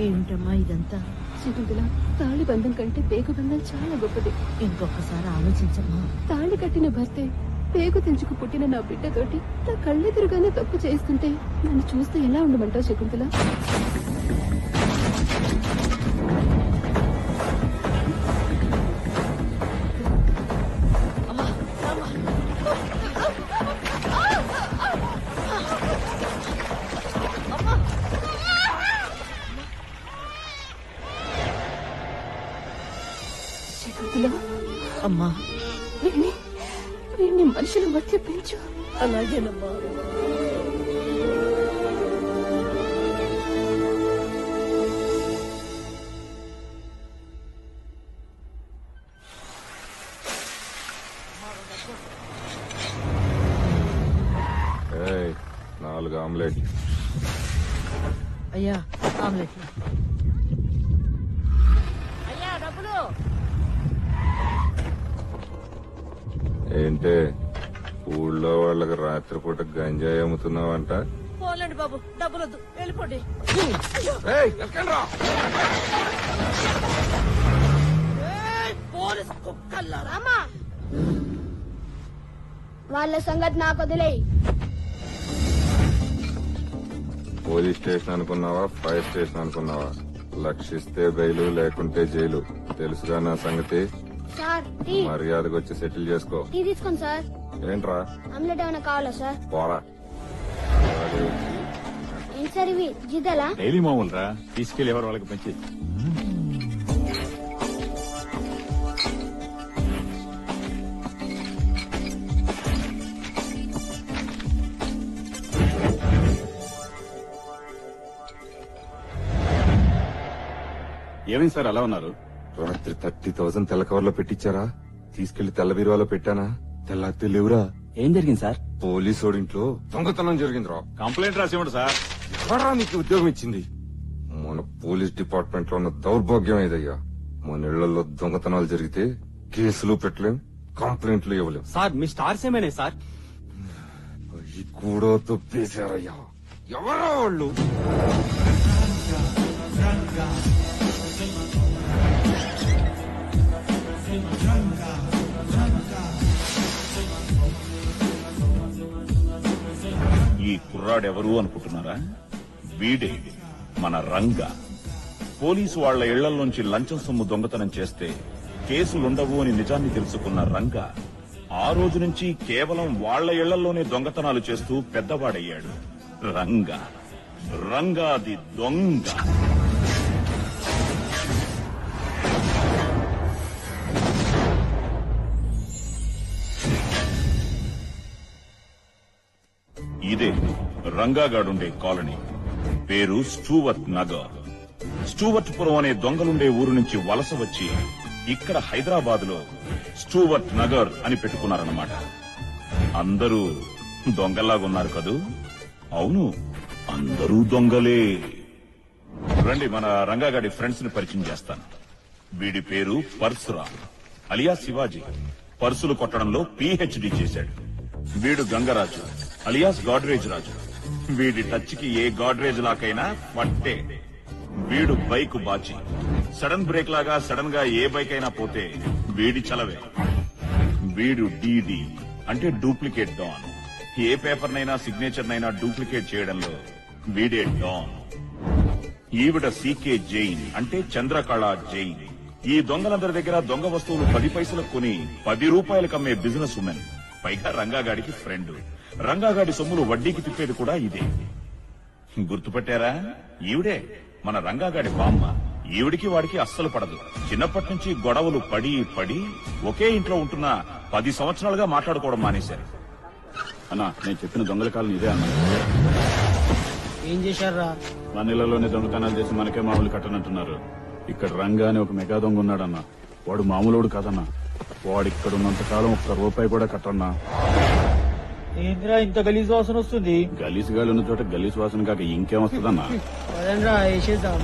ఏమిటమ్మా ఇదంతా? శకుంతల, తాళి బంధం కంటే పేగు బంధం చాలా గొప్పది. ఇంకొకసారి ఆలోచించమ్మా. తాళి కట్టిన భర్తే పేగు తెంచుకు పుట్టిన నా బిడ్డతోటి నా కళ్ళెదురుగానే తప్పు చేస్తుంటే నన్ను చూస్తే ఎలా ఉండమంటావు శకుంతల? అమ్మా, వీడిని మనుషుల మధ్య పెంచు. అలాగేనమ్మా. నాలుగు ఆమ్లెట్. అయ్యా ఆమ్లెట్. అయ్యా డబ్బులు. ఏంటే ఊళ్ళో వాళ్ళకి రాత్రిపూట గంజాయి అమ్ముతున్నావంట? పోలండి బాబు, డబ్బులొద్దు, వెళ్ళిపోండి. పోలీసు కుక్కల్లారా! వాళ్ళ సంగతి నాకు వదిలేయి. పోలీస్ స్టేషన్ అనుకున్నావా, ఫైర్ స్టేషన్ అనుకున్నావా? లక్షిస్తే బెయిలు, లేకుంటే జైలు. తెలుసుగా నా సంగతి. Sir tea. మర్యాదకు వచ్చి సెటిల్ చేసుకో. టీ తీసుకోండి సార్. ఏంట్రా? ఆమ్లెట్ ఏమైనా కావాలా సార్? పోరా. ఏంటి సార్ ఇవి జిద్దలా? డైలీ మామూలు రా, తీసుకెళ్లి ఎవరు వాళ్ళకి పంచి. ఏమైంది సార్ అలా ఉన్నారు? రాత్రి 30,000 తెల్ల కవర్లో పెట్టించారా? తీసుకెళ్లి తెల్ల బీరువాలో పెట్టానా? తెల్లారితే లేవురా. ఏం జరిగింది సార్? పోలీసోడింట్లో దొంగతనం జరిగిందిరా. కంప్లైంట్ రాసివ్వండి సార్. ఎవరా నీకు ఉద్యోగం ఇచ్చింది? మన పోలీస్ డిపార్ట్మెంట్ లో ఉన్న దౌర్భాగ్యం ఏదయ్యా. మన ఇళ్లలో దొంగతనాలు జరిగితే కేసులు పెట్టలేం, కంప్లైంట్లు ఇవ్వలేం. సార్ మీ స్టార్స్ ఏమైనా సార్? అవి కూడా తప్పేశారయ్యా. ఎవరా వాళ్ళు? ఈ కుర్రాడెవరు అనుకుంటున్నారా? వీడే మన రంగా. పోలీసు వాళ్ల ఇళ్లలోంచి లంచం సొమ్ము దొంగతనం చేస్తే కేసులుండవు అని నిజాన్ని తెలుసుకున్న రంగా ఆ రోజు నుంచి కేవలం వాళ్ల ఇళ్లలోనే దొంగతనాలు చేస్తూ పెద్దవాడయ్యాడు. రంగా రంగాది దొంగ. ఇదే రంగాగాడుండే కాలనీ. పేరు స్టూవర్ట్ నగర్. స్టూవర్ట్ పురం అనే దొంగలుండే ఊరు నుంచి వలస వచ్చి ఇక్కడ హైదరాబాద్ లో స్టూవర్ట్ నగర్ అని పెట్టుకున్నారన్నమాట. అందరూ దొంగల్లాగున్నారు కదూ? అవును, అందరూ దొంగలే. రండి, మన రంగాగాడి ఫ్రెండ్స్ ని పరిచయం చేస్తాను. వీడి పేరు పరశురామ్ అలియా శివాజీ. పర్సులు కొట్టడంలో PhD చేశాడు. వీడు గంగరాజు అలియాస్ గాడ్రేజ్ రాజు. వీడి టచ్ కి ఏ గాడ్రేజ్ లాకైనా పట్టే. వీడు బైక్ బాచి. సడన్ బ్రేక్ లాగా సడన్ గా ఏ బైక్ అయినా పోతే వీడి చలవే. వీడు DD అంటే డూప్లికేట్ డాన్. ఏ పేపర్ నైనా సిగ్నేచర్ నైనా డూప్లికేట్ చేయడంలో వీడే డాన్. ఈవిడ CK జైన్ అంటే చంద్రకళ జైన్. ఈ దొంగలందరి దగ్గర దొంగ వస్తువులు 10 పైసలకు కొని 10 రూపాయలకు అమ్మే బిజినెస్ ఉమెన్. పైగా రంగాగాడికి ఫ్రెండ్. రంగాగాడి సొమ్ములు వడ్డీకి తిప్పేది కూడా ఇదే. గుర్తుపట్టారా? ఈవిడే మన రంగాగాడి బామ్మ. ఈవిడికి వాడికి అస్సలు పడదు. చిన్నప్పటి నుంచి గొడవలు పడి పడి ఒకే ఇంట్లో ఉంటున్న 10 సంవత్సరాలుగా మాట్లాడుకోవడం మానేశారు. అన్నా, నేను చెప్పిన దొంగల కాలం ఇదే అన్నా. ఏం చేశారా? మన ఇళ్లలోనే దొంగతనాలు చేసి మనకే మామూలు కట్టనంటున్నారు. ఇక్కడ రంగా అని ఒక మెగా దొంగ ఉన్నాడన్నా. వాడు మామూలుడు కాదన్నా. వాడిక్కడ ఉన్నంత కాలం ఒక్క రూపాయి కూడా కట్టన్నా. ఏంద్రా ఇంత గలీజ్ వాసన వస్తుంది? గలీజ్ గాలి ఉన్న చోట గలీజ్ వాసన కాక ఇంకేం వస్తుందన్నా? అదనరా వేసేద్దాం.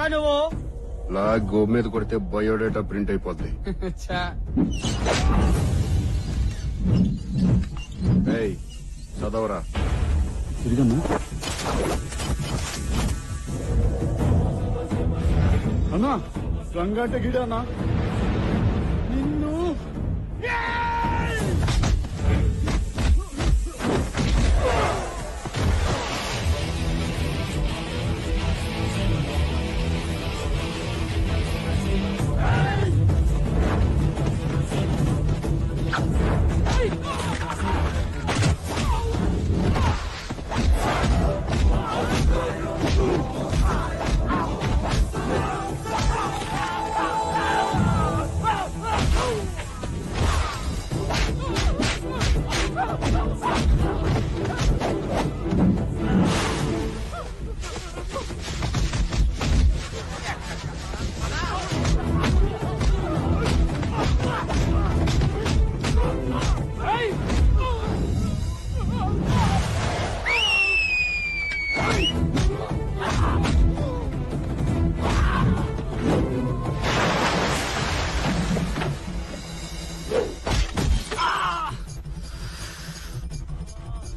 ఎవరా నువ్వు? లా గో మీద కొడితే బయోడేటా ప్రింట్ అయిపోద్ది. ఏయ్, చదవరా. తిరిగమ్మా. అన్నా రంగాట గిడన్నా నిన్ను.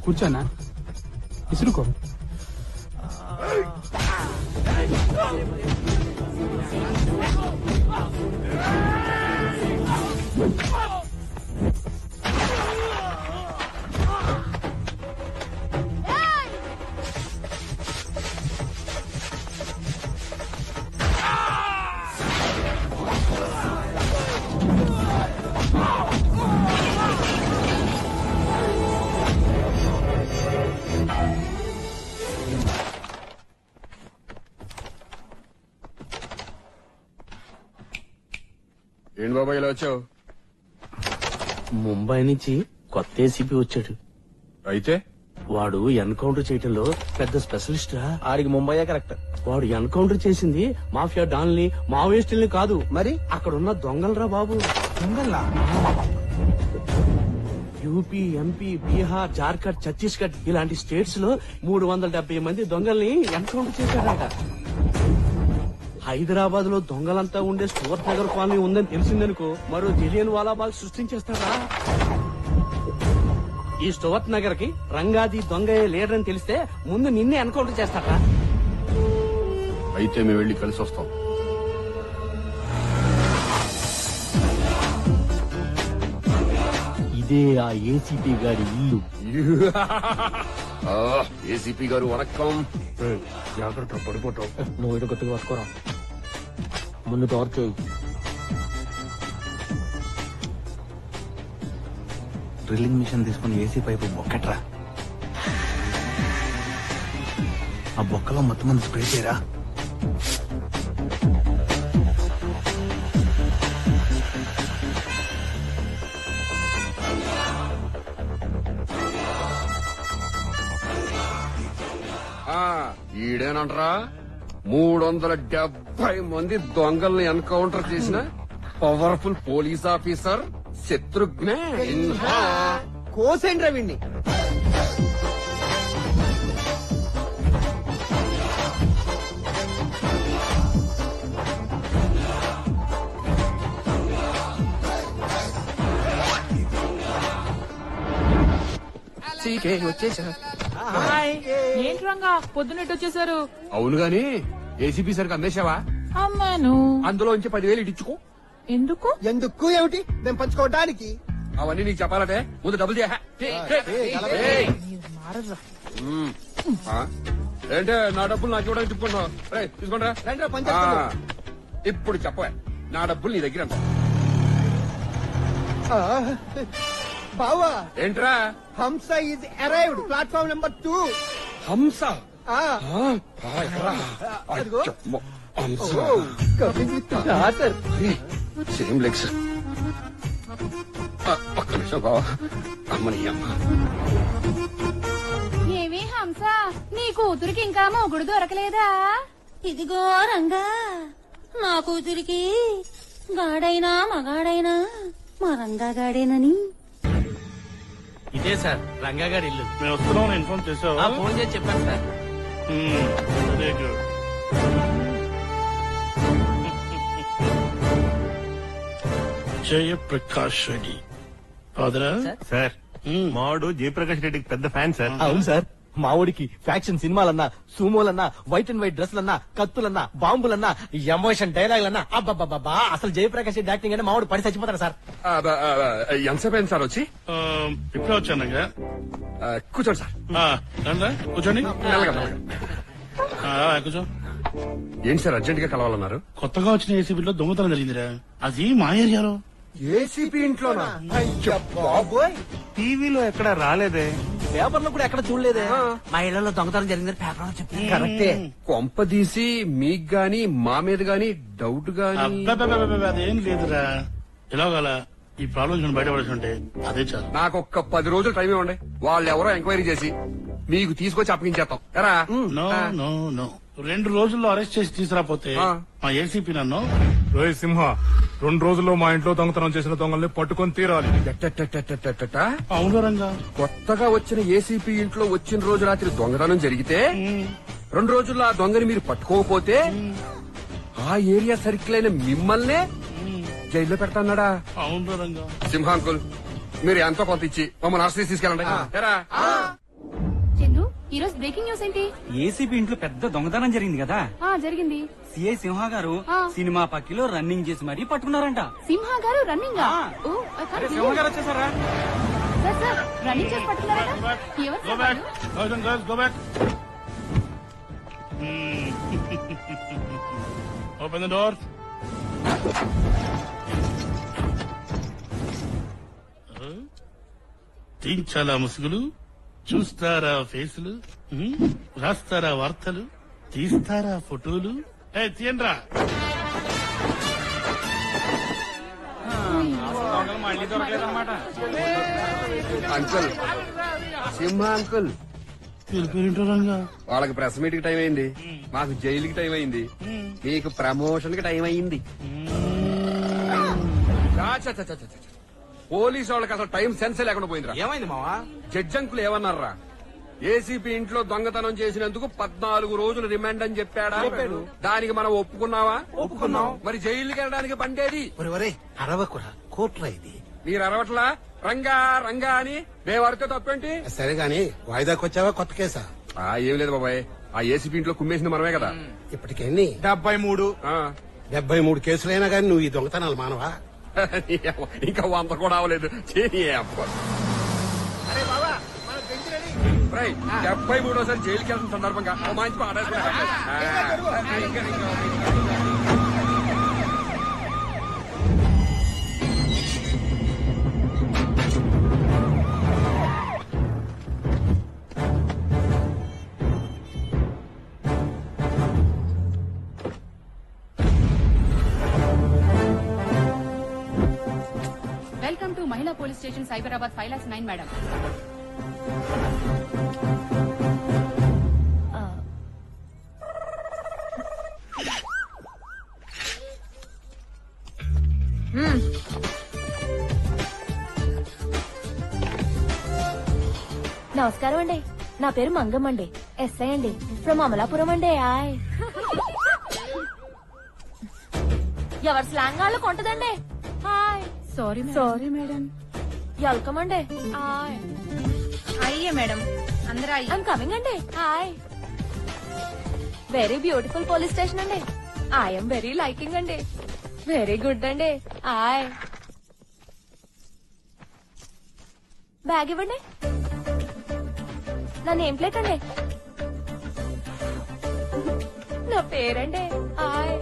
కూర్చోనా, ఇసురుకో. ఏంటి బాబా ఇలా వచ్చావు? ముంబై నుంచి కొత్త ఏసీపీ వచ్చాడు. అయితే వాడు ఎన్కౌంటర్ చేయటంలో పెద్ద స్పెషలిస్ట్ రా. ఆడికి ముంబై కరెక్ట్. వాడు ఎన్కౌంటర్ చేసింది మాఫియా డాన్ని, మావోయిస్టుల్ని కాదు, మరి అక్కడున్న దొంగలరా బాబు. దొంగల్లా? యూపీ, ఎంపీ, బీహార్, జార్ఖండ్, ఛత్తీస్గఢ్ ఇలాంటి స్టేట్స్ లో 370 మంది దొంగల్ని ఎన్కౌంటర్ చేశాడట. హైదరాబాద్ లో దొంగలంతా ఉండే స్టూవర్ట్ నగర్ కాలనీ ఉందని తెలిసిందనుకో, మరో జలియన్ వాలాబాగ్ సృష్టించేస్తాడా. ఈ స్టూవర్ట్ నగర్ కి రంగాది దొంగయ్య లీడర్ అని తెలిస్తే ముందు నిన్నే ఎన్కౌంటర్ చేస్తాడా. అయితే మేము వెళ్ళి కలిసి వస్తాం. ఇదే ఆ ఏసీపీ గారి ఇల్లు. ఏసీపీ గారు వణక్కం. జాగ్రత్త, పడిపోతావు. నువ్వు ఇటు గట్టిగా పట్టుకోరా. ముందు టార్చ్ చేయి. డ్రిల్లింగ్ మిషన్ తీసుకుని ఏసీ పైపు బొక్కట్రా. ఆ బొక్కలో మొత్తం మంది స్ప్రే చేయరా. ఈడేనంటరా 370 మంది దొంగల్ని ఎన్కౌంటర్ చేసిన powerful police officer Shatrughan Sinha. కోసేంద్ర విన్ని. వచ్చేసా. ఏంటి రంగా పొద్దున్నట్టు వచ్చేసారు? అవును గాని ఏసీపీ సరికి అందేశావా? అమ్మాను. అందులోంచి 10,000 ఇచ్చుకో. ఎందుకు? ఎందుకు ఏమిటి? మేము పంచుకోవడానికి. అవన్నీ నీకు చెప్పాలంటే ముందు డబ్బులు ఏంటే నా డబ్బులు నాకు ఇవ్వడానికి తిప్పుకుంటావు. తీసుకుంటా. ఇప్పుడు చెప్పవే, నా డబ్బులు నీ దగ్గర ఎంత? బావా ఏంట్రా? హంస ఈజ్ అరైవ్డ్ ప్లాట్ఫామ్ నెంబర్ 2. హంస? Same legs. ఒక్క నిమిషం బావా. అమ్మని అమ్మ. ఏమి హంస, నీ కూతురికి ఇంకా మొగుడు దొరకలేదా? ఇదిగో రంగా, నా కూతురికి గాడైనా మగాడైనా మా రంగాగాడేనని. ఇదే సార్ రంగాగాడి ఇల్లు. మేము వస్తున్నాం, ఇన్ఫార్మ్ చేసావు? ఫోన్ చేసి చెప్పాను సార్. జయప్రకాష్ రెడ్డి ఫాదరా సార్ మావాడు జయప్రకాష్ రెడ్డికి పెద్ద ఫ్యాన్ సార్. అవును సార్, మావుడికి ఫ్యాక్షన్ సినిమాలన్నా, సూమోలన్నా, వైట్ అండ్ వైట్ డ్రెస్లన్నా, కత్తులన్నా, బాంబులన్నా, ఎమోషన్ డైలాగులన్నా, అబ్బబ్బబ్బా అసలు జయప్రకాష్ రెడ్డి యాక్టింగ్ అంటే మావుడు పడి చచ్చిపోతాడు సార్. ఎంతసేపు అయింది సార్ వచ్చి? ఇప్పుడే వచ్చానగా. కూర్చోండి సార్. రండి కూర్చోండి. మెల్లగా, మెల్లగా. కూర్చో. ఏంటి సార్ అర్జెంట్ గా కలవాలన్నారు? కొత్తగా వచ్చిన ఏసీబీలో దొంగతనం జరిగిందిరా. అది మా ఏరియాలో. ఏసీపీ ఇంట్లోనా? టీవీలో ఎక్కడ రాలేదే, పేపర్లో కూడా ఎక్కడ చూడలేదే. మా ఇళ్లలో దొంగతనం జరిగిందని పేపర్ చెప్పి కరెక్టే. కొంపదీసి మీకు గాని మా మీద గాని డౌట్ గాని? అబ్బబ్బబ్బబ్బబ్బ, అదేం లేదురా. ఎలాగల ఈ ప్రాబ్లం నుంచి బయటపడేసి ఉంటే అదే చాలు. నాకు ఒక్క 10 రోజులు టైం ఇవ్వండి. వాళ్ళు ఎవరో ఎంక్వైరీ చేసి మీకు తీసుకొచ్చి అప్పగించేస్తాం. ఎరా? నో నో నో, 2 రోజుల్లో అరెస్ట్ చేసి తీసుకురాపోతే మా ఏసీపీ నన్ను రోహిత్ సింహ 2 రోజుల్లో మా ఇంట్లో దొంగతనం చేసిన దొంగల్ని పట్టుకొని తీరాలి. అవును రంగా. కొత్తగా వచ్చిన ఏసీపీ ఇంట్లో వచ్చిన రోజు రాత్రి దొంగతనం జరిగితే 2 రోజుల్లో ఆ దొంగని మీరు పట్టుకోకపోతే ఆ ఏరియా సర్కిల్ అయిన మిమ్మల్నే జైల్లో పెడతాన్నాడా? అవును రంగా. సింహాంకుల్, మీరు ఎంతో కొంత ఇచ్చి మమ్మల్ని ఆశ్రయించి తీసుకెళ్ళండి. ఎరా? చందు, ఈ రోజు బ్రేకింగ్ న్యూస్ ఏంటి? ఏసీబీ ఇంట్లో పెద్ద దొంగతనం జరిగింది కదా. జరిగింది. సిఐ సింహ గారు సినిమా పక్కిలో రన్నింగ్ చేసి మరీ పట్టుకున్నారంట. సింహ గారు రన్నింగ్ సింహ గారు వచ్చేసారా? సార్ రన్నింగ్ చేసి పట్టుకున్నారా? Go back. Boys and girls, go back. Open the door. తీయించాలా ముసుగులు, చూస్తారా ఫేసులు, రాస్తారా వార్తలు, తీస్తారా ఫోటోలు. తీయండ్రా. మళ్ళీ దొరకలేదన్నమాట. అంకుల్, సింహ అంకుల్, పేరేంటో రంగా. వాళ్ళకి ప్రెస్ మీట్ కి టైం అయింది, మాకు జైలుకి టైం అయింది, మీకు ప్రమోషన్ కి టైం అయింది. పోలీసు వాళ్ళకి అసలు టైం సెన్స్ లేకుండా పోయిందిరా. ఏమైంది మావా? Judge uncle ఏమన్నారా? ఏసీపీ ఇంట్లో దొంగతనం చేసినందుకు 14 రోజులు రిమాండ్ అని చెప్పాడా? దానికి మనం ఒప్పుకున్నావా? ఒప్పుకున్నాం. మరి జైలుకి వెళ్ళడానికి బండేది. అరవకురా, కోట్రా ఇది. మీరు అరవట్లా రంగా రంగా అని మేవారితో తప్పేంటి? సరే గాని వాయిదాకి వచ్చావా కొత్త కేసా? ఏం లేదు బాబాయ్, ఆ ఏసీపీ ఇంట్లో కుమ్మేసింది మనమే కదా. ఇప్పటికెన్ని? 73. 73 కేసులైనా గాని నువ్వు ఈ దొంగతనాలు మానవా? ఇంకా 100 కూడా అవ్వలేదు. 73సారి జైలుకి వెళ్తున్న సందర్భంగా ఓ మంచి పాట వెల్కమ్ టు మహిళా పోలీస్ స్టేషన్ సైబరాబాద్ 5,09,000 మేడం. నమస్కారం అండి, నా పేరు మంగమ్మ అండి, ఎస్ఐ అండి, ఫ్రమ్ అమలాపురం అండి. ఎవరి స్లాంగ్ వాళ్ళకు ఉంటదండి. హాయ్. Sorry madam. వెల్కమ్ అండి. అయ్యే మేడం, అందరూ ఐఎమ్ కమింగ్ అండి. Hi. Very beautiful police station అండి. ఐఎమ్ వెరీ లైకింగ్ అండి. వెరీ గుడ్ అండి. హాయ్. బ్యాగ్ ఇవ్వండి. నా నేమ్ ప్లేట్ అండి. నా పేరండి. హాయ్.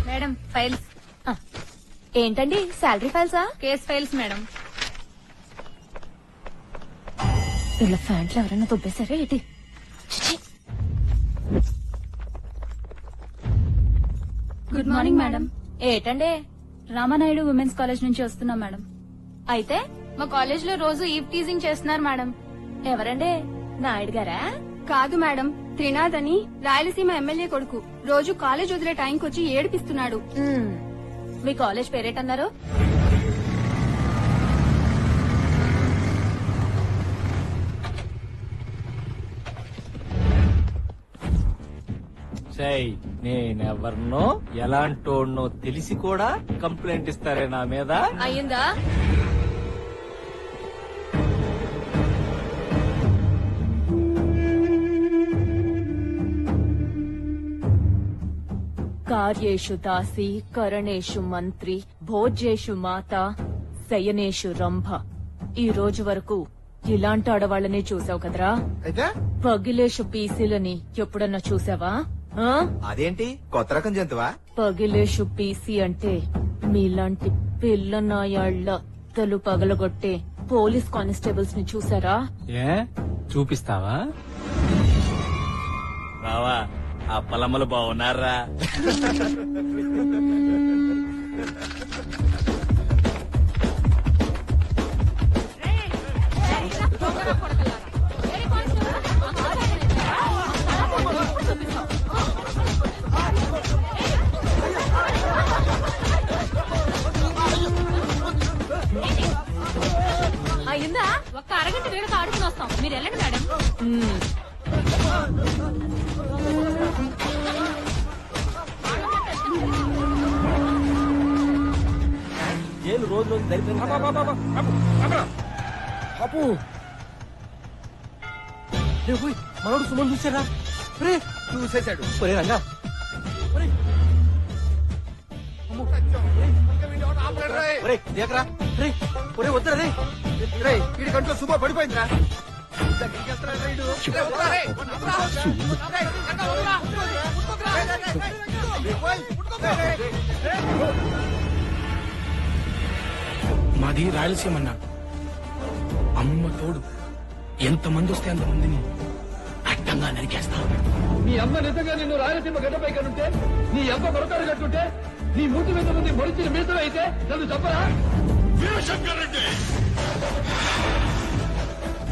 Madam files. ఏంటండి, శాలరీ ఫైల్సా? Case files madam. వీళ్ళ ఫ్యాంట్లు ఎవరైనా దుబ్బేశారా ఏంటి? Good morning madam. ఏటండి? రామానాయుడు ఉమెన్స్ కాలేజ్ నుంచి వస్తున్నాం మేడం. అయితే మా కాలేజ్ లో రోజు ఈవ్ టీజింగ్ చేస్తున్నారు మేడం. ఎవరండి? నాయుడు గారా? కాదు మేడం, త్రినాథ్ అని రాయలసీమ ఎమ్మెల్యే కొడుకు. రోజు కాలేజ్ వదిలే టైంకి వచ్చి ఏడిపిస్తున్నాడు. మీ కాలేజ్ పేరేటన్నారు? సై నేనెవర్నో ఎలాంటోడ్నో తెలిసి కూడా కంప్లైంట్ ఇస్తారే నా మీద. అయ్యిందా? కార్యేషు దాసి కరణేషు మంత్రి భోజ్యేషు మాత శయనేషు రంభ. ఈ రోజు వరకు ఇలాంటి ఆడవాళ్ళనే చూసావు కదరా. అయితే పగిలేషు పీసీలని ఎప్పుడన్నా చూసావా? అదేంటి కొత్త రకం జంతువా? పగిలేషు పీసీ అంటే మీలాంటి పిల్ల నాయాళ్ల తలు పగలగొట్టే పోలీస్ కానిస్టేబుల్స్ ని చూసారా? ఏ చూపిస్తావా? బావా ఆ పొలమ్మలు బాగున్నారా? అయ్యిందా? ఒక్క అరగంట వేడుక ఆడుకుని వస్తాం. మీరు వెళ్ళండి మేడం. ఏళ్ళు రోజు రోజు మనోడు సుమన్ చూసారా? చూసేశాడు. ఒరే రంగా దేకరా ఒరే వద్దరా రే. వీడి కంట్లో సుమో పడిపోయిందిరా. మాది రాయలసీమ అన్న. అమ్మ తోడు ఎంతమంది వస్తే అంతమందిని అడ్డంగా నరికేస్తాం. నీ అమ్మ నిజంగా నిన్ను రాయలసీమ గడ్డపై కనుంటే, నీ అమ్మ మరొకరు కట్టుంటే, నీ మూతి మీద ముందు మొరిచిన మీసలు అయితే నన్ను చెప్పరా? శంకర్ రెడ్డి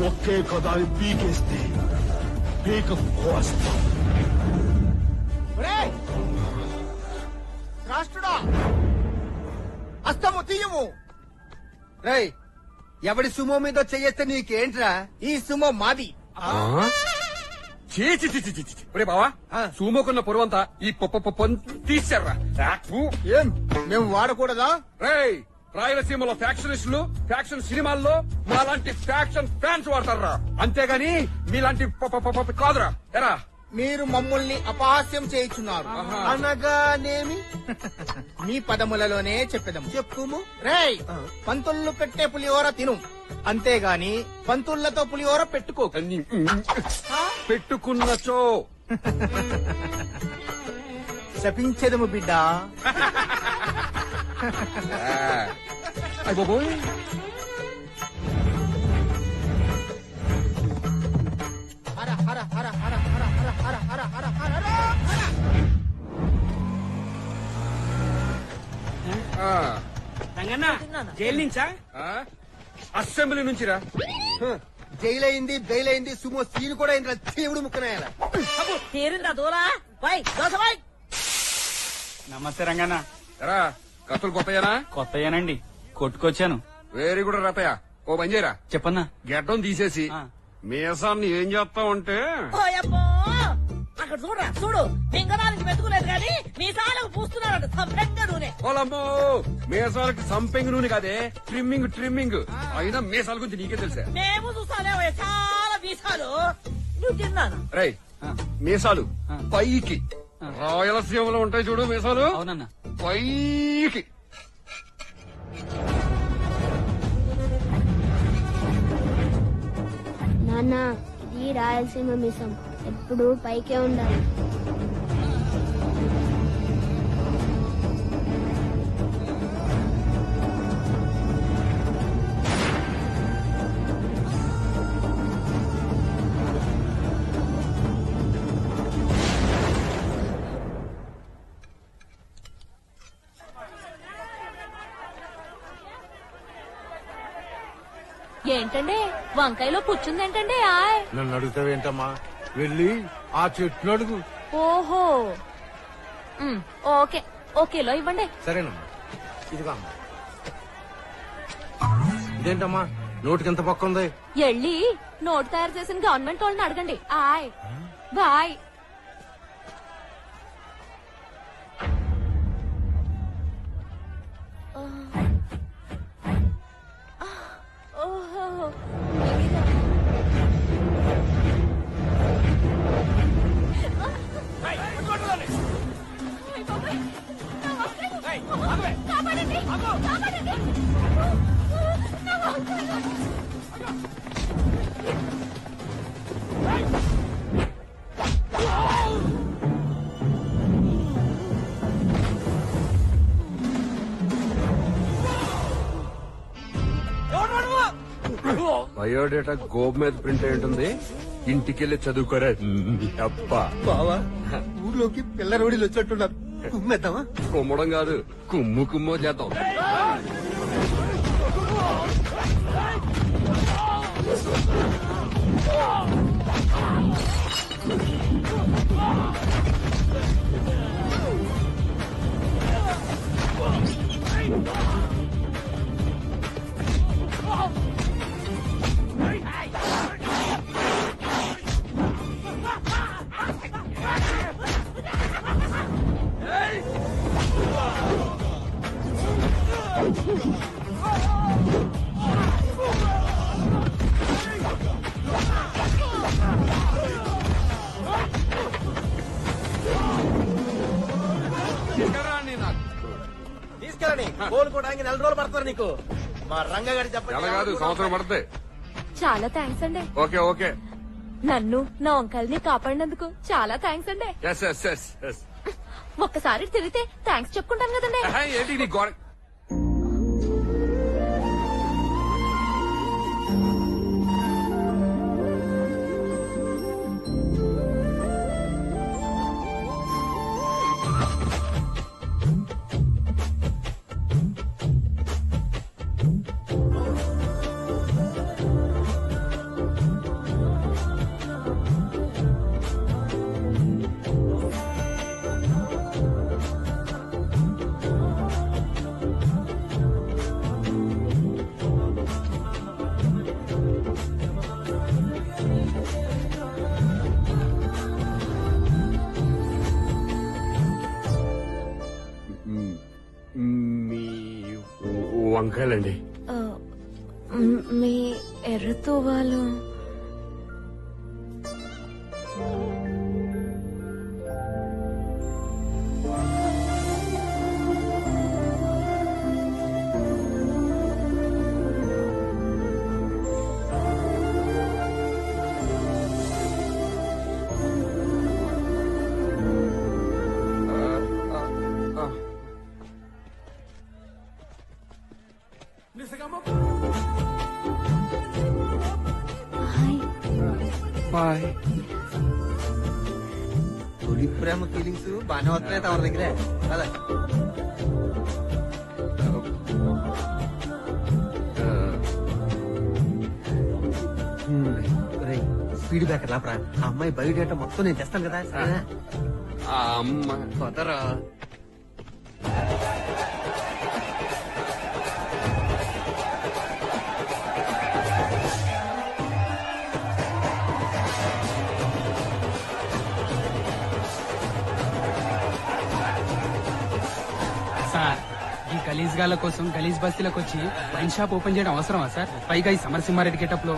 ఒకే కదాని పీకేస్తే పీక కోస్తాం. రాష్ట్రుడా అస్తము తీయము. రేయ్ ఎవడి సుమో మీద చెయ్యేస్తే నీకేంట్రా? ఈ సుమో మాది. బావా సూమోకున్న పొరవంతా ఈ తీశారా? ఏం మేము వాడకూడదా? రేయ్ రాయలసీమలో ఫ్యాక్షనిస్టులు ఫ్యాక్షన్ సినిమాల్లో మాలాంటి ఫ్యాక్షన్ ఫ్యాన్స్ వాడతారా, అంతేగాని మీలాంటి కాదురా. ఎరా మీరు మమ్మల్ని అపహాస్యం చేయించున్నారు అనగానేమి? మీ పదములలోనే చెప్పేదము. చెప్పుము. రేయ్ పంతుళ్ళు పెట్టే పులిహోర తిను, అంతేగాని పంతుళ్లతో పులిహోర పెట్టుకో. పెట్టుకున్నచో శపించేదము బిడ్డ. అయిపోయి హర హర హర హర హర హర హర హర హర హర హర. జైలు నుంచా? అసెంబ్లీ నుంచిరా. జైలైంది బెయిలైంది సుమో సీన్ కూడా ఇంట్లో దేవుడు ముక్కనాయాల. తీరిందా దూలా? నమస్తే రంగన్న. ఎరా కత్తులు కొత్తయేనా? కొత్తయేనండి, కొట్టుకొచ్చాను. Very good Ratayya. ఓ పని చేయరా, చెప్పన్నా. గెడ్డం తీసేసి మీసాన్ని ఏం చేస్తావంటే అక్కడ చూడరా చూడు, లింగనానికి మెతుకులేదు కానీ మీసాలకు పూస్తున్నాడు సంపెంగ నూనె. ఓలమ్మో మీసాలకి సంపెంగ్ నూనె కాదే, ట్రిమ్మింగ్. అయినా మీసాల గురించి నీకే తెలుసా? మేము చూసానే చాలా మీసాలు. నువ్వు తిన్నాను రై మీసాలు పైకి రాయలసీమలో ఉంటాయి చూడు మీసాలు. అవునన్నా. పైకి నాన్న ఇది రాయలసీమ మిసం, ఎప్పుడు పైకే ఉండాలి. ఏంటండి వంకాయలో పుచ్చుందేంటండి? ఆయ్ నన్ను అడుగుతావేంటమ్మా? వెళ్ళి ఆ చెట్టును అడుగు. ఓహో ఓకే, ఓకేలో ఇవ్వండి. సరేనమ్మా, ఇదిగా అమ్మా. ఇదేంటమ్మా నోటికి ఎంత పక్క ఉంది? ఎళ్ళి నోటు తయారు చేసిన గవర్నమెంట్ వాళ్ళని అడగండి. ఆయ్ బాయ్. బయోడేటా గోబ్ మీద ప్రింట్ అయి ఉంటుంది. ఇంటికెళ్ళి చదువుకోరా అబ్బా. బావా ఊర్లోకి పిల్ల రోడీలు వచ్చేట్టున్నారు. కుమ్మేద్దామా? కుమ్మడం కాదు, కుమ్ము కుమ్మో చేద్దాం. తీసుకెళ్ళని కోలుకోవడానికి 4 రోజులు పడతారు నీకు. మా రంగగాడి ఎలా కాదు, సంవత్సరం పడుతుంది. చాలా థ్యాంక్స్ అండి. Okay okay. నన్ను నా అంకల్ ని కాపాడినందుకు చాలా థ్యాంక్స్ అండి. Yes yes yes yes. ఒక్కసారి తిరిగితే థ్యాంక్స్ చెప్పుకుంటాను కదండి. ఏంటి నీ గోడ? మీ వంకాయలండి. మీ ఎర్రతో వాళ్ళు బాయ్. తొలి ప్రేమ ఫీలింగ్స్ బాగానే వస్తున్నాయి తమ దగ్గరే కదా. స్పీడ్ బ్రేకర్ లాపరా. ఆ అమ్మాయి బయోడేటా మొత్తం నేను తెస్తాను కదా. అమ్మ కొదరా సార్, ఈ గలీజ్ గాల కోసం గలీజ్ బస్తీలకు వచ్చి వైన్ షాప్ ఓపెన్ చేయడం అవసరమా సార్? పైగా ఈ సమరసింహారెడ్డి గెటప్ లో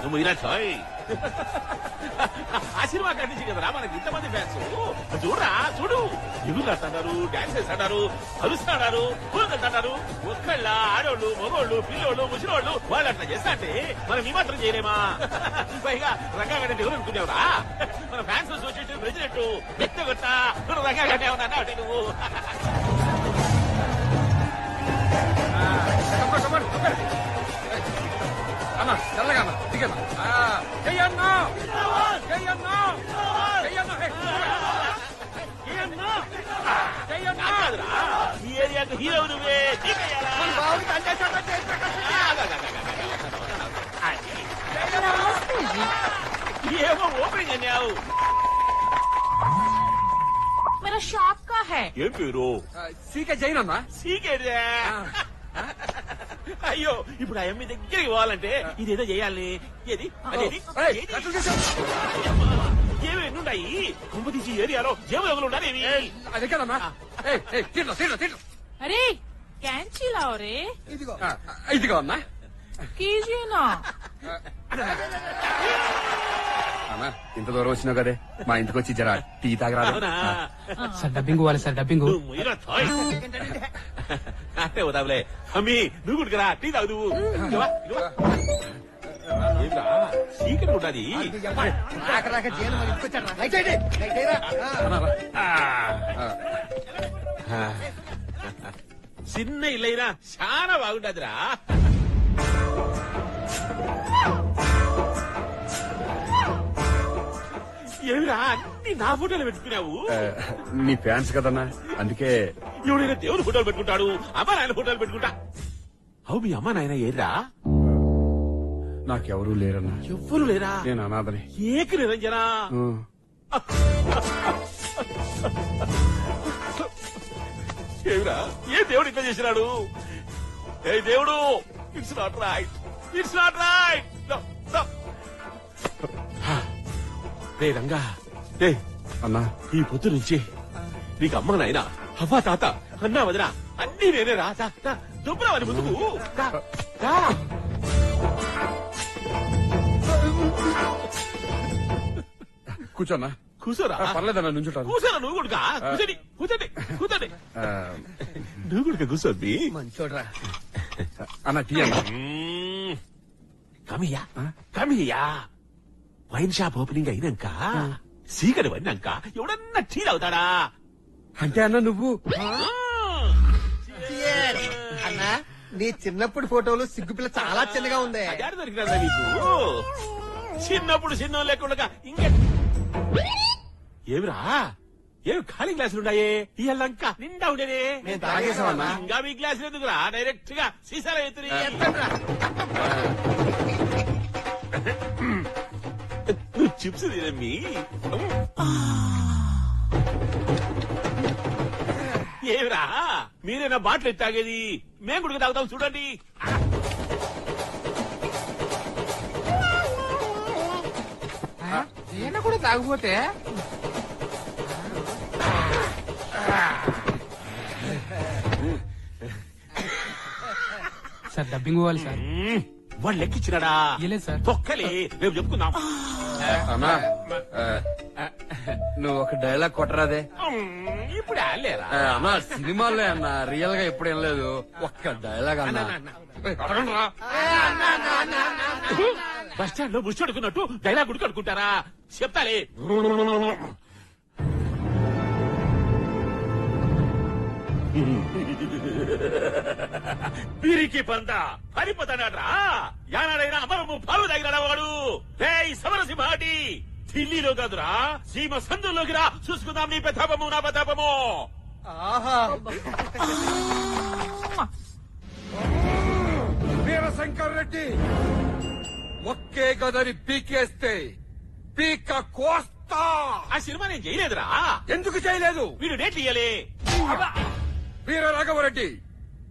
ఆ సినిమా కంటించి కదరా మనకి ఇంతమంది ఫ్యాన్స్. చూడరా చూడు, ఇల్లు కట్టన్నారు, డాన్స్ చేస్తున్నారు, కలుస్తున్నారు, పూలు కట్టన్నారు. ఒక్కళ్ళ ఆడోళ్ళు, మగోళ్ళు, పిల్లోళ్ళు, ముసిలోళ్ళు వాళ్ళు అట్లా చేస్తా అంటే మనం ఈ మాత్రం చేయలేమా? పైగా రంగాగడ్డ ఎవరు అనుకునేవరా? మన ఫ్యాన్స్ అసోసియేషన్ ప్రెసిడెంట్ వ్యక్తిగత రంగాగడ్డ ఏమన్నా అంటే నువ్వు అన్నా చల్లగా అన్న దిగన్నా. చెయ్యన్నా చెయ్యన్నా చెయ్యన్నా. ఈ ఏరియాకు హీరో నువ్వే. ఏమో ఓపెనింగ్ అన్నావు. मेरा शॉप का है. ఏం పేరు? సీకే జైన్ అన్నా. సీకేదే. అయ్యో, ఇప్పుడు ఆ అమ్మాయి దగ్గరికి పోవాలంటే ఇదేదో చేయాలి. ఏది అదేది ఏమేమి ఉన్నాయి? కుంభ తీసి ఏరియాలో జేబులు ఉండాలి. అదే కదన్నా. अरे कैंची लाओ रे. ఇదిగో అన్నా. कीजिए ना. అన్నా ఇంత దూరం వచ్చినావు కదే, మా ఇంటికి వచ్చి జరా టీ తాగరా. సార్ డబ్బింగ్ ఇవ్వాలి సార్, డబ్బింగ్. అంటే వదావులే అమ్మి నువ్వు కుడుకరా టీ తాగు చీకటి ఉండాలి చిన్న ఇల్లైనా చాలా బాగుంటదిరా. ఏమిరా అన్ని నా ఫోటోలు పెట్టుకున్నావు? నీ ఫ్యాన్స్ కదన్నా, అందుకే. ఎవడైనా దేవుని ఫోటోలు పెట్టుకుంటాడు, అమ్మ నాయన ఫోటోలు పెట్టుకుంటా. అవు మీ అమ్మ నాయన ఏర్రా? నాకెవరూ లేరన్నా. ఎవ్వరు లేరా? నేను అనాథని. ఏక నిరంజనా. ఏమిరా ఏ దేవుడు ఇట్లా చేసినాడు? ఏ దేవుడు, it's not right, it's not right. రే రంగా, రే అన్నా, ఈ పొద్దు నుంచి నీకు అమ్మ నాయన అవ్వ తాత అన్నా వదినా అన్ని నేనే రా. దుబ్బరావని ముందుకు కూర్చోన్నా. కూర్చోరా. పర్లేదన్నా, నుంచుంటాను. కూర్చోరా నువ్వు కూడా. కూర్చోండి కూర్చోండి కూర్చోండి. నువ్వు కూడా కూర్చోండి. మంచోడ్రా అన్న. టీ అన్నా. Come here come here. Wine shop opening అయినాక సీకటి పడినాక ఎవడన్నా టీ తాగుతాడా? అంటే అన్న నువ్వు అన్నా, నీ చిన్నప్పుడు ఫోటోలు సిగ్గుపిల్ల చాలా చిన్నగా ఉంది. దొరికినదా నీకు? చిన్నప్పుడు చిన్న లేకుండా ఇంకా ఏమిరా? ఏమి ఖాళీ గ్లాసులున్నాయే? ఇయ్యాలంక నిండా ఉండేనే. ఇంకా మీ గ్లాసులు ఎందుకురా? డైరెక్ట్ గా సీసాల ఎత్తుని నువ్వు చిప్స్ తినమ్మి. ఏమిరా మీరేనా బాటిల్ ఎత్తి తాగేది? మేము కూడా తాగుతాం చూడండి. ఈయన కూడా తాగిపోతే సార్ డబ్బింగ్ ఇవ్వాలి సార్. వాడు లెక్కిచ్చినాడా? ఇవ్వలేదు సార్. తొక్కలే రేపు చెప్పుకుందాం. అన్నా, నువ్వు ఒక డైలాగ్ కొట్టరాదే? ఇప్పుడు ఆలేరా అన్నా, సినిమాల్లో అన్నా, రియల్ గా ఎప్పుడు ఏం లేదు. ఒక్క డైలాగ్ అన్నా. బస్ స్టాండ్ లో బుష్ అడుకున్నట్టు డైలాగ్ గుడికి అడుకుంటారా? చెప్తాలే. పిరికి పంద పరిపోతాడా? యానాడైనా అమరము పాలు తాగినాడా వాడు? సమరసింహాటి ఢిల్లీలో కాదురా, సీమ సందులోకి రా, చూసుకుందాం నీ ప్రతాపము నా ప్రతాపము. వీరశంకర్ రెడ్డి ఒక్కే గదని పీకేస్తే పీక కోస్తా. ఆ సినిమా నేను చేయలేదురా. ఎందుకు చేయలేదు? వీడు డేట్లు ఇయ్యలే. వీర రాఘవరెడ్డి,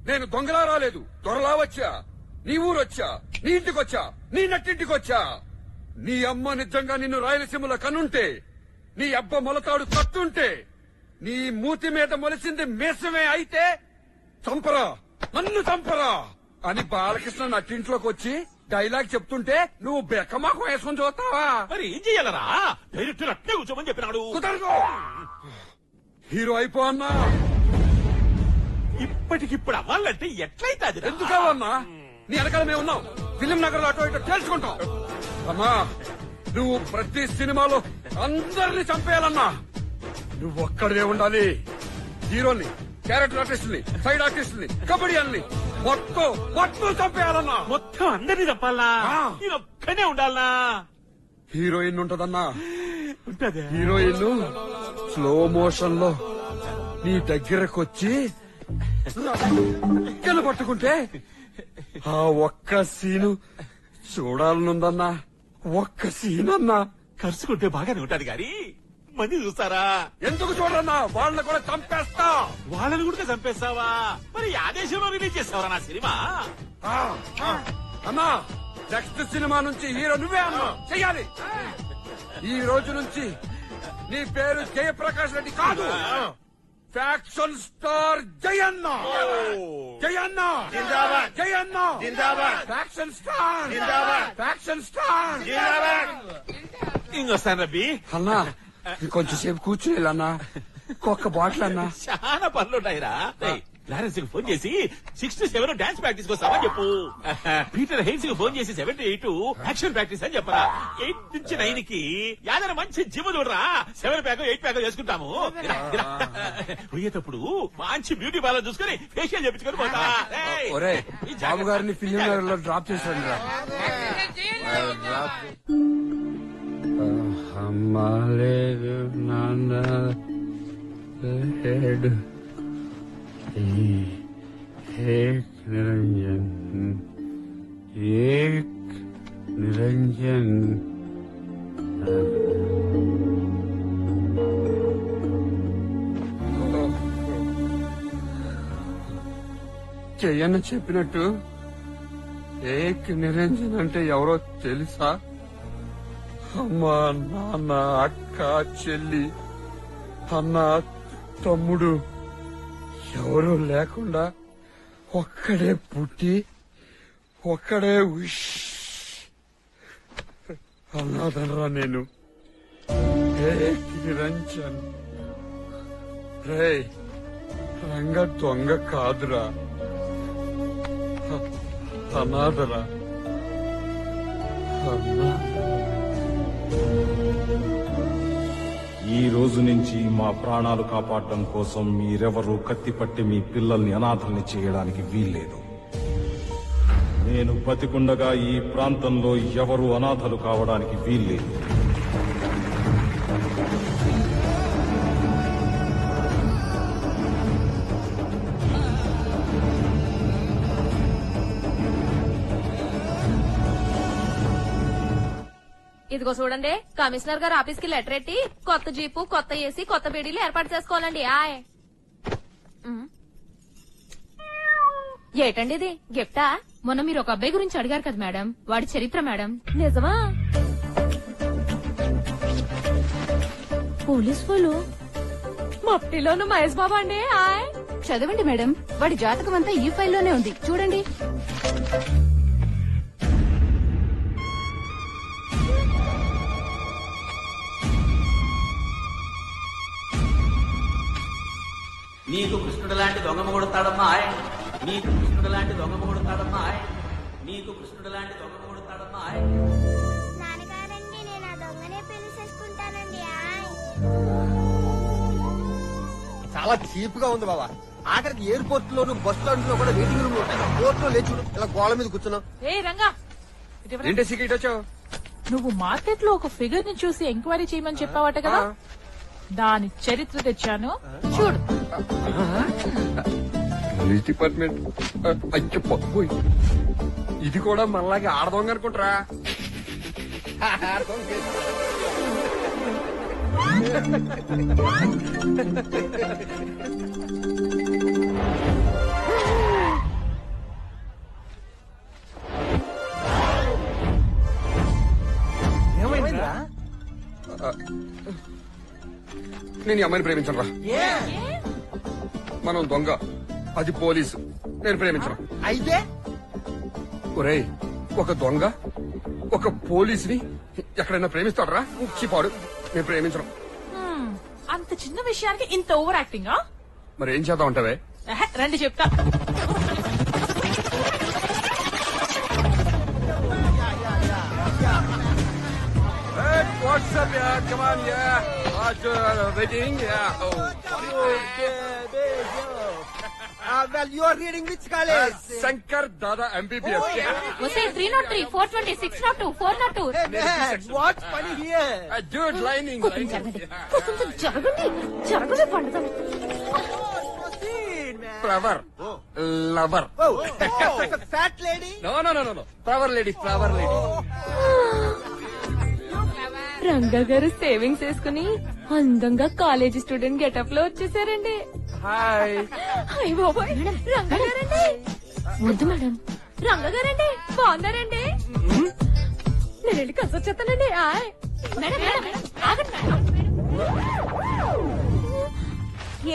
నేను దొంగలా రాలేదు, దొరలా వచ్చా. నీ ఊరొచ్చా, నీ ఇంటికొచ్చా, నీ నట్టింటికొచ్చా. నీ అమ్మ నిజంగా నిన్ను రాయలసీమలో కనుంటే, నీ అబ్బ మొలతాడు కట్టుంటే, నీ మూతి మీద మొలిసింది మేసమే అయితే చంపరా, నన్ను చంపరా అని బాలకృష్ణ నట్టింట్లోకి వచ్చి డైలాగ్ చెప్తుంటే నువ్వు బెక్కమాకు వేసుకొని చూస్తావా? మరి ఏం చెయ్యాలరా? డైరెక్టర్ అట్నే కూర్చోమని చెప్పినాడు. కుదరదు. హీరో అయిపో అన్నా. ఇప్పటికిప్పుడు అవ్వాలంటే ఎట్లయితే అది ఎందుకు అవ్వన్నా? నీ వెనకాల మేము ఉన్నాం. ఫిలిం నగర్ లో అటో ఇటో తెలుసుకుంటాం. అమ్మా, నువ్వు ప్రతి సినిమాలో అందరినీ చంపేయాలన్నా. నువ్వు ఒక్కడే ఉండాలి. హీరోని, క్యారెక్టర్ ఆర్టిస్టుని, సైడ్ ఆర్టిస్టుని, కబడ్డీని మొత్తం చంపేయాలన్నా. మొత్తం అందరినీ చంపాలనా? నేను ఒక్కనే ఉండాలనా? హీరోయిన్ ఉంటదన్నా. ఉంటది. హీరోయిన్ స్లో మోషన్ లో నీ దగ్గరకొచ్చి పట్టుకుంటే ఆ ఒక్క సీను చూడాలనుందన్నా. ఒక్క సీన్ అన్నా. కరుచుకుంటే బాగానే ఉంటాడు గాని మంది చూస్తారా? ఎందుకు చూడన్నా? వాళ్ళని కూడా చంపేస్తా. వాళ్ళని కూడా చంపేస్తావా? మరి ఆ దేశంలో రిలీజ్ చేస్తావరా నా సినిమా? అన్నా, నెక్స్ట్ సినిమా నుంచి హీరో నువ్వే అన్నా చెయ్యాలి. ఈ రోజు నుంచి నీ పేరు జయప్రకాష్ రెడ్డి కాదు, faction star Jayanna. Jayanna Jayanna faction star. Faction star. ఇంకొస్తాను రబ్బీ. అన్నా, కొంచెం సేపు కూర్చుని అన్నా. ఒక్క బాటిల్ అన్నా. చాలా పనులుంటాయిరా. క్లారెన్స్ కి ఫోన్ చేసి 6 to 7 డాన్స్ ప్రాక్టీస్ కోసామని చెప్పు. పీటర్ హెయిన్స్ కి ఫోన్ చేసి 7 to 8 యాక్షన్ ప్రాక్టీస్ అని చెప్పరా. 8 నుంచి 9 కి యాదన మంచి జిమ్ చూడరా. 7 ప్యాక్ 8 ప్యాక్ చేసుకుంటాము. పోయేటప్పుడు మంచి బ్యూటీ పార్లర్ చూసుకుని ఫేషియల్ చేపించుకొని పోతా. ఒరే బాబు గారిని ఫిలిం నగర్ లో డ్రాప్ చేశాడు రా. హమారే నాన్న హెడ్ एक निरंजन చెయ్యన్న చెప్పినట్టు ఏక్ నిరంజన్ అంటే ఎవరో తెలుసా? అమ్మా నాన్న అక్క చెల్లి అన్న తమ్ముడు ఎవరూ లేకుండా ఒక్కడే పుట్టి ఒక్కడే అన్నాదనరా నేను. ఏక్ నిరంజన్ రే రంగ దొంగ కాదురా, అనాథరా. ఈ రోజు నుంచి మా ప్రాణాలు కాపాడడం కోసం మీరెవరూ కత్తిపట్టి మీ పిల్లల్ని అనాథల్ని చేయడానికి వీల్లేదు. నేను బతికుండగా ఈ ప్రాంతంలో ఎవరూ అనాథలు కావడానికి వీల్లేదు. ఇదిగో చూడండి, కమిషనర్ గారు ఆఫీస్ కి లెటర్ ఎట్టి కొత్త జీపు, కొత్త ఏసీ, కొత్త బీడీలు ఏర్పాటు చేసుకోవాలండి. ఆయ్ ఏటండి ఇది గిఫ్టా? మొన్న మీరు ఒక అబ్బాయి గురించి అడిగారు కదా మేడం, వాడి చరిత్ర మేడం. నిజమా? పోలీస్ వాళ్ళు మట్టిలోను మహేష్ బాబా అండి. ఆయ్ చదవండి మేడం, వాడి జాతకం అంతా ఈ ఫైల్లోనే ఉంది చూడండి. నీకు కృష్ణుడు లాంటి దొంగ కొడతాడమ్మా. నీకు కృష్ణుడు లాంటి దొంగ కొడతాడమ్మా. నీకు కృష్ణుడు లాంటి దొంగ కొడతాడమ్మా. నాన్నగారండి, నేను ఆ దొంగనే పెళ్లి చేసుకుంటానండి. చాలా చీప్ గా ఉంది బాబా. ఆఖరికి ఎయిర్పోర్ట్ లోను బస్ స్టాండ్ లో కూడా వెయిటింగ్ రూమ్ లో ఉంటాయి. కోర్టులో లేచు ఇలా గోళ మీద కూర్చున్నాం. ఏ రంగా, ఏంటి సీక్రెట్ వచ్చావు? నువ్వు మార్కెట్ లో ఒక ఫిగర్ ని చూసి ఎంక్వైరీ చేయమని చెప్పావట కదా, దాని చరిత్ర తెచ్చాను చూడు. పోలీస్ డిపార్ట్మెంట్ అయ్యో పప్పు, ఇది కూడా మనలాగే ఆడదొంగ అనుకుంటారా? ఏమైందిరా? నేను ఈ అమ్మాయిని ప్రేమించను రా. మనం దొంగ, అది పోలీసు. నేను ప్రేమించను. అయితే ఒరేయ్, ఒక దొంగ ఒక పోలీసుని ఎక్కడైనా ప్రేమిస్తాడు రా? చిపాడు. నేను ప్రేమించను. అంత చిన్న విషయానికి ఇంత ఓవర్ యాక్టింగ్. మరి ఏం చేద్దాం అంటావే? రండి చెప్తా. What's up, yeah? Come on, yeah. Waiting, yeah. well, you are reading which college? Shankar Dada MBBS. వస్తే 303, 420, 602, 402. Hey man, what's funny here? Dude, lining. జరగండి పండుగ. Flower. Lover. Fat lady? No. Flower lady. Ranga గారు savings వేసుకుని అందంగా college student getup లో వచ్చేసారండి. Hi. Hi బాబాయ్. రంగా గారండి. వద్దు మేడం. రంగా గారండి బాగున్నారండి. నేను వెళ్ళి కలిసి వచ్చేస్తానండి. Hi madam. ఆగండి మేడం.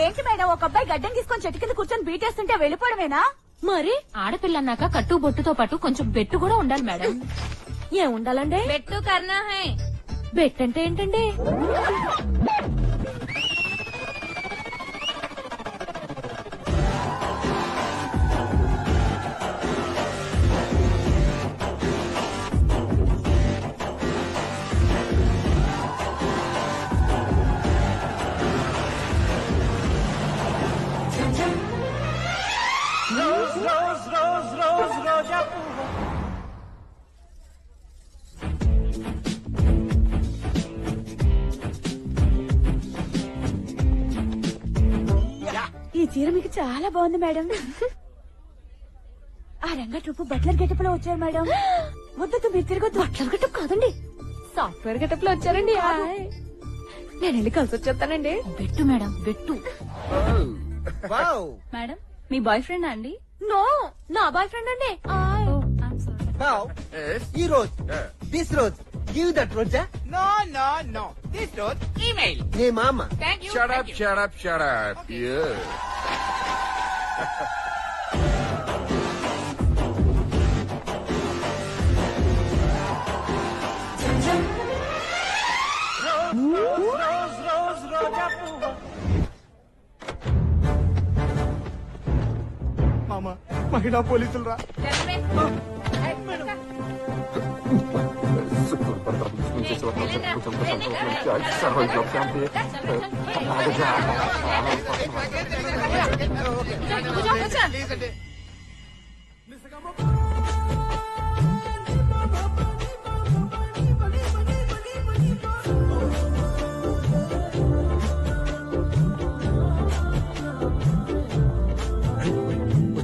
ఏంటి మేడం, ఒక అబ్బాయి గడ్డం తీసుకొని చెట్టు కింద కూర్చొని బీటేస్తుంటే వెళ్ళిపోవడమేనా? మరి ఆడపిల్ల అన్నాక కట్టు బొట్టుతో పాటు కొంచెం బెట్టు కూడా ఉండాలి మేడం. ఏం ఉండాలండి? బెట్టు కర్నా హై. బెట్ అంటే ఏంటండి? చీర మీకు చాలా బాగుంది మేడం. ఆ రంగా ట్రూప్ బట్లర్ గెటప్ లో వచ్చారు మేడం. వద్దు మీరు తిరగొద్దు. బట్లర్ గెటప్ కాదండి, సాఫ్ట్వేర్ గెటప్ లో వచ్చారండి. నేను వెళ్ళి కలిసి వచ్చేస్తానండి. బెట్టు మేడం, బెట్టు. మేడం మీ బాయ్ ఫ్రెండ్ అండి? నో, నా బాయ్ ఫ్రెండ్ అండి. ఈ రోజు దిస్ రోజు give that Roja. No, no, no. This road, email. నీ మామ. Thank you. Shut up, thank you. shut up, shut up. Yeah. మామ మహిళా పోలీసులు రా.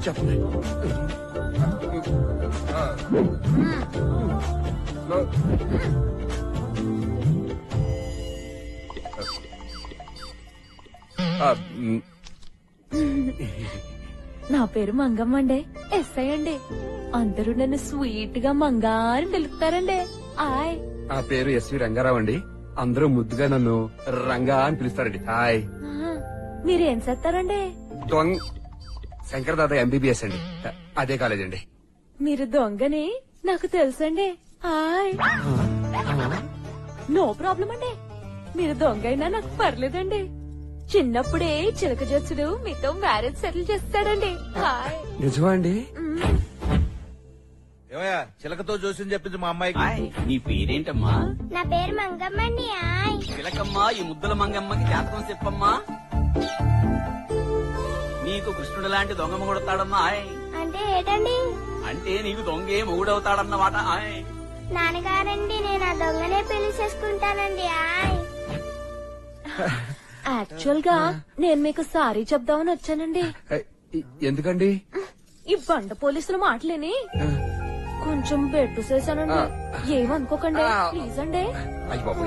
చెప్పండి. నా పేరు మంగమ్మ అండి, ఎస్ఐ అండి. అందరూ నన్ను స్వీట్ గా మంగారు పిలుస్తారండి. ఆయ్. ఆ పేరు ఎస్వి రంగారావు అండి. అందరూ ముద్దుగా నన్ను రంగా అని పిలుస్తారండి. హాయ్. మీరేం చేస్తారండి? దొంగ శంకర్ దాదా ఎంబీబీఎస్ అండి. అదే కాలేజ్ అండి. మీరు దొంగని నాకు తెలుసండి. ఆయ్. నో ప్రాబ్లం అండి, మీరు దొంగ అయినా నాకు పర్లేదండి. చిన్నప్పుడే చిలక జచ్చుడు మీతో మ్యారేజ్ సెటిల్ చేస్తాడండి. హాయ్. నిజమా అండి? ఏమయ్యా చిలకతో జోస్యం చెప్పింది మా అమ్మాయికి. నీ పేరేంటమ్మా? నా పేరు మంగమ్మండి. ఆయ్. చిలకమ్మా, ఈ ముద్దుల మంగమ్మకి జాతకం చెప్పమ్మా. నీకు కృష్ణుడు లాంటి దొంగ మొగుడతాడమ్మా. ఆయ్. అంటే ఏంటండి? అంటే నీకు దొంగే మొగుడవుతాడన్నమాట. ఆయ్. నాన్నగారండి, నేను ఆ దొంగనే పెళ్లి చేసుకుంటానండి. ఆయ్. యాక్చువల్ గా నేను మీకు సారీ చెప్దామని వచ్చానండి. ఎందుకండి? ఈ బండ పోలీసులు మాటలేని కొంచెం బెట్టు చేశానండి. ఏమనుకోకండి ప్లీజ్ అండి. అయ్య బాబు,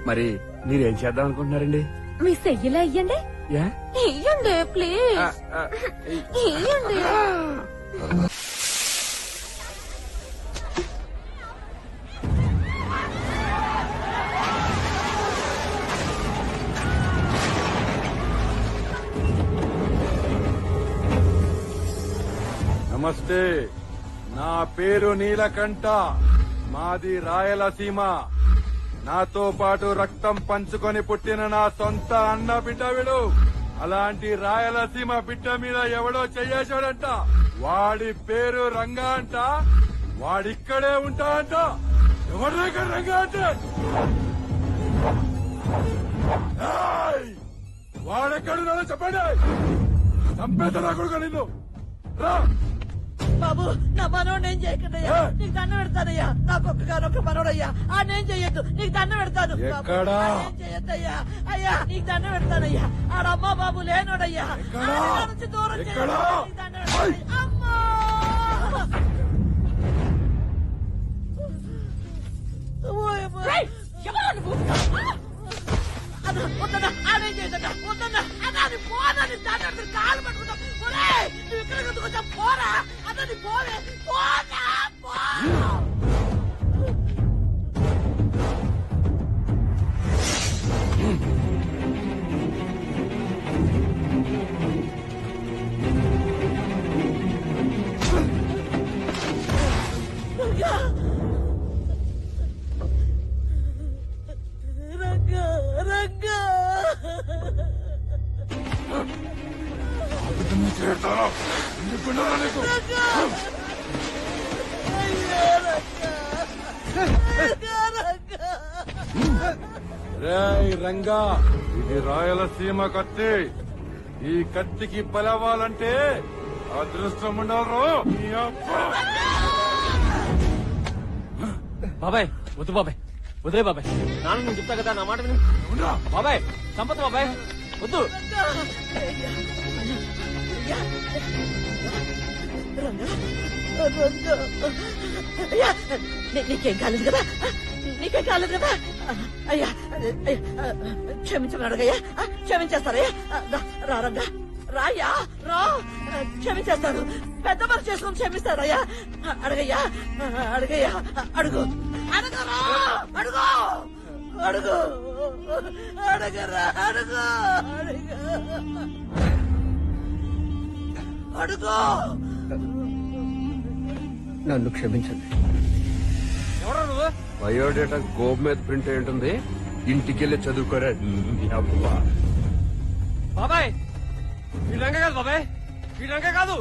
మరి మీరేం చేద్దాం అనుకుంటున్నారండి? మీ సెయ్యలే అయ్యండి. యా? ఇయ్యండి ప్లీజ్, ఇయ్యండి. నమస్తే, నా పేరు నీలకంఠ, మాది రాయలసీమ. నాతో పాటు రక్తం పంచుకొని పుట్టిన నా సొంత అన్న బిడ్డ వీడు. అలాంటి రాయలసీమ బిడ్డ మీద ఎవడో చెయ్యేశాడంట. వాడి పేరు రంగా అంట. వాడిక్కడే ఉంటా అంట. ఎవరి దగ్గర రంగా అంటే వాడెక్కడున్నాడో చెప్పండి. చంపేత నా కొడుకు నిన్ను. రా బాబు, నా మనోడు ఏం చేయకండియ్యా, నీకు దండం పెడతానయ్యా. నాకు ఒక్క మనోడయ్యా, ఆ నేను చెయ్యొద్దు, నీకు దండం పెడతాను. ఎక్కడా? చెయ్యొద్దయ్యా. అయ్యా నీకు దండం పెడతానయ్యా. ఆడమ్మ బాబు లేనోడయ్యా. ఆ నుంచి దూరం చేయొద్దు, నీకు దండం పెడతానయ్యా. అమ్మా! ఎవరు నువ్వు? వద్దన్నా, ఆడేం చేయదన్నా, వద్దన్నా, అన్నాని పోదని దండం కాలు పట్టుకుంటా. నువ్వు ఇక్కడ కొంచెం పోరా అన్నది, పోవే, పోనా, పో. రంగా, రంగా. రేయ్ రంగా, ఇది రాయలసీమ కత్తి. ఈ కత్తికి బలవాలంటే అదృష్టం ఉండాలి. బాబాయ్ వద్దు బాబాయ్, వదిలే బాబాయ్. నాన్న నేను చెప్తా కదా, నా మాట విను. బాబాయ్ సంపత్ బాబాయ్. వద్దు. నీకేం కాలేదు కదా, నీకేం కాలేదు కదా. అయ్యా క్షమించమని అడగయ్యా, క్షమించేస్తారయ్యా. రా రంగా, రాయ్యా, రా, క్షమించేస్తాడు. పెద్ద మనసు చేసుకుని క్షమిస్తారయ్యా. అడగయ్యా, అడగయ్యా, అడుగు, అడుగురా, అడుగు, అడుగు, అడగరా, అడుగు, అడుగు, అడుగు. నన్ను క్షమించండి. ఎవరు నువ్వు? బయోడేటా గోబ్ మీద ప్రింట్ అయి ఉంటుంది, ఇంటికెళ్ళి చదువుకోరా. బాబాయ్ వీళ్ళంగా కాదు, బాబాయ్ వీళ్ళంగా కాదు.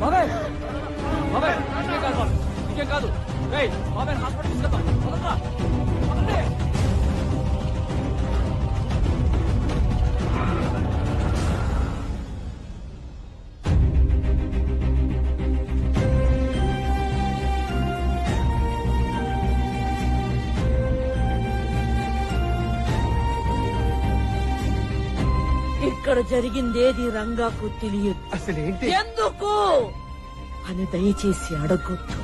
బాబాయ్ బాబాయ్ ఇంకేం కాదు, ఇంకేం కాదు. బాబాయ్ హాస్పిటల్ తీసుకెళ్తాం. ఇక్కడ జరిగిందేది రంగాకు తెలియదు. అసలేంటి? ఎందుకు అని దయచేసి అడగొద్దు.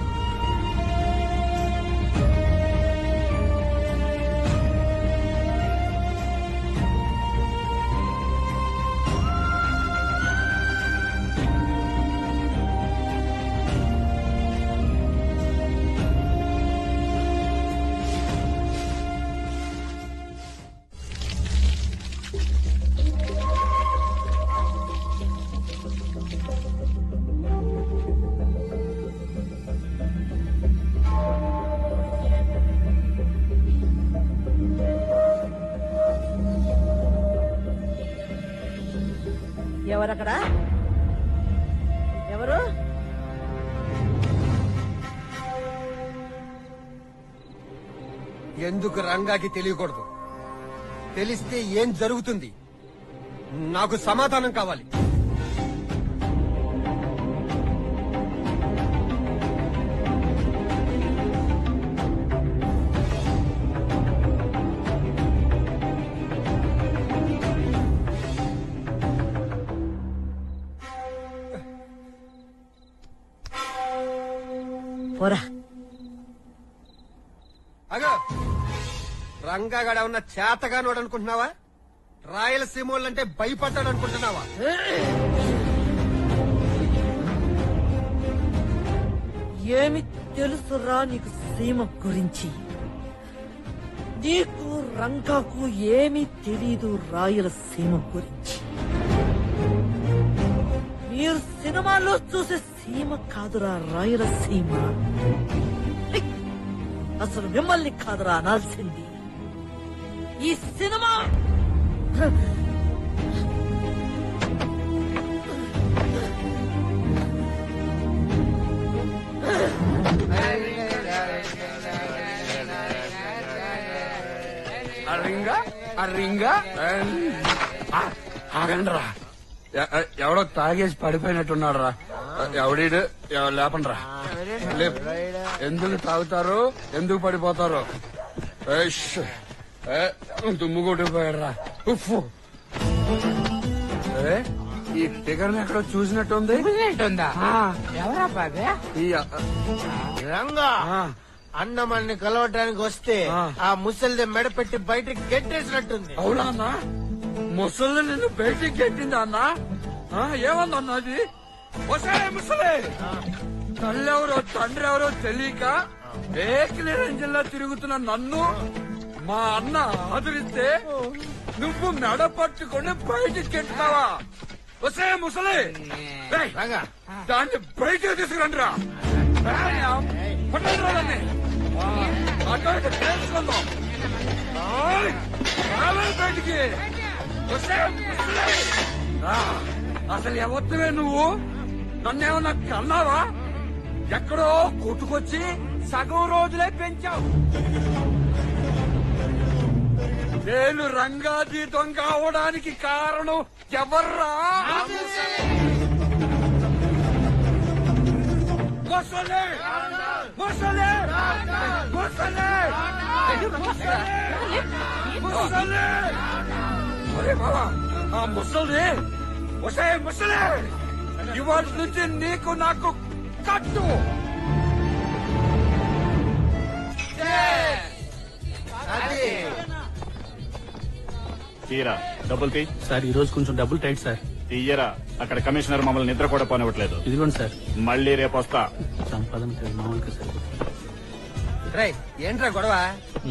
ఎవరక్కడ? ఎవరు? ఎందుకు రంగాకి తెలియకూడదు? తెలిస్తే ఏం జరుగుతుంది? నాకు సమాధానం కావాలి. పోరా. అగో, రంగాగడ ఉన్న చేతగానోడు అనుకుంటున్నావా? రాయలసీమోళ్ళంటే భయపడ్డాడు అనుకుంటున్నావా? ఏమి తెలుసురా నీకు సీమ గురించి? నీకు రంగాకు ఏమీ తెలీదు రాయలసీమ గురించి. మీరు సినిమాల్లో చూసే సీమ కాదురా రాయలసీమ. అసలు మిమ్మల్ని కాదురా అనాల్సింది. ఈ సినిమా ఆగండ్రా, ఎవడో తాగేసి పడిపోయినట్టున్నాడు రా. ఎవడీడు లేపండ్రా. ఎందుకు తాగుతారు, ఎందుకు పడిపోతారు? దుమ్ము కొట్టిపోయాడు రా. ఈ ఫిగర్ ఎక్కడో చూసినట్టుంది. ఎవరా బాబే? రంగా అన్నమల్ని కలవటానికి వస్తే ఆ ముసలిది మెడ పెట్టి బయటకి గెట్టేసినట్టుంది. అవునా అన్నా? ముసలి నిన్ను బయటికి గెట్టిందా అన్నా? ఏమందన్నా అది? వసే ముసలి, తల్లెవరో తండ్రి ఎవరో తెలియక ఏకలే రంజన్లా తిరుగుతున్న నన్ను మా అన్న ఆదరిస్తే నువ్వు మెడ పట్టుకొని బయటికి గెట్టినావా? వసే ముసలి, దాన్ని బయటకు తీసుకురండి రా. బయటికి అసలు ఎవరివే నువ్వు? నన్నేమన్నా కన్నావా? ఎక్కడో కొట్టుకొచ్చి సగం రోజులే పెంచావు. నేను రంగాజీ దొంగ అవడానికి కారణం ఎవర్రా? ముసలే ముసలే ముసలే ముసలే! ఒరే బాబా, ఆ ముసలి ఒసే ముసలే, ఇవాళ నుంచి నీకు నాకు కట్టు. తీరా డబ్బులు తీ. సార్ ఈ రోజు కొంచెం డబ్బులు టైట్ సార్. తీయరా, అక్కడ కమిషనర్ మమ్మల్ని నిద్ర కూడా పోనివ్వట్లేదు. ఇదిగోండి సార్. మళ్ళీ రేపు వస్తా. సంపాదన మామూలుగా సార్. ఏంట్రా గొడవ?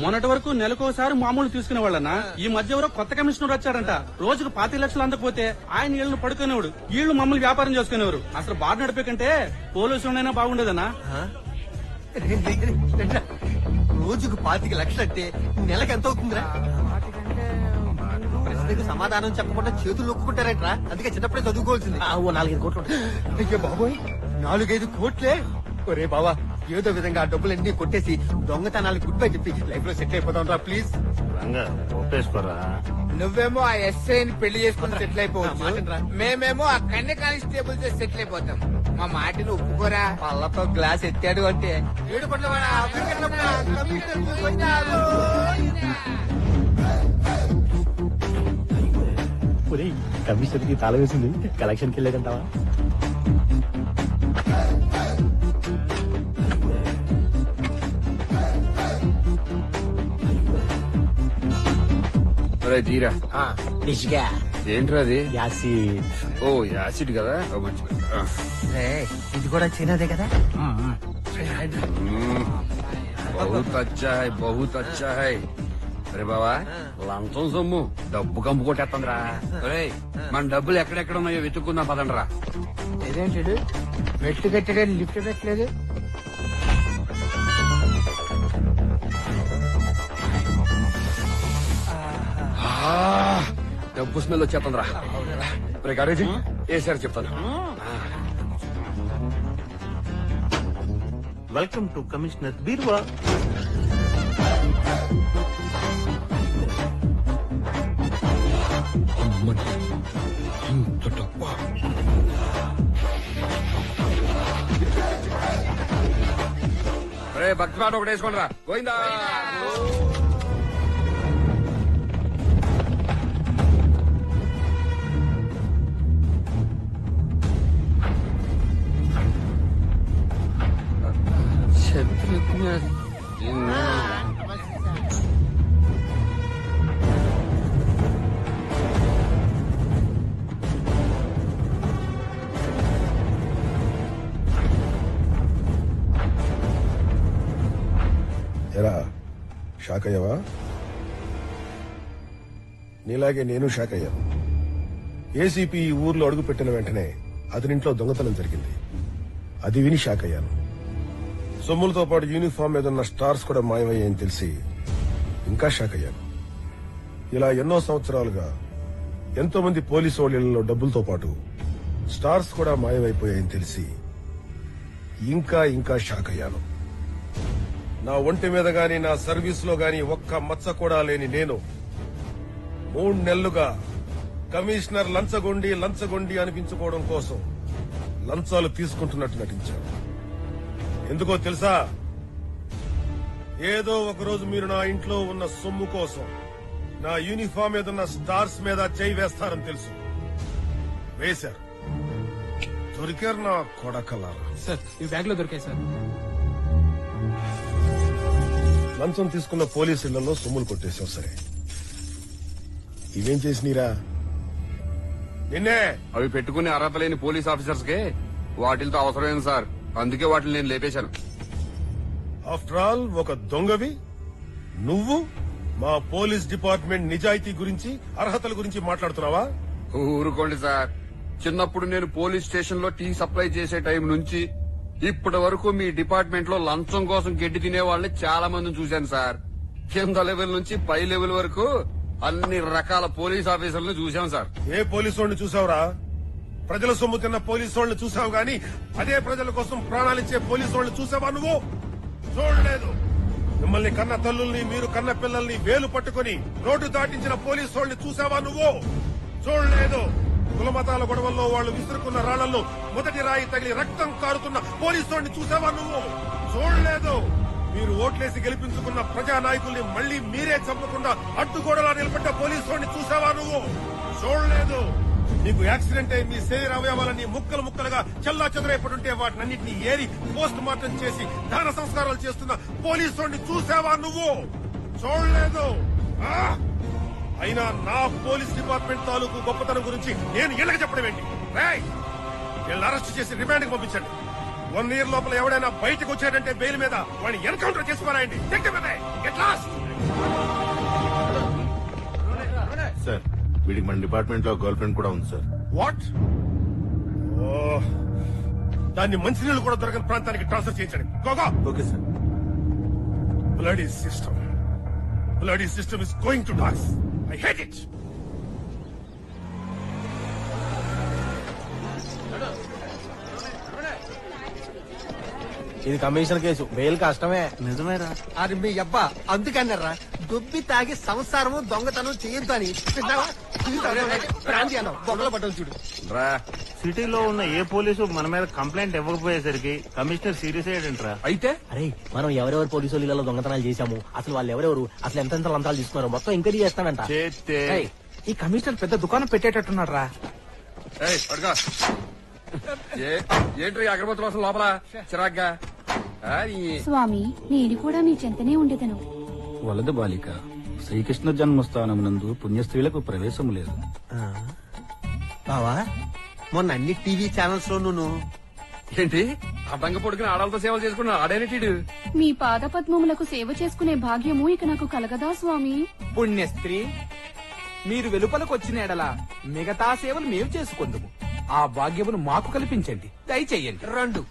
మొన్నటి వరకు నెలకోసారి మామూలు తీసుకునే వాళ్ళన్నా, ఈ మధ్య ఎవరో కొత్త కమిషనర్ వచ్చారంట. రోజుకు 25 లక్షలు అందకపోతే ఆయన ఇళ్లను పడుకునేవాడు, వీళ్ళు మమ్మల్ని వ్యాపారం చేసుకునేవారు. అసలు బాధ నడిపే కంటే పోలీసులైనా బాగుండేదన్నా. రోజుకు 25 లక్షలు అంటే నెలకు ఎంత అవుతుందిరా? ప్రశ్నకు సమాధానం చెప్పకుండా చేతులు నొక్కుంటారేట్రా? అందుకే చిన్నప్పుడే చదువుకోవాల్సింది. 4-5 కోట్లు. అయ్యో బాబోయ్, 4-5 కోట్లే! ఒరే బావా, ఏదో విధంగా ఆ డబ్బులన్నీ కొట్టేసి దొంగతనాలు గుడ్ బై చెప్పి లైఫ్ లో సెటిల్ అయిపోతాం రా ప్లీజ్. ఒప్పేసుకోరా. నువ్వేమో ఆ ఎస్ఐని పెళ్లి చేసుకుని సెటిల్ అయిపోవచ్చు, మేమేమో ఆ కన్య కానిస్టేబుల్ తో సెటిల్ అయిపోతాం. మా మాటను ఒప్పుకోరా. పళ్ళతో గ్లాస్ ఎత్తాడు అంటే కమిషనర్ కి తాళం వేసింది, కలెక్షన్కి వెళ్ళేదంటావా? తీరా ఏంట్రా అది? యాసిడ్. ఓ యాసిడ్ కదా. ఇది కూడా చిన్నదే కదా. బహుత్ అచ్చా హై, బహుత్ అచ్చా హై. అరే బావా, లంచం సొమ్ము డబ్బు కంపు కొట్టేస్తుందిరా. మన డబ్బులు ఎక్కడెక్కడ ఉన్నాయో వెతుక్కుందాం పదండ్రా. ఇదేంటి మెట్లు కట్టగా లిఫ్ట్ పెట్టలేదు? డబ్బు స్మెల్ వచ్చేస్తుందిరా. రే గారేజీ, ఏసారి చెప్తాను. వెల్కమ్ టు కమిషనర్ బీర్వా. రే భక్తి పాట ఒకటి వేసుకోండి రా. గోవిందా. ఎరా షాక్ అయ్యావా? నీలాగే నేను షాక్ అయ్యాను. ఏసీపీ ఈ ఊర్లో అడుగు పెట్టిన వెంటనే అతనింట్లో దొంగతనం జరిగింది. అది విని షాక్ అయ్యాను. సొమ్ములతో పాటు యూనిఫామ్ మీద ఉన్న స్టార్స్ కూడా మాయమయ్యాయని తెలిసి ఇంకా షాక్ అయ్యాను. ఇలా ఎన్నో సంవత్సరాలుగా ఎంతో మంది పోలీసు వాళ్ళ డబ్బులతో పాటు స్టార్స్ కూడా మాయమైపోయాయని తెలిసి ఇంకా ఇంకా షాక్ అయ్యాను. నా ఒంటి మీద గాని నా సర్వీస్ లో గాని ఒక్క మచ్చ కూడా లేని నేను 3 నెలలుగా కమిషనర్ లంచగొండి అనిపించుకోవడం కోసం లంచాలు తీసుకుంటున్నట్టు నటించాను. ఎందుకో తెలుసా? ఏదో ఒకరోజు మీరు నా ఇంట్లో ఉన్న సొమ్ము కోసం నా యూనిఫామ్ మీద ఉన్న స్టార్స్ మీద చేయి వేస్తారని తెలుసు. వేశారు. దొరికారు నా కొడకలారా. సార్ ఈ బ్యాగ్ లో దొరికాయి సార్. లంచం తీసుకున్న పోలీసు ఇళ్లలో సొమ్ములు కొట్టేశావు. సరే, ఇవేం చేసినీరా? నిన్నే అవి పెట్టుకునే అర్హత లేని పోలీస్ ఆఫీసర్స్ కే వాటితో అవసరమైంది సార్. అందుకే వాటిని నేను లేపేశాను. ఆఫ్టర్ ఆల్ ఒక దొంగవి నువ్వు మా పోలీస్ డిపార్ట్మెంట్ నిజాయితీ గురించి అర్హతల గురించి మాట్లాడుతున్నావా? ఊరుకోండి సార్. చిన్నప్పుడు నేను పోలీస్ స్టేషన్ లో టీ సప్లై చేసే టైం నుంచి ఇప్పటి వరకు మీ డిపార్ట్మెంట్ లో లంచం కోసం గడ్డి తినే వాళ్ళని చాలా మందిని చూశాను సార్. కింద లెవెల్ నుంచి పై లెవెల్ వరకు అన్ని రకాల పోలీస్ ఆఫీసర్లను చూశాం సార్. ఏ పోలీసు వాడిని చూసావురా? ప్రజల సొమ్ము తిన్న పోలీసు వాళ్ళని చూసావు గాని అదే ప్రజల కోసం ప్రాణాలిచ్చే పోలీసు వాళ్ళని చూసావా నువ్వు? చూడలేదు. మిమ్మల్ని కన్న తల్లుల్ని, మీరు కన్న పిల్లల్ని వేలు పట్టుకుని రోడ్డు దాటించిన పోలీసు వాళ్ళని చూసావా నువ్వు? చూడలేదు. కులమతాల గొడవల్లో వాళ్ళు విసురుకున్న రాళ్లలో మొదటి రాయి తగిలి రక్తం కారుతున్న పోలీసు వాడిని చూసావా నువ్వు? చూడలేదు. మీరు ఓట్లేసి గెలిపించుకున్న ప్రజా నాయకుల్ని మళ్లీ మీరే చంపకుండా అడ్డుగోడలా నిలబడ్డ పోలీసు వాడిని చూసావా నువ్వు? చూడలేదు. నీకు యాక్సిడెంట్ అయి మీ శరీర అవయవాలన్నీ ముక్కలు ముక్కలుగా చల్లా చెదరైపడుంటే వాటినన్నింటినీ ఏరి పోస్ట్ మార్టం చేసి దాన సంస్కారాలు చేస్తున్న పోలీసు వాడిని చూసావా నువ్వు? చూడలేదు. అయినా నా పోలీస్ డిపార్ట్మెంట్ తాలూకు గొప్పతనం గురించి నేను ఇళ్ళకి చెప్పడం ఏంటి? వీళ్ళని అరెస్ట్ చేసి రిమాండ్ కి పంపించండి. 1 year లోపల ఎవడైనా బయటకు వచ్చాడంటే బెయిల్ మీద వాడిని ఎన్కౌంటర్ చేసి పారాయండి. సార్, వీడికి మన డిపార్ట్మెంట్ లో గర్ల్ ఫ్రెండ్ కూడా ఉంది సార్. వాట్? దాన్ని మంచినీళ్ళు కూడా దొరకని ప్రాంతానికి ట్రాన్స్ఫర్ చేయించండి. గోగా. Okay sir. Bloody system is going to dogs. I hate it. ఇది కమిషన్ కేసు, బెయిల్ కష్టమే. నిజమేరా? అది మీ అబ్బా అందుకన్నారా దుబ్బి తాగి సంసారము దొంగతనం చేయొద్దు అని ప్రాంతి అన్నావు. బొమ్మల పట్టలు చూడు. సిటీలో ఉన్న ఏ పోలీసు మన మీద కంప్లైంట్ ఇవ్వకపోయేసరికి కమిషనర్ సీరియస్ అయ్యాడంట్రా. అయితే అరే, మనం ఎవరెవరు పోలీసు వాళ్ళలో దొంగతనాలు చేశాము, అసలు వాళ్ళు ఎవరెవరు, అసలు ఎంతెంత లంచాలు తీసుకున్నారు, మొత్తం ఎంక్వైరీ చేస్తానంట. ఈ కమిషనర్ పెద్ద దుకాణం పెట్టేటట్టున్నాడు రా. ఏంట్రీ అగరబత్తుల వాసన లోపల చిరాగ్గా? స్వామి, నేను కూడా మీ చెంతనే ఉండేదను. వలదు బాలిక, శ్రీకృష్ణ జన్మస్థానమునందు పుణ్యస్త్రీలకు ప్రవేశము లేదు. బావా, మొన్న అన్ని టీవీ ఛానల్స్ లోనూ ఏంటి అడ్డంగా పడుకుని ఆడాలతో సేవలు చేసుకున్నా ఆడేనేటీడు. మీ పాద పద్మములకు సేవ చేసుకునే భాగ్యము ఇక నాకు కలగదా స్వామి? పుణ్యస్త్రీ, మీరు వెలుపలకు వచ్చిన ఎడల మిగతా సేవలు మేము చేసుకుందుము. ఆ భాగ్యమును మాకు కల్పించండి, దయచేయండి. రండు.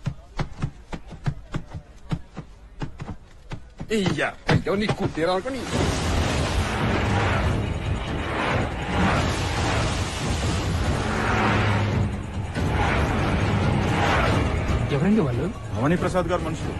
నీకు తీరాలనుకోని ఎవరండి వాళ్ళు? భవానీ ప్రసాద్ గారు మనుషులు.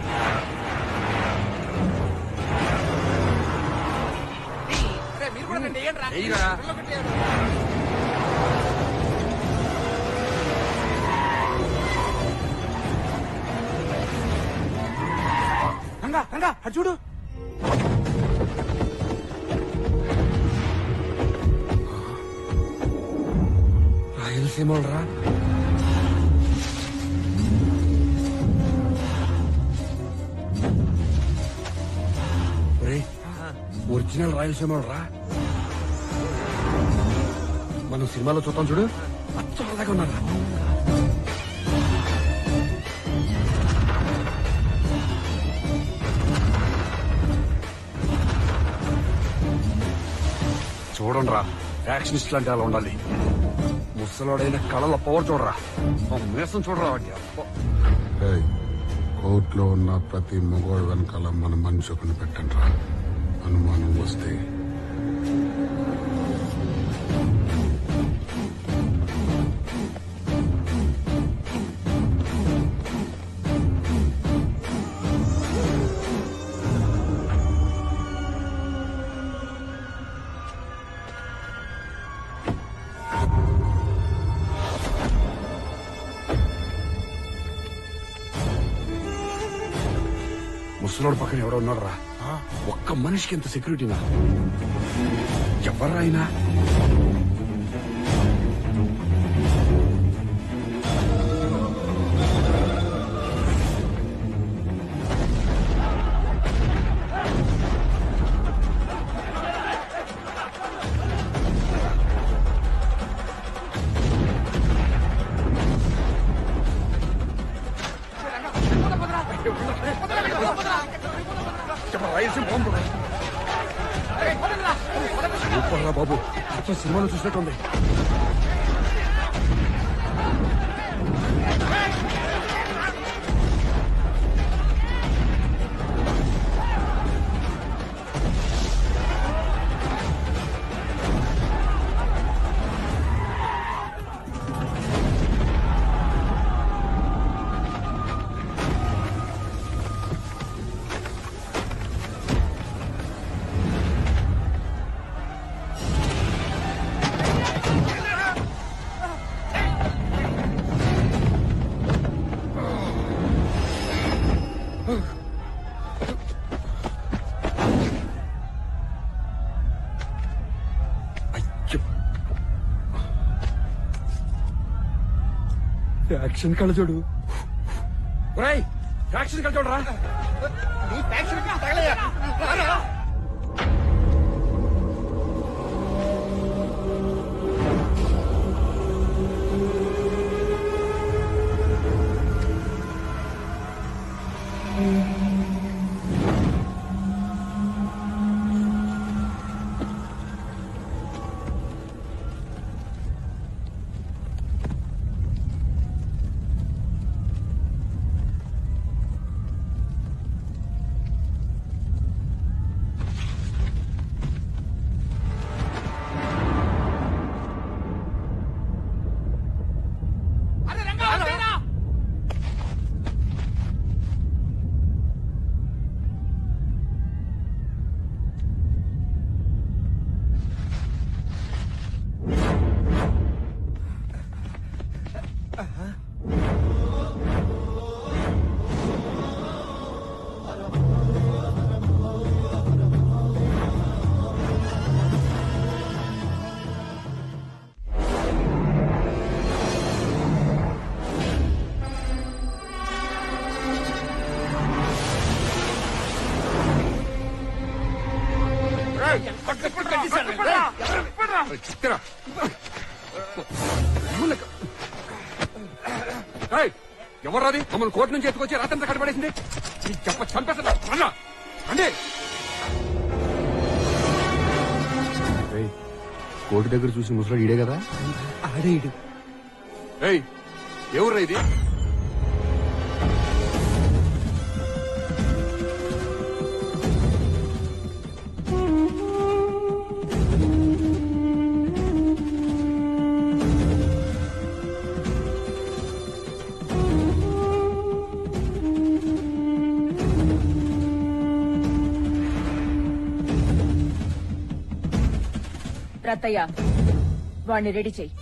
చూడు. రాయలసీమ రా. ఒరిజినల్ రాయలసీమ రా. మనం సినిమాలో చూద్దాం చూడు, అచ్చలాగా ఉన్నారా. చూడండి రా, యాక్షనిస్ట్ లాంటి అలా ఉండాలి. ముసలోడైన కళల పవర్ చూడరా, మేసం చూడరా. కోర్టులో ఉన్న ప్రతి మగోడు వెనకాల మన మనిషి ఒకని పెట్టండి రా. అనుమానం వస్తే ముసలోడు పక్కన ఎవడో ఉన్నాడు రా. ఒక్క మనిషికి ఎంత సెక్యూరిటీనా? ఎవర్రాయినా? సూపర్ రా బాబు, అచ్చం సినిమాలో చూసినట్టుంది. యాక్షన్ కళ్ళ చూడు. యాక్షన్ కళ్ళ చూడరా. ఎవరాది మమ్మల్ని కోర్టు నుంచి ఎత్తుకొచ్చి రాత్రంతా కట్టబడేసింది? చంపేస్తా అండి. కోర్టు దగ్గర చూసి ముసలాడు ఈడే కదా? ఆడేడు. ఎవరు ఇది? రత్తయ్య, వాణ్ణి రెడీ చెయ్యి.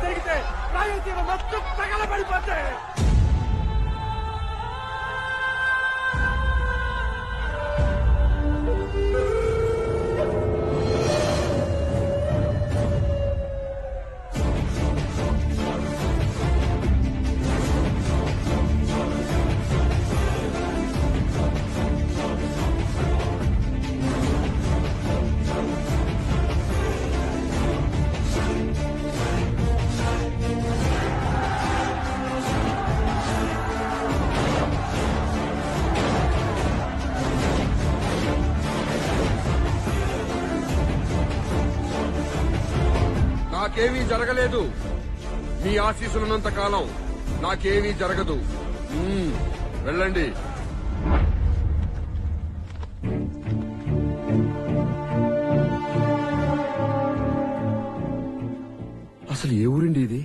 జరిగితే రాయలసీమ మొత్తం తగలబడిపోతాయి. నాకేమీ జరగలేదు. మీ ఆశీస్సులున్నంత కాలం నాకేమీ జరగదు. వెళ్ళండి. అసలు ఏ ఊరండి ఇది?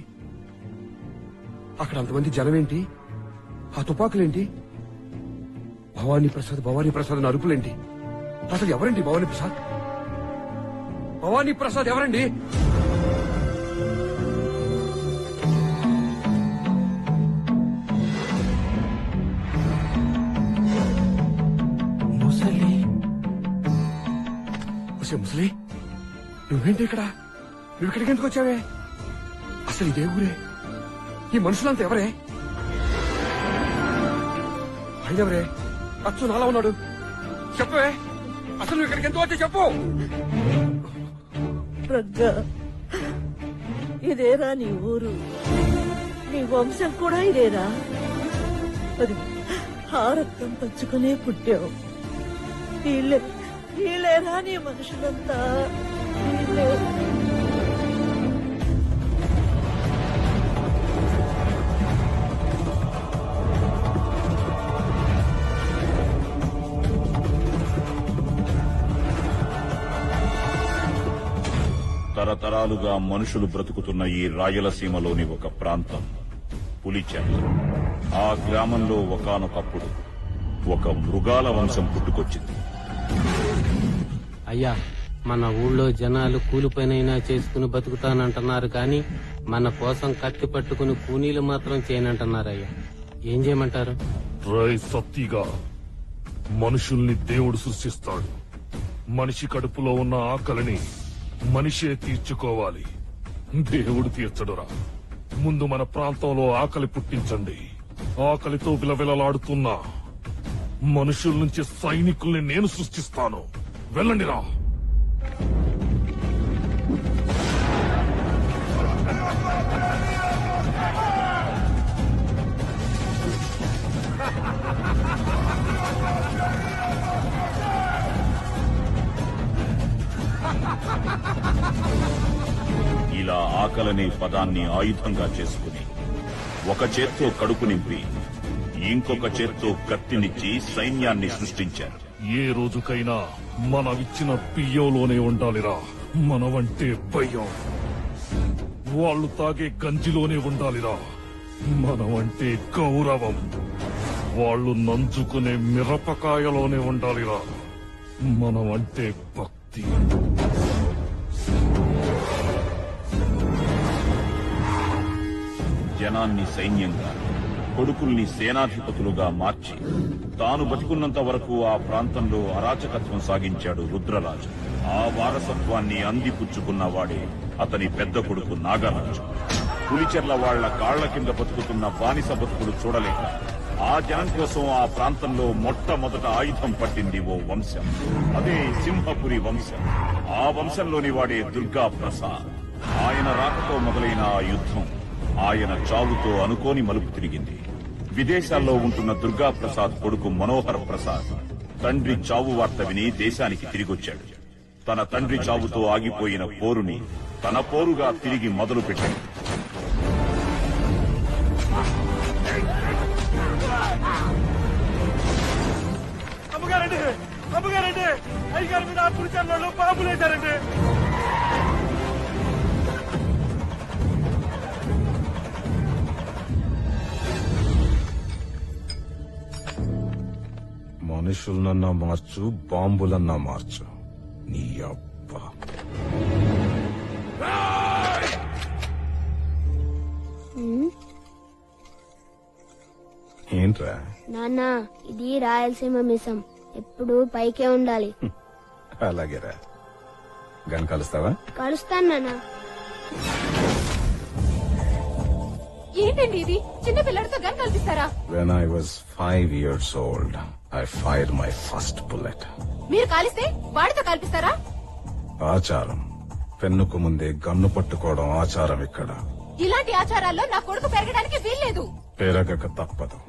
అక్కడ అంతమంది జనమేంటి? ఆ తుపాకులేంటి? భవానీ ప్రసాద్ అని అరుపులేంటి? అసలు ఎవరండి భవానీ ప్రసాద్? భవానీ ప్రసాద్ ఎవరండి? ముసలి, నువ్వేంటి ఇక్కడ? నువ్వు ఇక్కడికి ఎందుకు వచ్చావే? అసలు ఇదే ఊరే? ఈ మనుషులంతా ఎవరే? ఆయనెవరే? అచ్చు నాలా ఉన్నాడు. చెప్పవే, అసలు నువ్వు ఇక్కడికి ఎందుకు వచ్చా చెప్పు. రగ్గా, ఇదేరా నీ ఊరు? నీ వంశం కూడా ఇదేరా? అది ఆ రక్తం పంచుకునే పుట్టావు. వీళ్ళేరా నీ మనుషులంతా? వీళ్ళే. తరతరాలుగా మనుషులు బ్రతుకుతున్న ఈ రాయలసీమలోని ఒక ప్రాంతం పులిచెర్ల. ఆ గ్రామంలో ఒకానొకప్పుడు ఒక మృగాల వంశం పుట్టుకొచ్చింది. అయ్యా, మన ఊళ్ళో జనాలు కూలిపైనైనా చేసుకుని బతుకుతానంటున్నారు కానీ మన కోసం కత్తి పట్టుకుని కూనీలు మాత్రం చేయనంటున్నారయ్యా. ఏం చేయమంటారు? రై సత్తిగా మనుషుల్ని దేవుడు సృష్టిస్తాడు. మనిషి కడుపులో ఉన్న ఆకలిని మనిషే తీర్చుకోవాలి, దేవుడు తీర్చడురా. ముందు మన ప్రాంతంలో ఆకలి పుట్టించండి. ఆకలితో విలవిలలాడుతున్న మనుషుల నుంచి సైనికుల్ని నేను సృష్టిస్తాను. వెళ్ళండిరా. ఇలా ఆకలనే పదాన్ని ఆయుధంగా చేసుకుని ఒక చేత్తో కడుపు నింపి ఇంకొక చేత్తో కత్తినిచ్చి సైన్యాన్ని సృష్టించారు. ఏ రోజుకైనా మనమిచ్చిన బియ్యంలోనే ఉండాలిరా మనవంటే భయం. వాళ్ళు తాగే గంజిలోనే ఉండాలిరా మనమంటే గౌరవం. వాళ్ళు నంచుకునే మిరపకాయలోనే ఉండాలిరా మనమంటే భక్తి. జనాన్ని సైన్యంగా, కొడుకుల్ని సేనాధిపతులుగా మార్చి తాను బతికున్నంత వరకు ఆ ప్రాంతంలో అరాచకత్వం సాగించాడు రుద్రరాజు. ఆ వారసత్వాన్ని అందిపుచ్చుకున్నవాడే అతని పెద్ద కొడుకు నాగరాజు. పులిచెర్ల వాళ్ల కాళ్ల కింద బతుకుతున్న బానిస బతుకులు చూడలేక ఆ జనం కోసం ఆ ప్రాంతంలో మొట్టమొదట ఆయుధం పట్టింది ఓ వంశం. అదే సింహపురి వంశం. ఆ వంశంలోని వాడే దుర్గా ప్రసాద్. ఆయన రాకతో మొదలైన ఆ యుద్ధం ఆయన చావుతో అనుకోని మలుపు తిరిగింది. విదేశాల్లో ఉంటున్న దుర్గా ప్రసాద్ కొడుకు మనోహర్ ప్రసాద్ తండ్రి చావు వార్త విని దేశానికి తిరిగొచ్చాడు. తన తండ్రి చావుతో ఆగిపోయిన పోరుని తన పోరుగా తిరిగి మొదలు పెట్టాడు. అమ్మగారండి, అమ్మగారండి, అయ్యగారి మీద పులిచెర్లలో బాంబులేశారండి. మనుషులనన్నా మార్చు, బాంబులన్నా మార్చు. నీ అబ్బా ఏంట్రా? నాన్న, ఇది రాయలసీమ మిసం, ఎప్పుడు పైకే ఉండాలి. అలాగేరా. గన్ కలుస్తావా? కలుస్తాను నాన్న. ఏంటండి ఇది? చిన్న పిల్లడితో gun కల్పిస్తారా? When I was 5 years old, I fired my first bullet. మీరు కాలిస్తే వాడితో కల్పిస్తారా? ఆచారం. పెన్నుకు ముందే గన్ను పట్టుకోవడం ఆచారం ఇక్కడ. ఇలాంటి ఆచారాల్లో నా కొడుకు పెరగడానికి వీల్లేదు. పెరగక తప్పదు.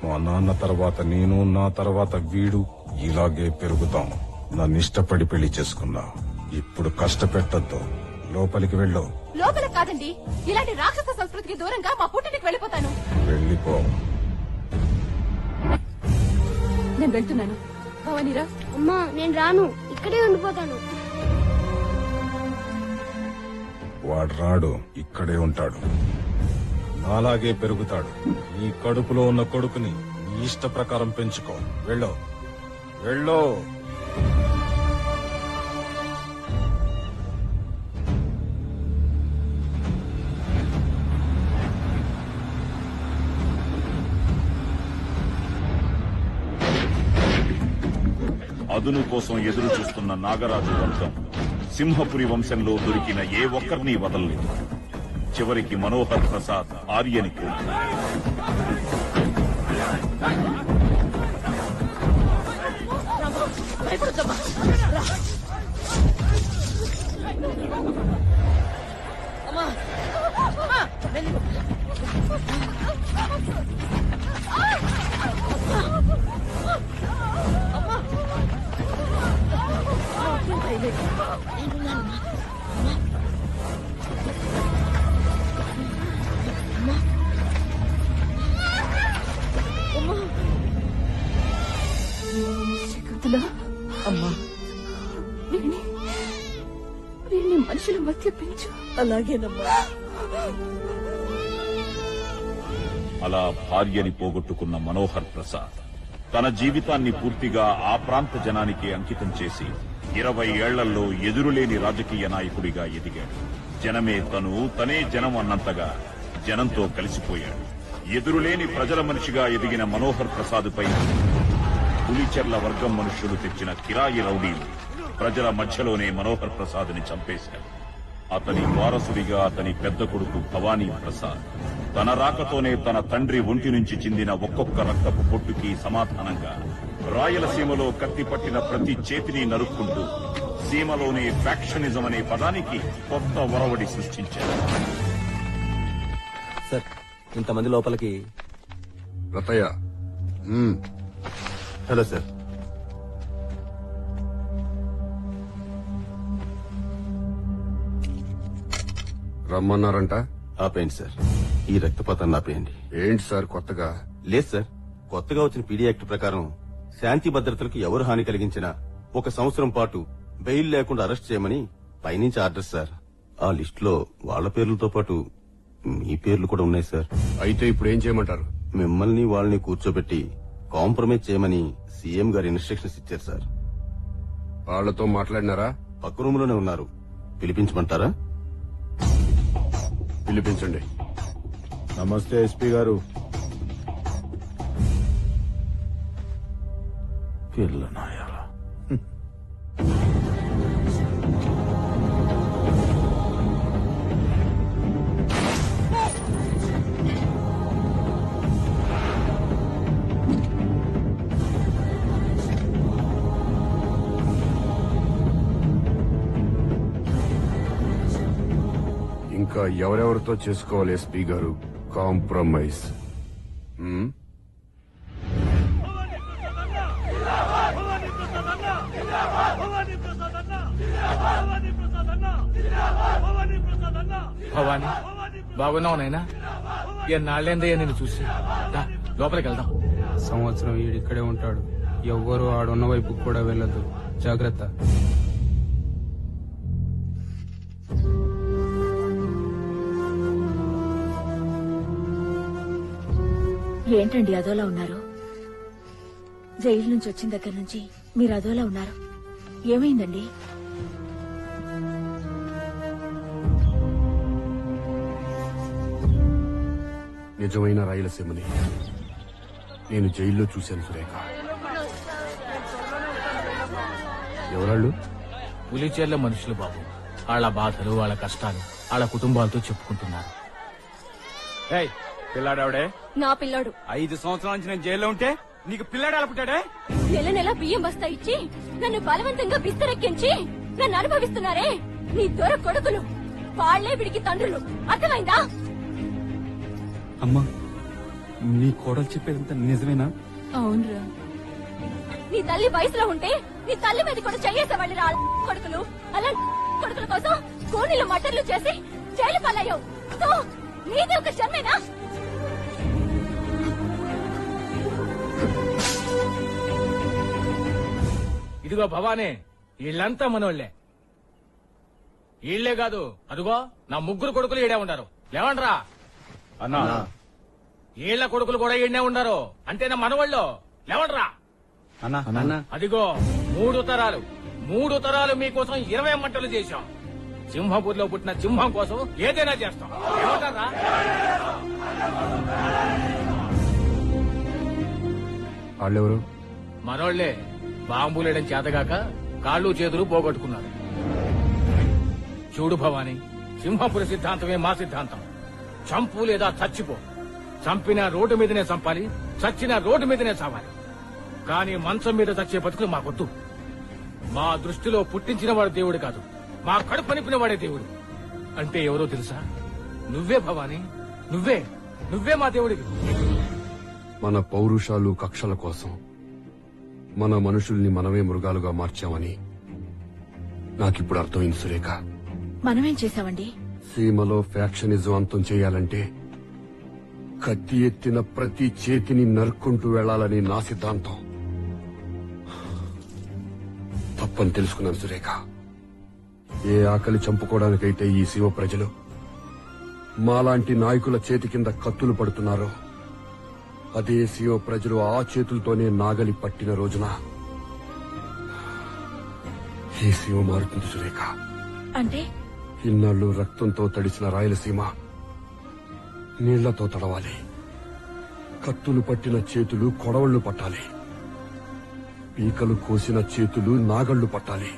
మా నాన్న తర్వాత నేను, నా తర్వాత వీడు ఇలాగే పెరుగుతాం. నన్ను ఇష్టపడి పెళ్లి చేసుకున్నా. ఇప్పుడు కష్టపెట్టద్దు. లోపలికి వెళ్ళు. లోపల కాదండి, ఇలాంటి రాక్షస సంస్కృతికి దూరంగా మా పుట్టింటికి వెళ్ళిపోతాను. వెళ్ళిపో. నేను వెళ్తున్నాను. భవానీరా. అమ్మా, నేను రాను, ఇక్కడే ఉండిపోతాను. వాడు రాడు, ఇక్కడే ఉంటాడు. నాలాగే పెరుగుతాడు. నీ కడుపులో ఉన్న కొడుకుని నీ ఇష్ట ప్రకారం పెంచుకో. వెళ్ళో, వెళ్ళో. అదును కోసం ఎదురు చూస్తున్న నాగరాజు వంశం సింహపురి వంశంలో దొరికిన ఏ ఒక్కరిని వదలలేదు. చివరికి మనోహర్ ప్రసాద్ ఆర్యని శకుంతల అమ్మా వీడిని మనుషుల మధ్య పెంచు. అలాగేనమ్మా. అలా భార్యని పోగొట్టుకున్న మనోహర్ ప్రసాద్ తన జీవితాన్ని పూర్తిగా ఆ ప్రాంత జనానికి అంకితం చేసి 20 ఏళ్లలో ఎదురులేని రాజకీయ నాయకుడిగా ఎదిగాడు. జనమే తనే జనం అన్నంతగా జనంతో కలిసిపోయాడు. ఎదురులేని ప్రజల మనిషిగా ఎదిగిన మనోహర్ ప్రసాద్ పై పులిచెర్ల వర్గం మనుష్యులు తెచ్చిన కిరాయి రౌడీలు ప్రజల మధ్యలోనే మనోహర్ ప్రసాద్ ని చంపేశాడు. అతని వారసుడిగా అతని పెద్ద కొడుకు భవానీ ప్రసాద్ తన రాకతోనే తన తండ్రి ఒంటి నుంచి చిందిన ఒక్కొక్క రక్తపు పొట్టుకి సమాధానంగా రాయలసీమలో కత్తిపట్టిన ప్రతి చేతిని నరుక్కుంటూ సీమలోనే ఫ్యాక్షనిజం అనే పదానికి కొత్త ఒరవడి సృష్టించారు. సార్ ఇంతమంది లోపలికి రతయ్య. Hello sir. రమ్మన్నారంట. ఆపేయండి సార్, ఈ రక్తపాతాన్ని ఆపేయండి. ఏంటి సార్ కొత్తగా? లేదు సార్, కొత్తగా వచ్చిన పీడీ యాక్ట్ ప్రకారం శాంతి భద్రతలకు ఎవరు హాని కలిగించినా 1 సంవత్సరం పాటు బెయిల్ లేకుండా అరెస్ట్ చేయమని పైనుంచి ఆర్డర్ సార్. ఆ లిస్ట్ లో వాళ్ల పేర్లతో పాటు మీ పేర్లు కూడా ఉన్నాయి సార్. అయితే ఇప్పుడు ఏం చేయమంటారు? మిమ్మల్ని వాళ్ళని కూర్చోబెట్టి కాంప్రమైజ్ చేయమని సీఎం గారు ఇన్స్ట్రక్షన్స్ ఇచ్చారు సార్. వాళ్లతో మాట్లాడినారా? పక్క రూమ్ లోనే ఉన్నారు. పిలిపించమంటారా? పిలిపించండి. నమస్తే ఎస్పీ గారు. పిల్లనాయాల ఇంకా ఎవరెవరితో చేసుకోవాలి ఎస్పీ గారు కాంప్రమైజ్? భవానీ బాగున్నావు నాయనా? ఎన్నాళ్ళేందయ్యా నిన్ను చూసి. లోపలికి వెళ్దాం. సంవత్సరం ఈడిక్కడే ఉంటాడు. ఎవ్వరూ ఆడున్న వైపు కూడా వెళ్ళదు. జాగ్రత్త. ఏంటండి అదోలా ఉన్నారు? జైలు నుంచి వచ్చిన దగ్గర నుంచి మీరు అదోలా ఉన్నారు. ఏమైందండి? నిజమైన రాయలసీమని నేను జైల్లో చూశాను సురేఖ. ఎవరాళ్ళు? పులిచెర్ల మనుషులు బాబు. వాళ్ళ బాధలు, వాళ్ళ కష్టాలు వాళ్ళ కుటుంబాలతో చెప్పుకుంటున్నారు. పిల్లాడావిడే? నా పిల్లాడు. 5 సంవత్సరాల నుంచి నేను జైల్లో ఉంటే నీకు పిల్లాడు అలా పుట్టాడే? నెల నెల బియ్యం బస్తా ఇచ్చి నన్ను బలవంతంగా బిస్తరెక్కించి నన్ను అనుభవిస్తున్నారే నీ దొర కొడుకులు. వాళ్లే విడికి తండ్రులు. అర్థమైందా? అమ్మా, నీ కోడలు చెప్పేదంతా నిజమేనా? అవునరా. నీ తల్లి వయసులో ఉంటే నీ తల్లి మీద కూడా చెయ్యేసేవాళ్ళు రా కొడుకులు. అలా కొడుకుల కోసం కూనీలు మటర్లు చేసి జైలు పాలయ్యావు. సో నీది ఒక జన్మేనా? ఇదిగో భవానీ, వీళ్ళంతా మనోళ్లే. వీళ్లే కాదు, అదిగో నా 3 కొడుకులు ఈడే ఉండారు. లేవండ్రా అన్నా. వీళ్ల కొడుకులు కూడా ఈడనే ఉండారు. అంటే నా మనవాళ్ళు. లేవండ్రా. అదిగో 3 తరాలు మీకోసం 20 మంటలు చేశాం. సింహపూర్లో పుట్టిన సింహం కోసం ఏదైనా చేస్తాం. ఏమంటారా? వాళ్ళెవరు? మనోళ్లే. బాంబులేయడం చేతగాక కాళ్ళు చేతులు పోగొట్టుకున్నారు. చూడు భవానీ, సింహపురి సిద్ధాంతమే మా సిద్ధాంతం. చంపు లేదా చచ్చిపో. చంపిన రోడ్డు మీదనే చంపాలి, చచ్చిన రోడ్డు మీదనే చావాలి. కానీ మంచం మీద చచ్చే బతుకులు మాకొద్దు. మా దృష్టిలో పుట్టించిన వాడు దేవుడు కాదు, మా కడుపు నింపిన వాడే దేవుడు. అంటే ఎవరో తెలుసా? నువ్వే భవానీ, నువ్వే మా దేవుడివి. మన పౌరుషాలు కక్షల కోసం మన మనుషుల్ని మనమే మృగాలుగా మార్చామని నాకిప్పుడు అర్థమైంది సురేఖ. మనమేం చేశామండి? సీమలో ఫ్యాక్షనిజం అంతం చేయాలంటే కత్తి ఎత్తిన ప్రతి చేతిని నరుక్కుంటూ వెళ్లాలని నా సిద్ధాంతం. తప్పని తెలుసుకున్నాను సురేఖ. ఏ ఆకలి చంపుకోవడానికైతే ఈ సీమ ప్రజలు మాలాంటి నాయకుల చేతి కింద కత్తులు పడుతున్నారో అదే సీమ ప్రజలు ఆ చేతులతోనే నాగలి పట్టిన రోజున ఈ సీమ మారుతుంది సురేఖ. అంటే ఇన్నాళ్లు రక్తంతో తడిసిన రాయలసీమ నీళ్లతో తడవాలి. కత్తులు పట్టిన చేతులు కొడవళ్లు పట్టాలి. పీకలు కోసిన చేతులు నాగళ్లు పట్టాలి.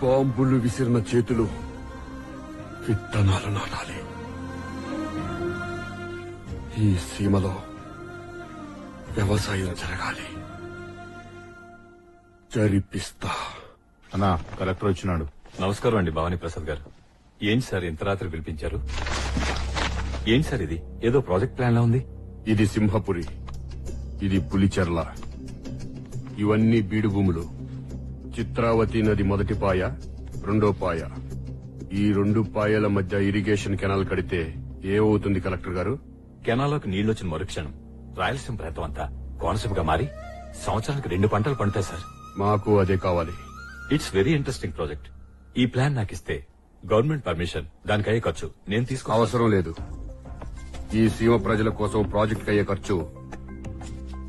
బాంబులు విసిరిన చేతులు విత్తనాలు నాటాలి. ఈ సీమలో వ్యవసాయం జరగాలి. జరిపిస్తా. అన్నా, కలెక్టర్ వచ్చినాడు. నమస్కారం అండి భవానీ ప్రసాద్ గారు. ఏంటి సార్ ఇంత రాత్రి పిలిపించారు? ఏంటి సార్ ఇది? ఏదో ప్రాజెక్ట్ ప్లాన్ లా ఉంది. ఇది సింహపురి, ఇది పులిచెర్ల, ఇవన్నీ బీడు భూములు. చిత్రావతి నది మొదటి పాయ, రెండో పాయ. ఈ 2 పాయల మధ్య ఇరిగేషన్ కెనాల్ కడితే ఏమవుతుంది కలెక్టర్ గారు? కెనాల్లోకి నీళ్లొచ్చిన మరుక్షణం రాయలసీమ ప్రాంతం అంతా కోనసీమగా మారి సంవత్సరానికి 2 పంటలు పండుతాయి సార్. మాకు అదే కావాలి. It's very interesting project. ఈ ప్లాన్ నాకు ఇస్తే గవర్నమెంట్ పర్మిషన్, దానికయ్యే ఖర్చు నేను తీసుకో. అవసరం లేదు. ఈ సీమ ప్రజల కోసం ప్రాజెక్ట్ అయ్యే ఖర్చు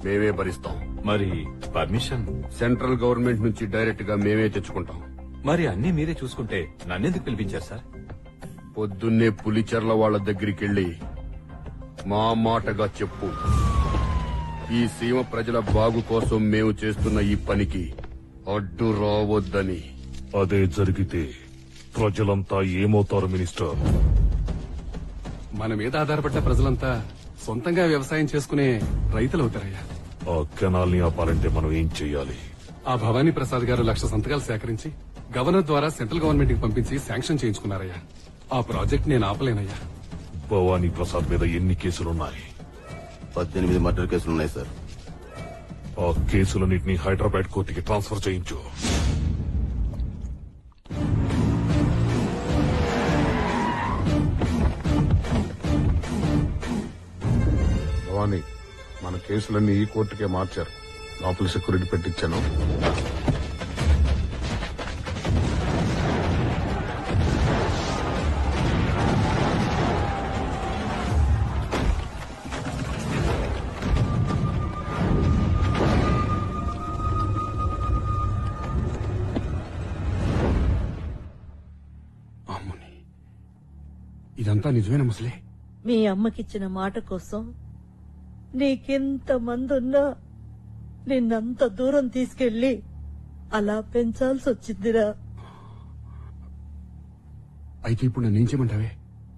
మేమే భరిస్తాం. మరి పర్మిషన్ సెంట్రల్ గవర్నమెంట్ నుంచి డైరెక్ట్ గా మేమే తెచ్చుకుంటాం. మరి అన్ని మీరే చూసుకుంటే నన్నెందుకు పిలిపించారు సార్? పొద్దున్నే పులిచెర్ల వాళ్ల దగ్గరికెళ్లి మా మాటగా చెప్పు, ఈ సీమ ప్రజల బాగు కోసం మేము చేస్తున్న ఈ పనికి అడ్డు రావద్దని. అదే జరిగితే ప్రజలంతా ఏమవుతారు మినిస్టర్? మన మీద ఆధారపడ్డ ప్రజలంతా సొంతంగా వ్యవసాయం చేసుకునే రైతులవుతారయ్యా. ఆ కెనాల్ ని ఆపాలంటే మనం ఏం చెయ్యాలి? ఆ భవానీ ప్రసాద్ గారు 1,00,000 సంతకాలు సేకరించి గవర్నర్ ద్వారా సెంట్రల్ గవర్నమెంట్ కి పంపించి శాంక్షన్ చేయించుకున్నారయ్యా. ఆ ప్రాజెక్ట్ నేను ఆపలేనయ్యా. భవానీ ప్రసాద్ మీద ఎన్ని కేసులున్నాయి? 18 మర్డర్ కేసులున్నాయి సార్. ఆ కేసులన్నింటినీ హైదరాబాద్ కోర్టుకి ట్రాన్స్ఫర్ చేయించు. భవానీ, మన కేసులన్నీ ఈ కోర్టుకే మార్చారు. లోపల సెక్యూరిటీ పెట్టించాను. ఇదంతా నిజమేనా ముసలి? మీ అమ్మకిచ్చిన మాట కోసం నీకెంత మందున్నా నిన్నంత దూరం తీసుకెళ్లి అలా పెంచాల్సి వచ్చిందిరా. అయితే ఇప్పుడు నన్నేం చేయమంటావే?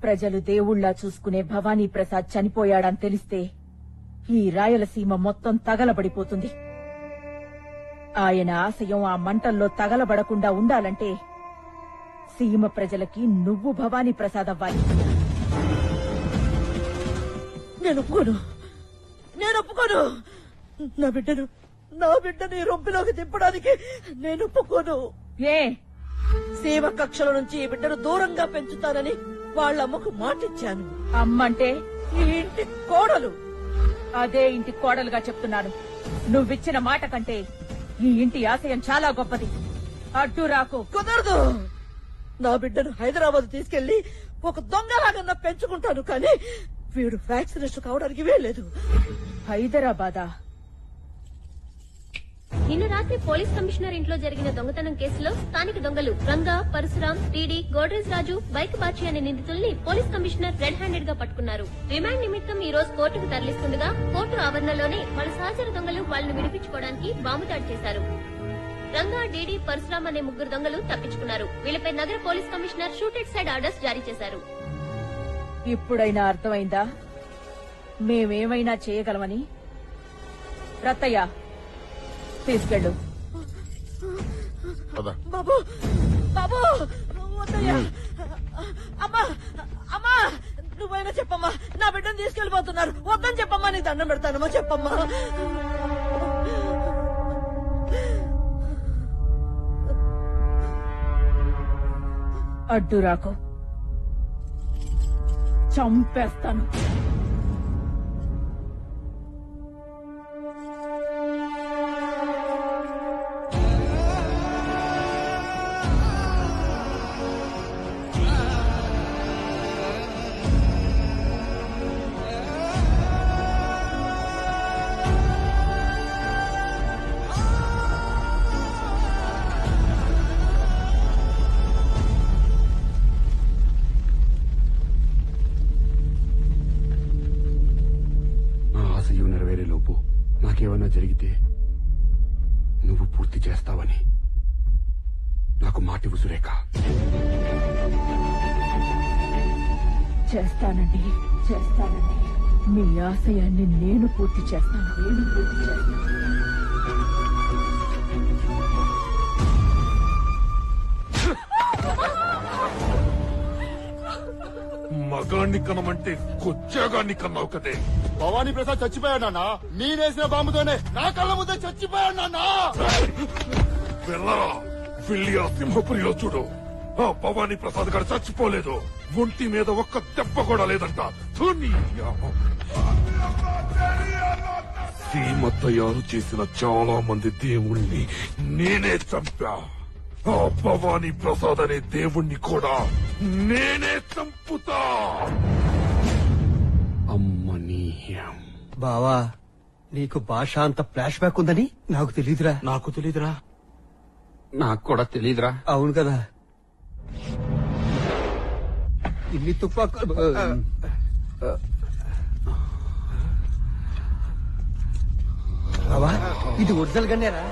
ప్రజలు దేవుళ్లా చూసుకునే భవానీ ప్రసాద్ చనిపోయాడని తెలిస్తే ఈ రాయలసీమ మొత్తం తగలబడిపోతుంది. ఆయన ఆశయం ఆ మంటల్లో తగలబడకుండా ఉండాలంటే సీమ ప్రజలకి నువ్వు భవానీ ప్రసాద్ అవ్వాలి. నేను ఒప్పుకోను. నా బిడ్డని రొంపిలోకి తిప్పడానికి నేను ఒప్పుకోను. ఏ సీమ కక్షల నుంచి ఈ బిడ్డను దూరంగా పెంచుతానని వాళ్ళమ్మకు మాటిచ్చాను. అమ్మంటే ఈ ఇంటి కోడలు. అదే ఇంటి కోడలుగా చెప్తున్నాను. నువ్విచ్చిన మాట కంటే ఈ ఇంటి ఆశయం చాలా గొప్పది. అడ్డు రాకు. కుదరదు. నా బిడ్డను హైదరాబాద్ తీసుకెళ్లి ఒక దొంగలాగన్నా పెంచుకుంటాను, కానీ వీడు వ్యాక్సినేషన్ కావడానికి వీల్లేదు. హైదరాబాదా? నిన్న రాత్రి పోలీస్ కమిషనర్ ఇంట్లో జరిగిన దొంగతనం కేసులో స్థానిక దొంగలు రంగా, పరశురాం, టీడీ, గోడ్రేజ్ రాజు, బైక్ బాచి అనే నిందితుల్ని పోలీస్ కమిషనర్ రెడ్ హ్యాండెడ్ గా పట్టుకున్నారు. రిమాండ్ నిమిత్తం ఈ రోజు కోర్టుకు తరలిస్తుండగా కోర్టు ఆవరణలోనే వాళ్ళ సహచర దొంగలు వాళ్ళని విడిపించుకోవడానికి బాంబు దాడి చేశారు. రంగా, డీడీ, పరశురాం అనే 3 దొంగలు తప్పించుకున్నారు. వీళ్లపై నగర police commissioner shooted sight orders జారీ చేశారు. ఇప్పుడైనా అర్థమైందా మేమేమైనా చేయగలమని? రత్తయ్య తీసుకెళ్ళు. బాబు బాబు వద్దయ్యా. అమ్మా నువ్వైనా చెప్పమ్మా, నా బిడ్డను తీసుకెళ్లిపోతున్నారు. వద్దని చెప్పమ్మా, నీ దండం పెడతానమ్మా, చెప్పమ్మా. అడ్డు రాకు, చంపేస్తాను. నాకేమన్నా జరిగితే నువ్వు పూర్తి చేస్తావని నాకు మాటివు సురేఖ. చేస్తానండి, చేస్తానండి. మీ ఆశయాన్ని నేను పూర్తి చేస్తాను. మగాన్ని కనమంటే కొచ్చాగాన్ని కన్నావు కదే. భవానీ ప్రసాద్ చచ్చిపోయాడు నాన్న. నేనేసిన బాంబుతోనే నా కళ్ళ ముందే చచ్చిపోయాడు నాన్న. వెళ్ళరా, వెళ్ళి ఆ సింహపురిలో చూడు. ఆ భవానీ ప్రసాద్ గారు చచ్చిపోలేదు. ఒంటి మీద ఒక్క దెబ్బ కూడా లేదంట. సీమ తయారు చేసిన చాలా మంది దేవుణ్ణి నేనే చంపా. ఆ భవానీ ప్రసాద్ అనే దేవుణ్ణి కూడా నేనే చంపుతా. అమ్మని బావా, నీకు భాష అంత ఫ్లాష్ బ్యాక్ ఉందని నాకు తెలీదురా. నాకు కూడా తెలీదురా. అవును కదా. ఇన్ని తుపాకులు బావా, ఇది ఒరిజినల్ గన్నేరా?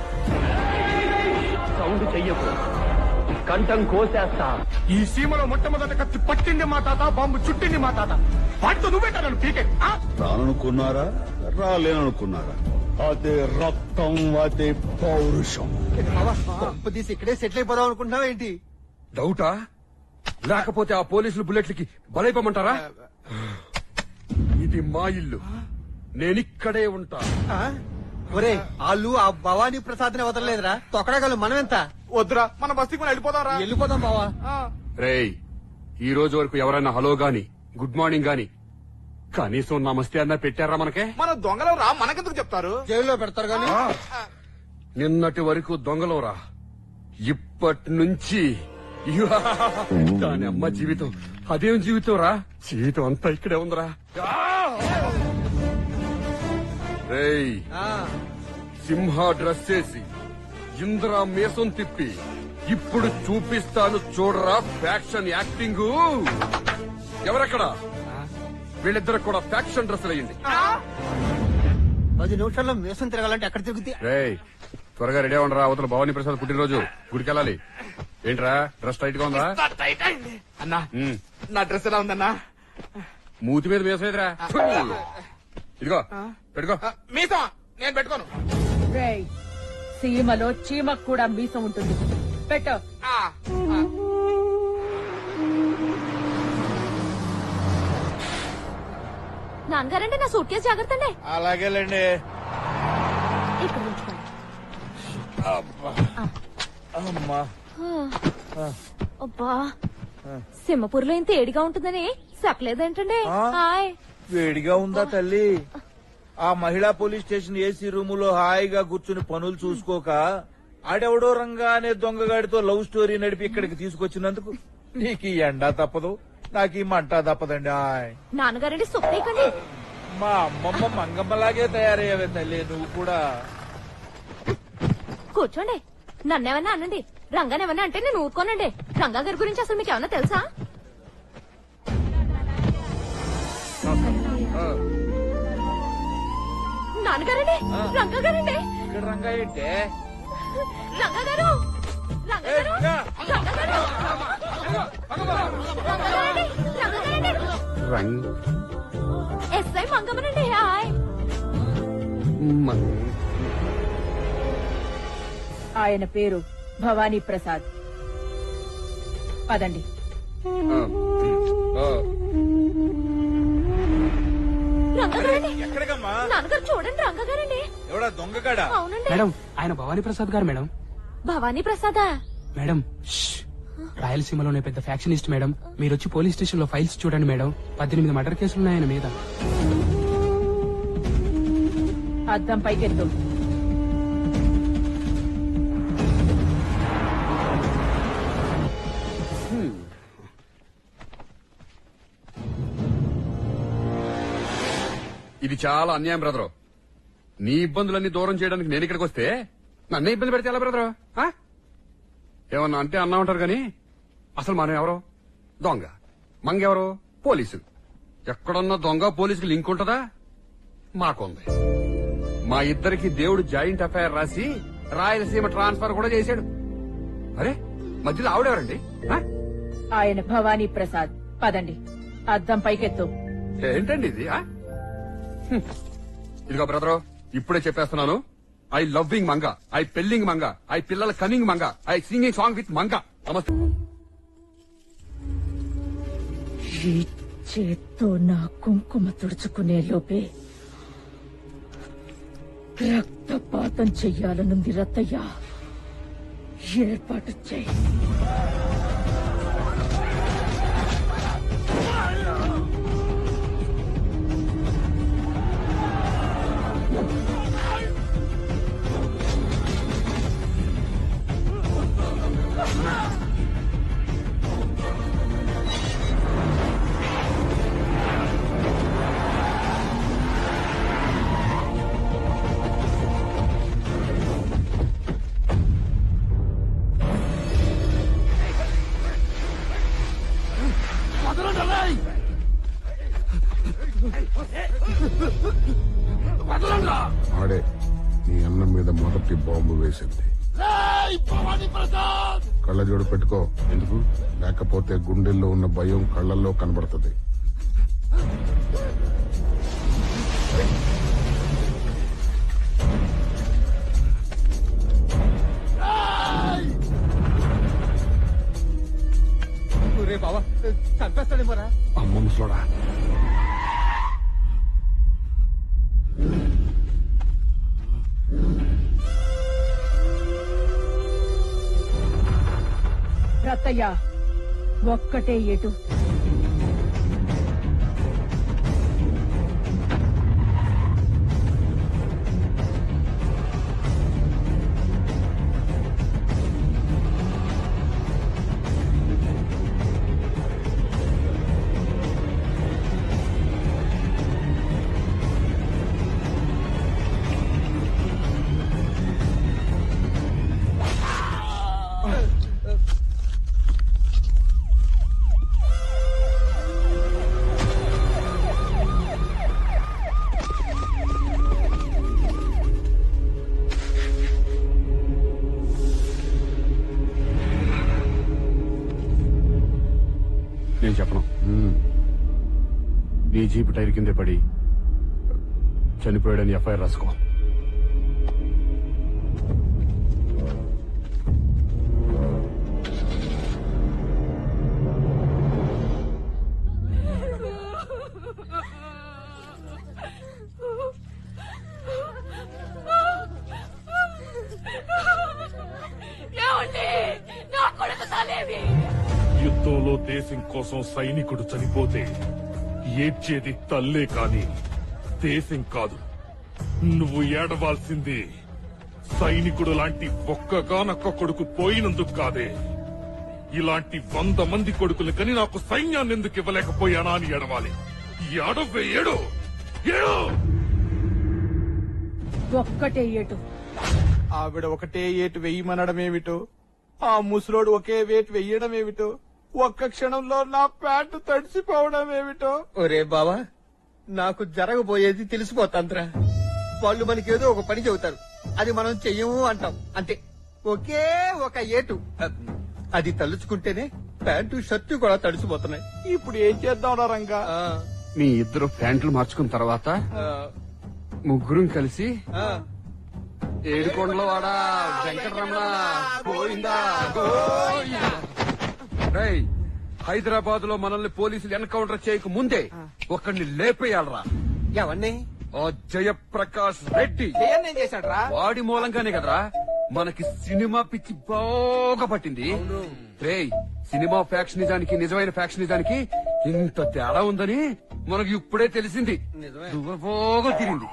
సౌండ్ చెయ్యకు, కంఠం కోసేస్తా. ఈ సీమలో మొట్టమొదటి కత్తి పట్టింది మా తాత, బాంబు చుట్టింది మా తాత. వాటితో నువ్వేంటా నన్ను పీకే? రాననుకున్నారా, రాలేననుకున్నారా? అదే రక్తం, అదే పౌరుషం. తీసి ఇక్కడే సెటిల్ అయిపోదాం అనుకుంటున్నావా ఏంటి? డౌటా? లేకపోతే ఆ పోలీసులు బుల్లెట్లకి బలైపోమంటారా? ఇది మా ఇల్లు, నేనిక్కడే ఉంటా. ఒరే, వాళ్ళు ఆ భవానీ ప్రసాద్ ని వదలలేదురా. తొక్కడగలు మనం ఎంత? వద్దురా, మన బస్తీకి మనం వెళ్ళిపోదాం బావా. రేయ్, ఈ రోజు వరకు ఎవరైనా హలో గాని గుడ్ మార్నింగ్ గాని కనీసం నమస్తే అన్నా పెట్టారా మనకే? మన దొంగలు రా, మనకెందుకు చెప్తారు? జైల్లో పెడతారు గాని. నిన్నటి వరకు దొంగలోరా, ఇప్పటి నుంచి దాని అమ్మ జీవితం అదేం జీవితం రా? జీవితం అంతా ఇక్కడే ఉందిరా. రేయ్, సింహ డ్రెస్ చేసి ఇంద్రా మీసం తిప్పి ఇప్పుడు చూపిస్తాను చూడరా ఫ్యాక్షన్ యాక్టింగ్. ఎవరక్కడ? వీళ్ళిద్దరు కూడా ఫ్యాక్షన్ డ్రెస్ వేయండి. 10 నిమిషాల్లో మీసం తిరగాలంటే ఎక్కడ తిరుగుతుంది? రేయ్, త్వరగా రెడీ అవ్వండిరా. అవతల భవానీ ప్రసాద్ పుట్టినరోజు, గుడికెళ్ళాలి. ఏంట్రా డ్రెస్ టైట్ గా ఉందా? టైట్ అయింది అన్నా. నా డ్రెస్ ఎలా ఉందన్నా? మూతి మీద వేసేదిరా. ఇదిగో పెట్టుకో. మీసం నేను పెట్టుకోను. రేయ్, సీమలో చీమకు కూడా మీసం ఉంటుంది. పెట్టు. నాన్నగారంటే నా సూట్ కేసు జాగ్రత్త అండి. అలాగేలేండి. ఇక్కడ ఉంచుకోండి. అమ్మా, అబ్బా, సింహపూర్లో ఇంత ఏడిగా ఉంటుందని చెప్పలేదేంటండి? హాయ్. వేడిగా ఉందా తల్లి? ఆ మహిళా పోలీస్ స్టేషన్ ఏసీ రూములో హాయిగా కూర్చుని పనులు చూసుకోక ఆడెవడో రంగా అనే దొంగగాడితో లవ్ స్టోరీ నడిపి ఇక్కడికి తీసుకొచ్చినందుకు నీకు ఈ ఎండా తప్పదు, నాకు ఈ మంట తప్పదండి. నాన్నగారండి సొప్పేకండి. మా అమ్మమ్మ మంగమ్మలాగే తయారయ్యావే తల్లి, నువ్వు కూడా. కూర్చోండి. నన్నేమన్నా అనండి, రంగానేమన్నా అంటే నేను ఊరుకోనండి. రంగా గారి గురించి అసలు మీకు ఏమన్నా తెలుసా? నాన్నగారండి, రంగా గారండి. ఇక్కడ రంగా ఏంటే? రంగా గారు, ఎస్ఐ మంగమ్మనండి. హాయ్. ఆయన పేరు భవానీ ప్రసాద్. పదండి. రంగగారండి. ఎక్కడికమ్మా? నాన్నగారు చూడండి, రంగగారండి. ఎవడా దొంగగాడా? అవునండి. మేడం ఆయన భవానీ ప్రసాద్ గారు మేడం. భవానీ ప్రసాదా? మేడం రాయలసీమలోనే పెద్ద ఫ్యాక్షనిస్ట్ మేడం. మీరు వచ్చి పోలీస్ స్టేషన్ లో ఫైల్స్ చూడండి మేడం. 18 మర్డర్ కేసులున్నాయన మీద. అద్దం పైకెత్తు. ఇది చాలా అన్యాయం బ్రదరు. నీ ఇబ్బందులన్నీ దూరం చేయడానికి నేను ఇక్కడికి వస్తే నన్నే ఇబ్బంది పెడితే ఎలా బ్రదరు? ఏమన్నా అంటే అన్నా ఉంటారు గాని అసలు మనం ఎవరు? దొంగ. మంగెవరు? పోలీసు. ఎక్కడున్న దొంగ పోలీసుకి లింక్ ఉంటుందా? మాకుంది. మా ఇద్దరికి దేవుడు జాయింట్ ఎఫ్ఐఆర్ రాసి రాయలసీమ ట్రాన్స్ఫర్ కూడా చేశాడు. అరే మధ్యలో ఆవిడెవరండి? ఆయన భవానీ ప్రసాద్. పదండి, అద్దం పైకెత్తు. ఏంటండి ఇది? ఇదిగో బ్రదరు, ఇప్పుడే చెప్పేస్తున్నాను. ఐ లవ్వింగ్ మంగ, ఐ పెల్లింగ్ మంగ, ఐ పిల్లల కనింగ్ Manga, I singing song with Manga. నమస్తే. ఈ చేత్తో నా కుంకుమ తుడుచుకునే లోపే రక్తపాతం చెయ్యాలనుంది రత్తయ్య. ఏర్పాటు చెయ్యి. ఆడే నీ అన్నం మీద మొదటి బాంబు వేసింది. కళ్ళజోడు పెట్టుకో. ఎందుకు? లేకపోతే గుండెల్లో ఉన్న భయం కళ్ళల్లో కనబడుతుంది. బావా చంపేస్తాడేమోరా. అమ్మ ముసలోడా. రత్తయ్య ఒక్కటే ఏటు. నేను చెప్పను. నీ జీపు టైర్ కిందే పడి చనిపోయాడని ఎఫ్ఐఆర్ రాసుకో. యుద్ధంలో దేశం కోసం సైనికుడు చనిపోతే ఏడ్చేది తల్లే కాని దేశం కాదు. నువ్వు ఏడవాల్సింది సైనికుడు లాంటి ఒక్కగానొక్క కొడుకు పోయినందుకు కాదే, ఇలాంటి 100 మంది కొడుకులు కని నాకు సైన్యాన్ని ఎందుకు ఇవ్వలేకపోయానా అని ఏడవాలి. ఏడవే, ఏడు ఏడు. ఒక్కటే ఏటు. ఆవిడ ఒకటే ఏటు వెయ్యమనడమేమిటో, ఆ ముసలోడు ఒకే వేటు వెయ్యడమేమిటో, ఒక్క క్షణంలో నా ప్యాంటు తడిసిపోవడం ఏమిటో. ఒరే బావా, నాకు జరగబోయేది తెలిసిపోతాంద్రా. వాళ్ళు మనకేదో ఒక పని చెబుతారు, అది మనం చెయ్యము అంటాం అంతే. ఒకే ఒక ఏటు, అది తలుచుకుంటేనే ప్యాంటు షర్టు కూడా తడిసిపోతున్నాయి. ఇప్పుడు ఏం చేద్దాం రంగా? మీ ఇద్దరు ప్యాంట్లు మార్చుకున్న తర్వాత ముగ్గురం కలిసి ఏడుకొండల వాడ వెంకటరమణ గోవిందా గోవిందా. హైదరాబాద్ లో మనల్ని పోలీసులు ఎన్కౌంటర్ చేయక ముందే ఒకరిని లేపేయాలరా. ఎవరిని? జయప్రకాష్ రెడ్డి. ఏం చేశాడు రా? వాడి మూలంగానే కదరా మనకి సినిమా పిచ్చి బాగా పట్టింది. రేయ్, సినిమా ఫ్యాక్షనిజానికి నిజమైన ఫ్యాక్షనిజానికి ఇంత తేడా ఉందని మనకు ఇప్పుడే తెలిసింది. బాగా తిరిగింది.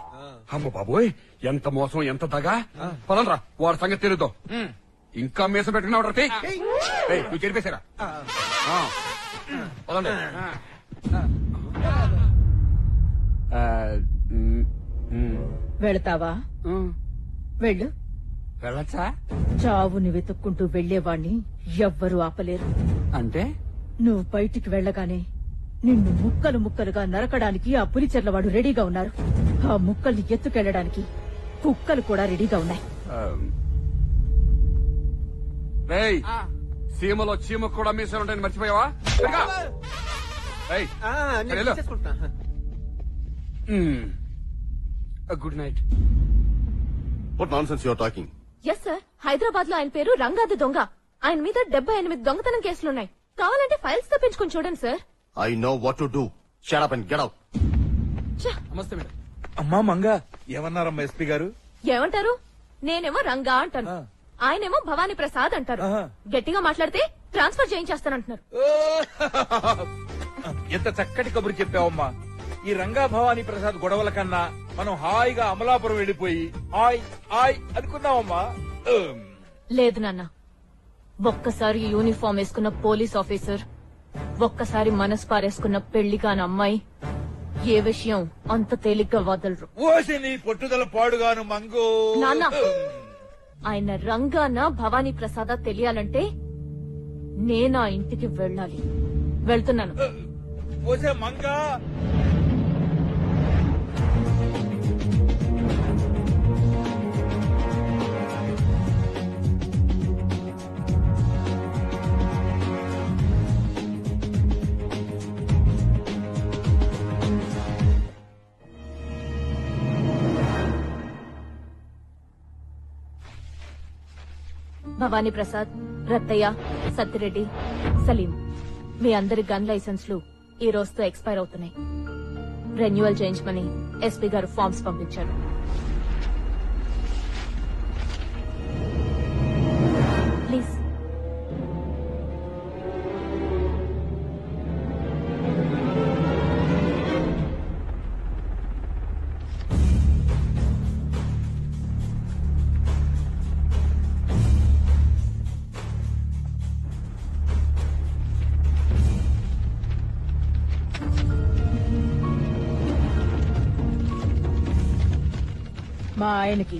అమ్మ బాబోయ్, ఎంత మోసం, ఎంత దగా. పదండ్రా, వాడి సంగతి తెలుద్దాం. ఇంకా మీసం పెట్టుకున్నావు నువ్వు చెరిపేశారా? పదండి. వెళతావా? వెళ్ళు. వెళ్ళచ్చా? చావుని వెతుక్కుంటూ వెళ్లేవాణ్ణి ఎవ్వరూ ఆపలేరు. అంటే నువ్వు బయటికి వెళ్లగానే నిన్ను ముక్కలు ముక్కలుగా నరకడానికి ఆ పులిచెర్లవాడు రెడీగా ఉన్నారు. ఆ ముక్కల్ని ఎత్తుకెళ్లడానికి కుక్కలు కూడా రెడీగా ఉన్నాయి. రేయ్, సీమలో చీమ కూడా మీసాలు ఉంటాయని మర్చిపోయావా? Good night. What nonsense you are talking? Yes sir, Hyderabad లో ఆయన పేరు రంగాది దొంగ. ఆయన మీద 78 దొంగతనం కేసులున్నాయి. కావాలంటే ఫైల్స్ తెప్పించుకొని చూడండి sir. I know what to do. Shut up and get out. నమస్తే మేడం. అమ్మా మంగా, ఏమన్నారమ్మా ఎస్పీ గారు? ఏమంటారు? నేనేమో రంగా అంటాను, ఆయనేమో భవానీ ప్రసాద్ అంటారు. గట్టిగా మాట్లాడితే ట్రాన్స్ఫర్ చేయించేస్తానంటున్నారు. ఎంత చక్కటి కబురు చెప్పావమ్మా. ఈ రంగా భవానీ ప్రసాద్ గొడవల కన్నా మనం హాయిగా అమలాపురం వెళ్లిపోయి హాయ్ హాయ్ అనుకున్నావమ్మా. లేదు నాన్న, ఒక్కసారి యూనిఫామ్ వేసుకున్న పోలీస్ ఆఫీసర్, ఒక్కసారి మనసు పారేసుకున్న పెళ్లి కాని అమ్మాయి ఏ విషయం అంత తేలిగ్గా వదలరు. ఓసి నీ పట్టుదల పాడుగాను మంగు. నాన్న, ఆయన రంగాన భవానీ ప్రసాద తెలియాలంటే నేను ఆ ఇంటికి వెళ్ళాలి. వెళ్తున్నాను. ఓసే మంగా. భవానీ ప్రసాద్, రత్తయ్య, సత్తిరెడ్డి, సలీం, మీ అందరి గన్ లైసెన్స్లు ఈ రోజుతో ఎక్స్పైర్ అవుతున్నాయి. రెన్యువల్ చేయించమని ఎస్పీ గారు ఫార్మ్స్ పంపించారు. ప్లీజ్. మా ఆయనకి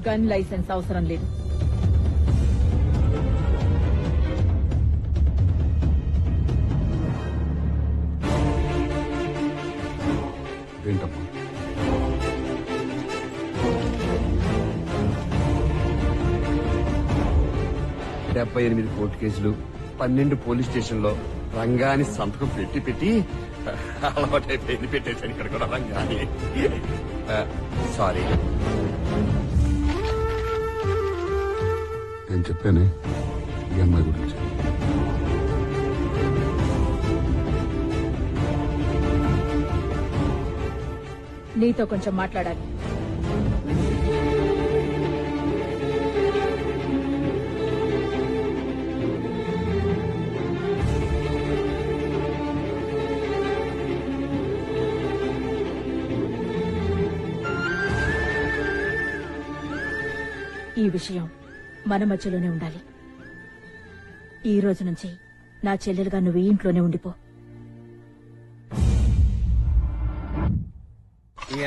గన్ లైసెన్స్ అవసరం లేదు. ఏంటమ్మా? డెబ్బై 78 కోర్టు కేసులు, 12 పోలీస్ స్టేషన్లో రంగాని సంతకం పెట్టి పెట్టి అలవాటైపోయింది. పెట్టేసాను ఇక్కడ కూడా రంగాని. సారీ. నేను చెప్పానే ఈ అమ్మాయి గురించి. నీతో కొంచెం మాట్లాడాలి. ఈ విషయం మన మధ్యలోనే ఉండాలి. ఈ రోజు నుంచి నా చెల్లెలుగా నువ్వు ఈ ఇంట్లోనే ఉండిపో.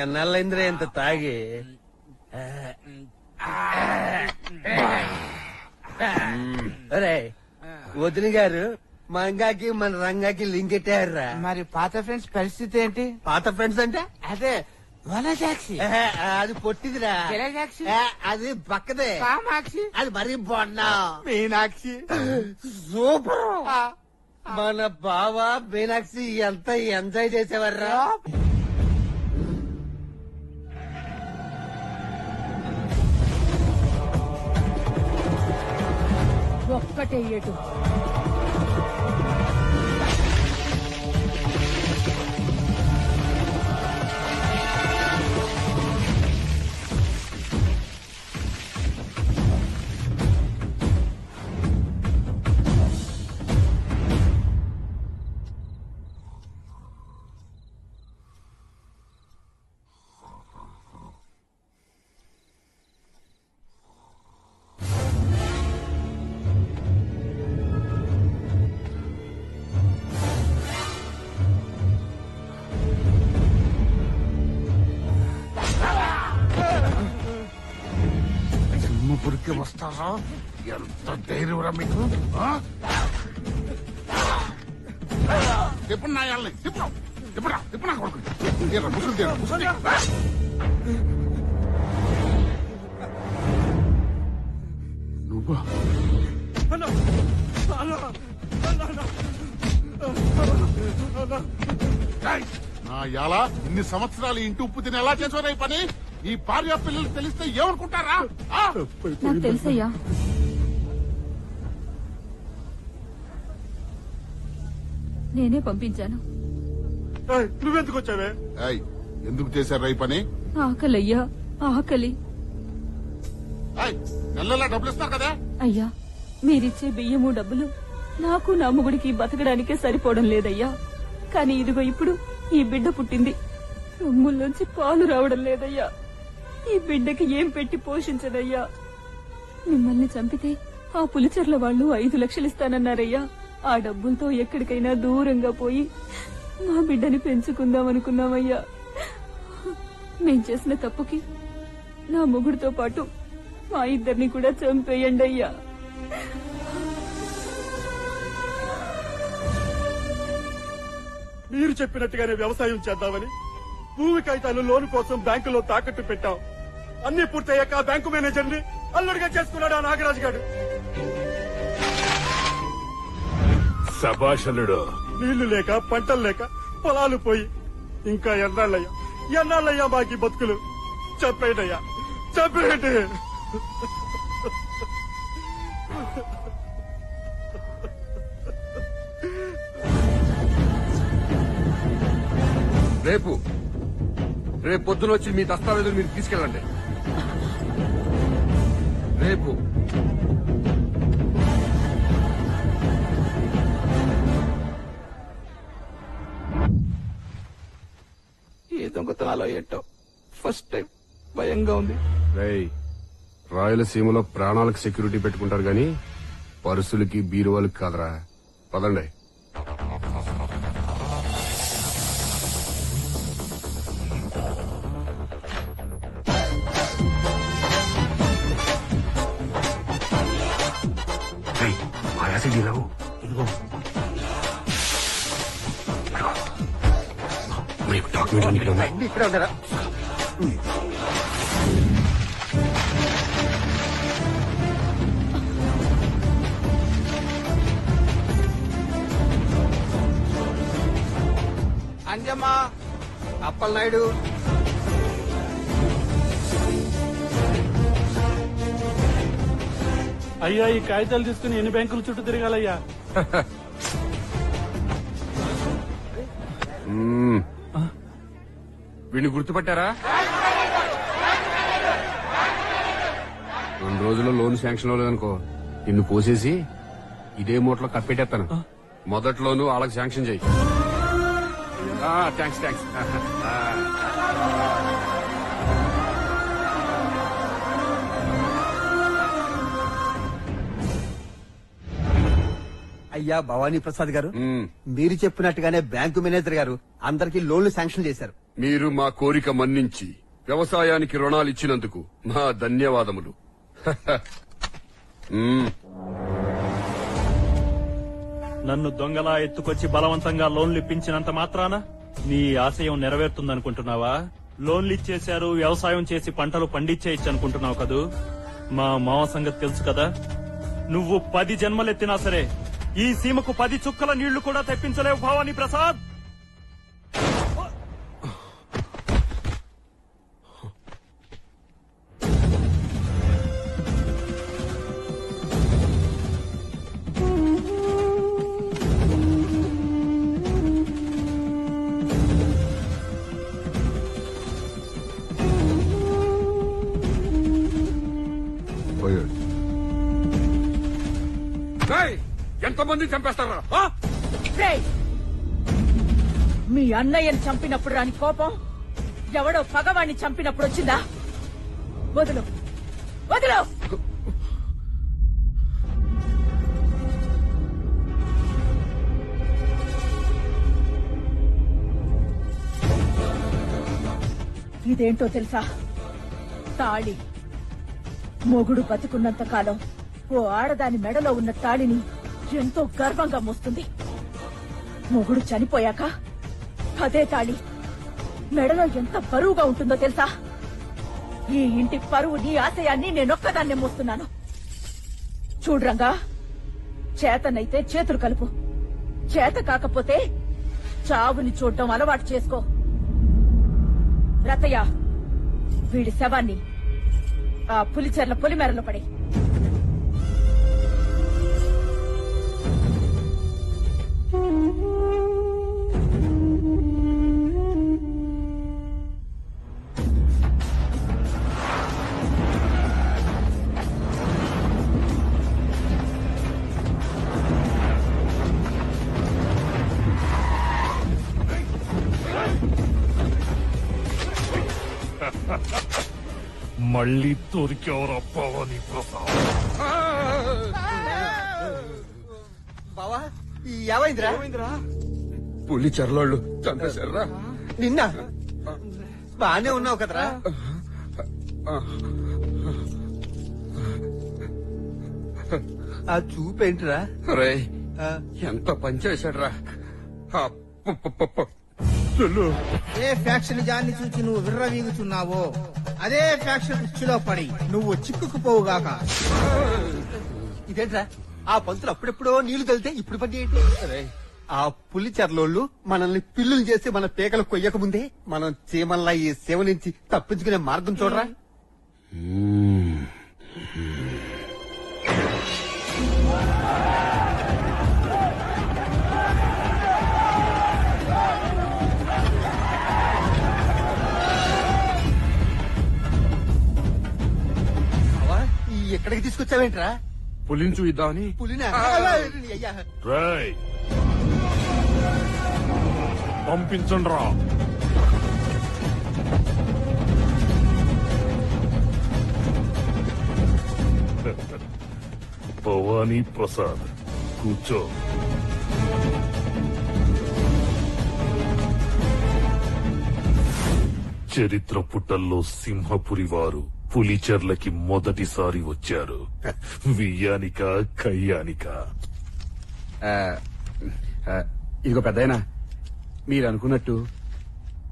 ఎన్నాళ్ళైందిరా ఇంత తాగి? అరే వదిన గారు, మంగాకి మన రంగాకి లింక్ ఎట్టారా? మరి పాత ఫ్రెండ్స్ పరిస్థితి ఏంటి? పాత ఫ్రెండ్స్ అంటే అదే వనజాక్షి. అది పొట్టిదిరా. జలజాక్షి. అది పక్కదే. కామాక్షి. అది మరీ బొన్నా. మీనాక్షి. సూపర్. మన బావ మీనాక్షి ఎంత ఎంజాయ్ చేసేవారా? ఒక్కటే ఏటు. ఊపిరికి వస్తారా? ఎంత ధైర్యం మీకు? ఎప్పుడు నాయాలని ఇప్పుడు నా కొడుకు నువ్వు నా ఎలా ఇన్ని సంవత్సరాలు ఇంటి ఉప్పు తిని ఎలా చేసారా ఈ పని? ఈ భార్య పిల్లలు తెలిస్తే ఏమనుకుంటారా? నాకు తెలుసయ్యా. నేనే పంపించాను. నువ్వెందుకు వచ్చావే? ఎందుకు చేశారా ఈ పని? ఆకలయ్యా, ఆకలి. నెలలా డబ్బులు ఇస్తారు కదా? అయ్యా, మీరిచ్చే బియ్యము డబ్బులు నాకు నా మొగుడికి బతకడానికే సరిపోవడం లేదయ్యా. కానీ ఇదిగో ఇప్పుడు ఈ బిడ్డ పుట్టింది. రొమ్ముల్లోంచి పాలు రావడం లేదయ్యా. ఈ బిడ్డకి ఏం పెట్టి పోషించదయ్యా. మిమ్మల్ని చంపితే ఆ పులిచెర్ల వాళ్ళు 5 లక్షలు ఇస్తానన్నారయ్యా. ఆ డబ్బులతో ఎక్కడికైనా దూరంగా పోయి మా బిడ్డని పెంచుకుందాం అనుకున్నామయ్యా. మేం చేసిన తప్పుకి నా మొగుడితో పాటు మా ఇద్దరిని కూడా చంపేయండి అయ్యా. మీరు చెప్పినట్టుగానే వ్యవసాయం చేద్దామని భూమి కాగితాలు లోను కోసం బ్యాంకులో తాకట్టు పెట్టాం. అన్ని పూర్తయ్యాక బ్యాంకు మేనేజర్ ని అల్లుడిగా చేసుకున్నాడు ఆ నాగరాజు గారు. శభాషలుడు. నీళ్లు లేక పంటలు లేక పొలాలు పోయి ఇంకా ఎన్నాళ్ళయ్యా మాకి బతుకులు. చెప్పేయండి, చెప్పేయండి. రేపు పొద్దున వచ్చి మీ దస్తావేజులు మీరు తీసుకెళ్ళండి. రేపు ఏ దొంగతనాలో ఏంటో ఫస్ట్ టైం భయంగా ఉంది. రాయలసీమలో ప్రాణాలకు సెక్యూరిటీ పెట్టుకుంటారు గాని పర్సులకి బీరువాలకి కాదరా. పదండి. డాక్యుమెంట్ ఇక్కడ ఉన్నాయి. ఇక్కడ ఉన్నారా? అంజమ్మా, అప్పలనాయుడు, అయ్యా ఈ కాగితాలు తీసుకుని ఎన్ని బ్యాంకుల చుట్టూ తిరగాలయ్యా? వీడిని గుర్తుపట్టారా? 2 రోజుల్లో లోన్ శాంక్షన్ అవ్వలేదనుకో నిన్ను కోసేసి ఇదే మూటలో కప్పెట్టేస్తాను. మొదట్లోనూ వాళ్ళకి శాంక్షన్ చెయ్యి. థ్యాంక్స్. అయ్యా భవానీ ప్రసాద్ గారు, మీరు చెప్పినట్టుగానే బ్యాంకు మేనేజర్ గారు అందరికీ లోన్లు శాంక్షన్ చేశారు. మీరు మా కోరిక మన్నించి వ్యవసాయానికి రుణాలు ఇచ్చినందుకు మా ధన్యవాదములు. నన్ను దొంగలా ఎత్తుకొచ్చి బలవంతంగా లోన్లు ఇప్పించినంత మాత్రాన నీ ఆశయం నెరవేరుతుందనుకుంటున్నావా? లోన్లు ఇచ్చేశారు, వ్యవసాయం చేసి పంటలు పండించేయచ్చు అనుకుంటున్నావు కదూ? మా మావ సంగతి తెలుసు కదా. నువ్వు 10 జన్మలెత్తినా సరే ఈ సీమకు 10 చుక్కల నీళ్లు కూడా తెప్పించలేవు భవానీ ప్రసాద్. ఎంతమంది చంపేస్తారా? మీ అన్నయ్యని చంపినప్పుడు రాని కోపం ఎవడో పగవాణ్ణి చంపినప్పుడు వచ్చిందా? వదులు. ఇదేంటో తెలుసా? తాళి మొగుడు బతికున్నంత కాలం ఓ ఆడదాని మెడలో ఉన్న తాళిని ఎంతో గర్వంగా మోస్తుంది. మొగుడు చనిపోయాక అదే తాళి మెడలో ఎంత బరువుగా ఉంటుందో తెలుసా? ఈ ఇంటి పరువుని ఆశయాన్ని నేనొక్కదాన్నే మోస్తున్నాను. చూడ్రంగా, చేతనైతే చేతులు కలుపు, చేత కాకపోతే చావుని చూడటం అలవాటు చేసుకో. రతయ్య, వీడి శవాన్ని ఆ పులిచెర్ల పొలిమేరలో పడి. మళ్ళీ దొరికేవరా భవానీ ప్రసాద్? బావా ఏమైందిరా? పులి చెరలోళ్ళు చంపేశారా? నిన్న బానే ఉన్నావు కదరా? ఆ చూపేంటిరా? రే ఎంత పనిచేశాడ్రా! ఏ ఫ్యాక్షన్ జాన్ని చూసి నువ్వు విర్రవీగుతున్నావో అదే ఫ్యాక్షన్ కుర్చీలో పడి నువ్వు చిక్కుకుపోవుగాక. ఇదేంట్రా? ఆ పంతులు అప్పుడెప్పుడో నీళ్లు తలితే ఇప్పుడు పని ఏంటి? ఆ పులి చెర్లోళ్ళు మనల్ని పిల్లులు చేసి మన పేకలు కొయ్యక ముందే మనం చీమల్లా ఈ సేవ నుంచి తప్పించుకునే మార్గం చూడరా. ఎక్కడికి తీసుకొచ్చావేంట్రా? పులిని చూద్దామని. పులినా? రేయ్, పంపించండి రా. భవానీ ప్రసాద్, కూర్చో. చరిత్ర పుటల్లో సింహపురి వారు పులిచెర్లకి మొదటిసారి వచ్చారు. వియ్యానిక కయ్యానిక. ఇదిగో పెద్దయినా, మీరు అనుకున్నట్టు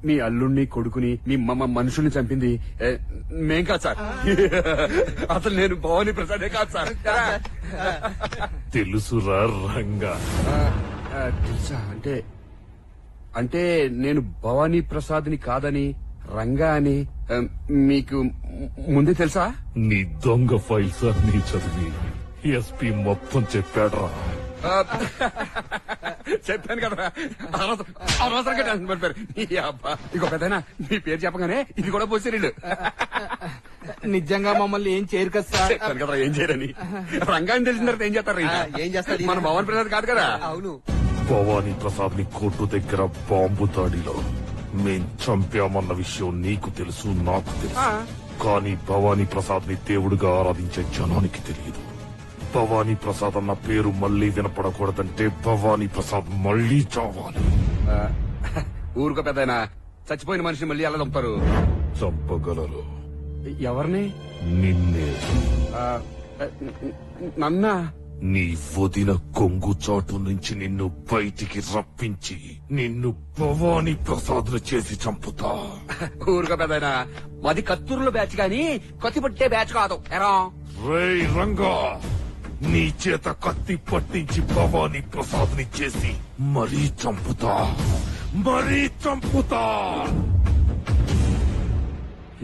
మీ అల్లుణ్ణి కొడుకుని మీ మనుషుల్ని చంపింది మేం కాదు సార్. అసలు నేను భవానీ ప్రసాదే కాదు సార్. తెలుసురా రంగా? తెలుసా? అంటే నేను భవానీ ప్రసాద్ని కాదని రంగా అని మీకు ముందే తెలుసా? నీ దొంగ ఫైల్స్ అన్ని చదివి ఎస్పీ మొత్తం చెప్పాడ్రా. చెప్పాను కదరా, అనవసరంగా టెన్షన్ పడిపోయారు. ఇంకో పెద్దనా మీ పేరు చెప్పగానే ఇది కూడా పోసేరీళ్ళు. నిజంగా మమ్మల్ని ఏం చేయరు కదా సార్. చెప్పాను కదరా ఏం చేయరని. రంగాన్ని తెలిసిన తర్వాత ఏం చేస్తారు? ఏం చేస్తారు? మన భవానీ ప్రసాద్ కాదు కదా. అవును. భవానీ ప్రసాద్ ని కోర్టు దగ్గర బాంబు దాడిలో మేం చంపామన్న విషయం నీకు తెలుసు, నాకు తెలుసు. కానీ భవానీ ప్రసాద్ ని దేవుడిగా ఆరాధించే జనానికి తెలియదు. భవానీ ప్రసాద్ అన్న పేరు మళ్లీ వినపడకూడదంటే భవానీ ప్రసాద్ మళ్లీ చావాలి. ఊరుకో పెద్దయినా, చచ్చిపోయిన మనిషిని మళ్ళీ ఎలా చంపుతారు? చంపగలరు. ఎవరిని? నిన్నే. నన్నా? నీ వదిన కొంగు చాటు నుంచి నిన్ను బయటికి రప్పించి నిన్ను భవానీ ప్రసాద్ చేసి చంపుతా. ఊరుకో పెద్దయినా, మాది కత్తూరులో బ్యాచ్ గాని కత్తి పట్టే బ్యాచ్ కాదు. ఎరా రేయ్ రంగా, నీ చేత కత్తి పట్టించి భవానీ ప్రసాద్ ని చేసి మరీ చంపుతా.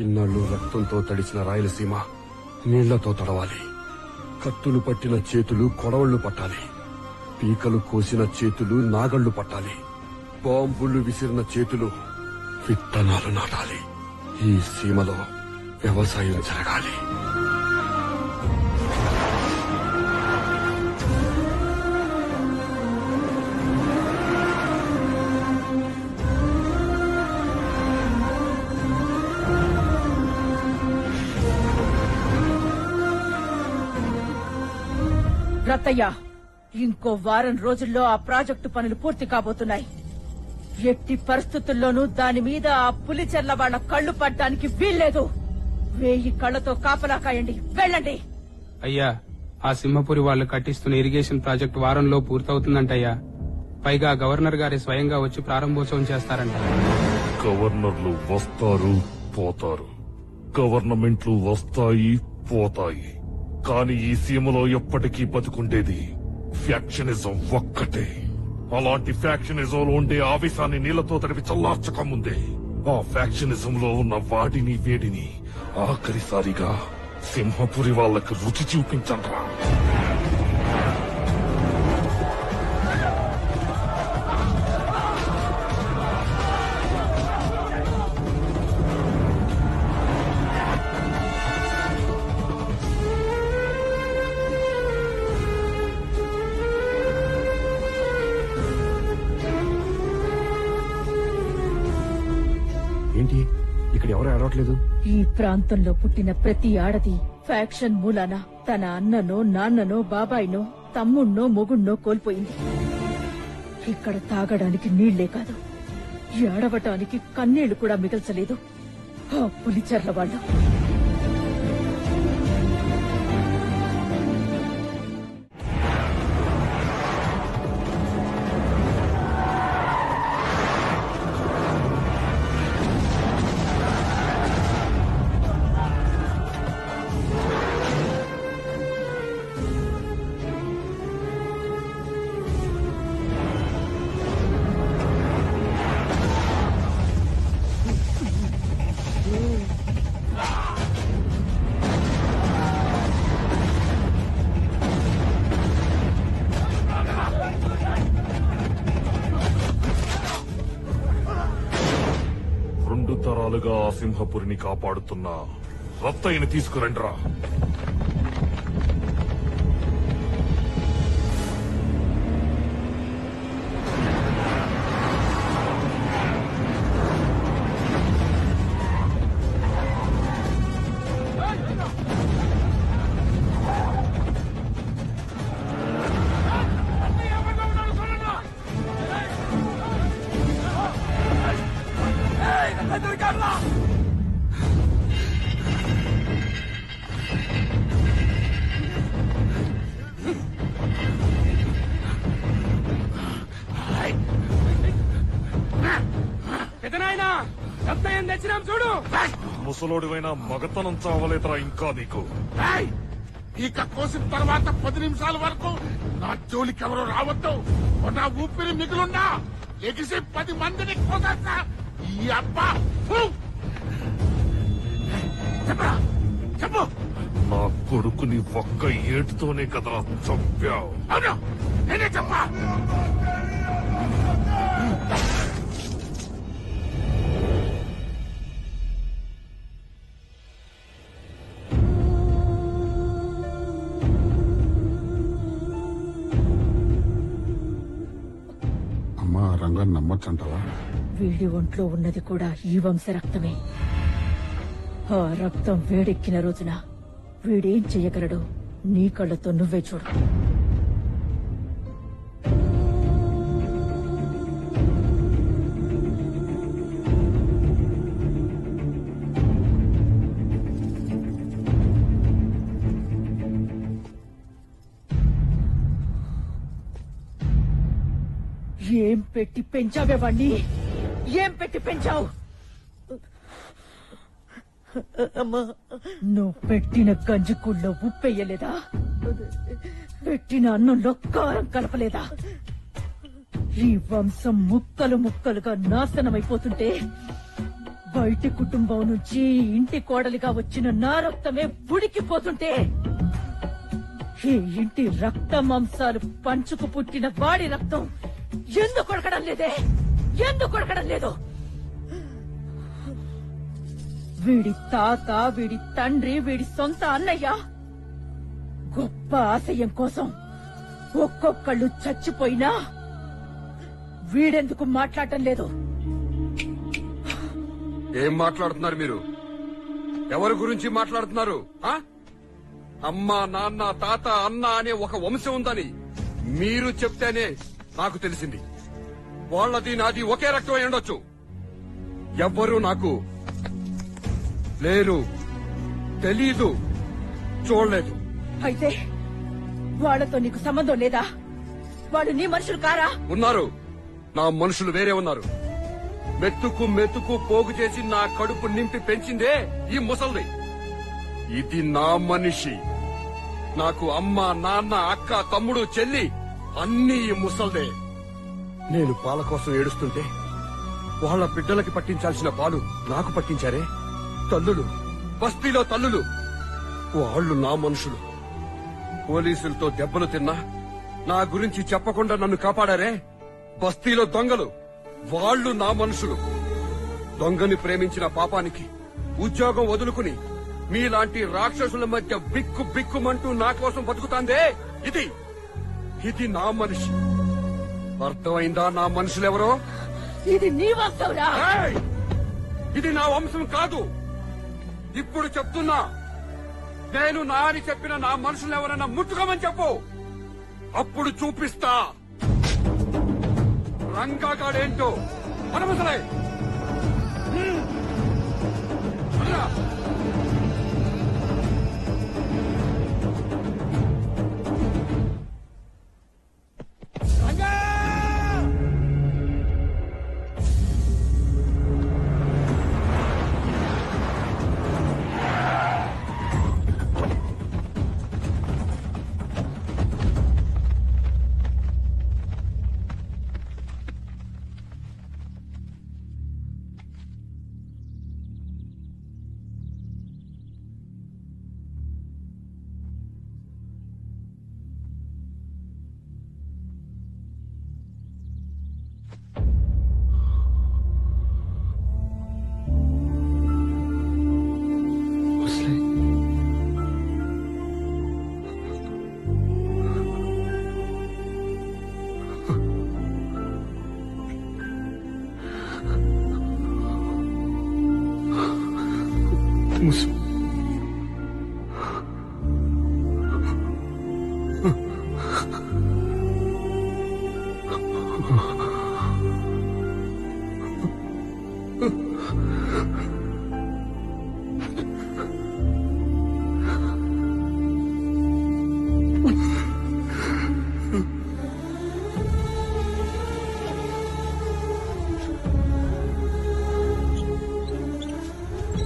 ఇన్నాళ్ళు రక్తంతో తడిసిన రాయలసీమ నీళ్లతో తడవాలి. కత్తులు పట్టిన చేతులు కొడవళ్లు పట్టాలి. పీకలు కోసిన చేతులు నాగళ్లు పట్టాలి. బాంబులు విసిరిన చేతులు విత్తనాలు నాటాలి. ఈ సీమలో వ్యవసాయం జరగాలి. రత్తయ్య, ఇంకో వారం రోజుల్లో ఆ ప్రాజెక్టు పనులు పూర్తి కాబోతున్నాయి. ఎట్టి పరిస్థితుల్లోనూ దాని మీద ఆ పులిచెర్ల వాళ్ల కళ్లు పడ్డానికి వీల్లేదు. వేయి కళ్ళతో కాపలా కాయండి. వెళ్ళండి. అయ్యా, ఆ సింహపురి వాళ్ళు కట్టిస్తున్న ఇరిగేషన్ ప్రాజెక్ట్ వారంలో పూర్తవుతుందంటయ్యా. పైగా గవర్నర్ గారి స్వయంగా వచ్చి ప్రారంభోత్సవం చేస్తారంట. గవర్నర్లు వస్తారు పోతారు, గవర్నమెంట్లు వస్తాయి పోతాయి, కానీ ఈ సీమలో ఎప్పటికీ బతుకుండేది ఫ్యాక్షనిజం ఒక్కటే. అలాంటి ఫ్యాక్షనిజంలో ఉండే ఆవేశాన్ని నీళ్లతో తడిపి చల్లార్చక ముందే ఆ ఫ్యాక్షనిజం లో ఉన్న వాడిని వేడిని ఆఖరిసారిగా సింహపురి వాళ్ళకి రుచి చూపించండ్రా. ఏంటి ఇక్కడ ఎవరు ఏడవట్లేదు? ఈ ప్రాంతంలో పుట్టిన ప్రతి ఆడది ఫ్యాక్షన్ మూలాన తన అన్ననో నాన్ననో బాబాయినో తమ్ముణ్ణో మొగుణ్ణో కోల్పోయింది. ఇక్కడ తాగడానికి నీళ్లే కాదు, ఏడవటానికి కన్నీళ్లు కూడా మిగల్చలేదు ఆ పులిచెర్ల వాళ్ళు. తరాలుగా ఆ సింహపురిని కాపాడుతున్న రత్తయ్యని తీసుకురండ్రా. ముసలోడివైనా మగతనం చావలేదురా ఇంకా నీకు. ఇక కోసిన తర్వాత 10 నిమిషాల వరకు నా జోలికి ఎవరు రావద్దు. నా ఊపిరి మిగులుండా ఎగిసి 10 మందిని కోసేస్తా. ఈ అబ్బా చెప్పు. నా కొడుకుని ఒక్క ఏటుతోనే కదరా చంపావు. అవును, నేనే చెప్పా. అమ్మా, రంగాన్ని నమ్మొచ్చంటావా? వీడి ఒంట్లో ఉన్నది కూడా ఈ వంశ రక్తమే. ఆ రక్తం వేడెక్కిన రోజున వీడేం చెయ్యగలడో నీ కళ్ళతో నువ్వే చూడు. ఏం పెట్టి పెంచావే వాణ్ణి? ఏం పెట్టి పెంచావు? నువ్వు పెట్టిన గంజికూళ్ళలో ఉప్పెయ్యలేదా? పెట్టిన అన్నంలో కారం కలపలేదా? ఈ వంశం ముక్కలు ముక్కలుగా నాశనమైపోతుంటే బయటి కుటుంబం నుంచి ఇంటి కోడలిగా వచ్చిన నా రక్తమే ఉడికిపోతుంటే ఈ ఇంటి రక్త మాంసాలు పంచుకు పుట్టిన వాడి రక్తం ఎందుకు కొడకడం లేదే? ఎందుకు కొడకడం లేదు? వీడి తాత, వీడి తండ్రి, వీడి సొంత అన్నయ్య గొప్ప ఆశయం కోసం ఒక్కొక్కళ్ళు చచ్చిపోయినా వీడెందుకు మాట్లాడటం లేదు? ఏం మాట్లాడుతున్నారు మీరు? ఎవరి గురించి మాట్లాడుతున్నారు? అమ్మ, నాన్న, తాత, అన్న అనే ఒక వంశం ఉందని మీరు చెప్తేనే నాకు తెలిసింది. వాళ్ళది నాది ఒకే రక్తం అయి ఉండొచ్చు. ఎవ్వరూ నాకు లేరు. తెలీదు, చూడలేదు. అయితే వాళ్ళతో నీకు సంబంధం లేదా? వాళ్ళు నీ మనుషులు కారా? ఉన్నారు, నా మనుషులు వేరే ఉన్నారు. మెత్తుకు మెత్తుకు పోగు చేసి నా కడుపు నింపి పెంచిందే ఈ ముసల్ది. ఇది నా మనిషి. నాకు అమ్మ, నాన్న, అక్క, తమ్ముడు, చెల్లి అన్నీ ఈ ముసల్దే. నేను పాల కోసం ఏడుస్తుంటే వాళ్ళ బిడ్డలకి పట్టించాల్సిన పాలు నాకు పట్టించారే. తల్లులు, బస్తీలో తల్లులు, వాళ్ళు నా మనుషులు. పోలీసులతో దెబ్బలు తిన్నా నా గురించి చెప్పకుండా నన్ను కాపాడారే బస్తీలో దొంగలు, వాళ్ళు నా మనుషులు. దొంగని ప్రేమించిన పాపానికి ఉద్యోగం వదులుకుని మీలాంటి రాక్షసుల మధ్య బిక్కు బిక్కుమంటూ నా కోసం బతుకుతాందే ఇది నా మనిషి. అర్థమైందా నా మనుషులెవరో? ఇది నీ వంశంరా? ఇది నా వంశం కాదు. ఇప్పుడు చెప్తున్నా, నేను నా అని చెప్పిన నా మనుషులు ఎవరైనా ముట్టుకోమని చెప్పు, అప్పుడు చూపిస్తా రంగాగాడేంటో. మనమసలే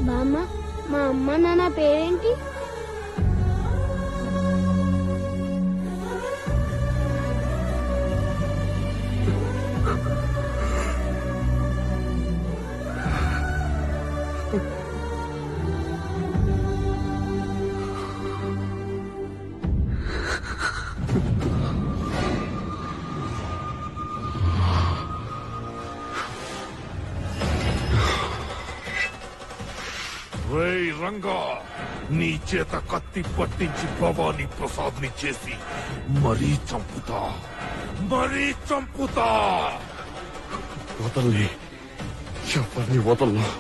బామ్మ, మా అమ్మ నాన్న పేరేంటి? రేయ్ రంగా, నీ చేత కత్తి పట్టించి భవానీ ప్రసాద్ ని చేసి మరీ చంపుతా. వదల్ని, ఎవరిని వదలను.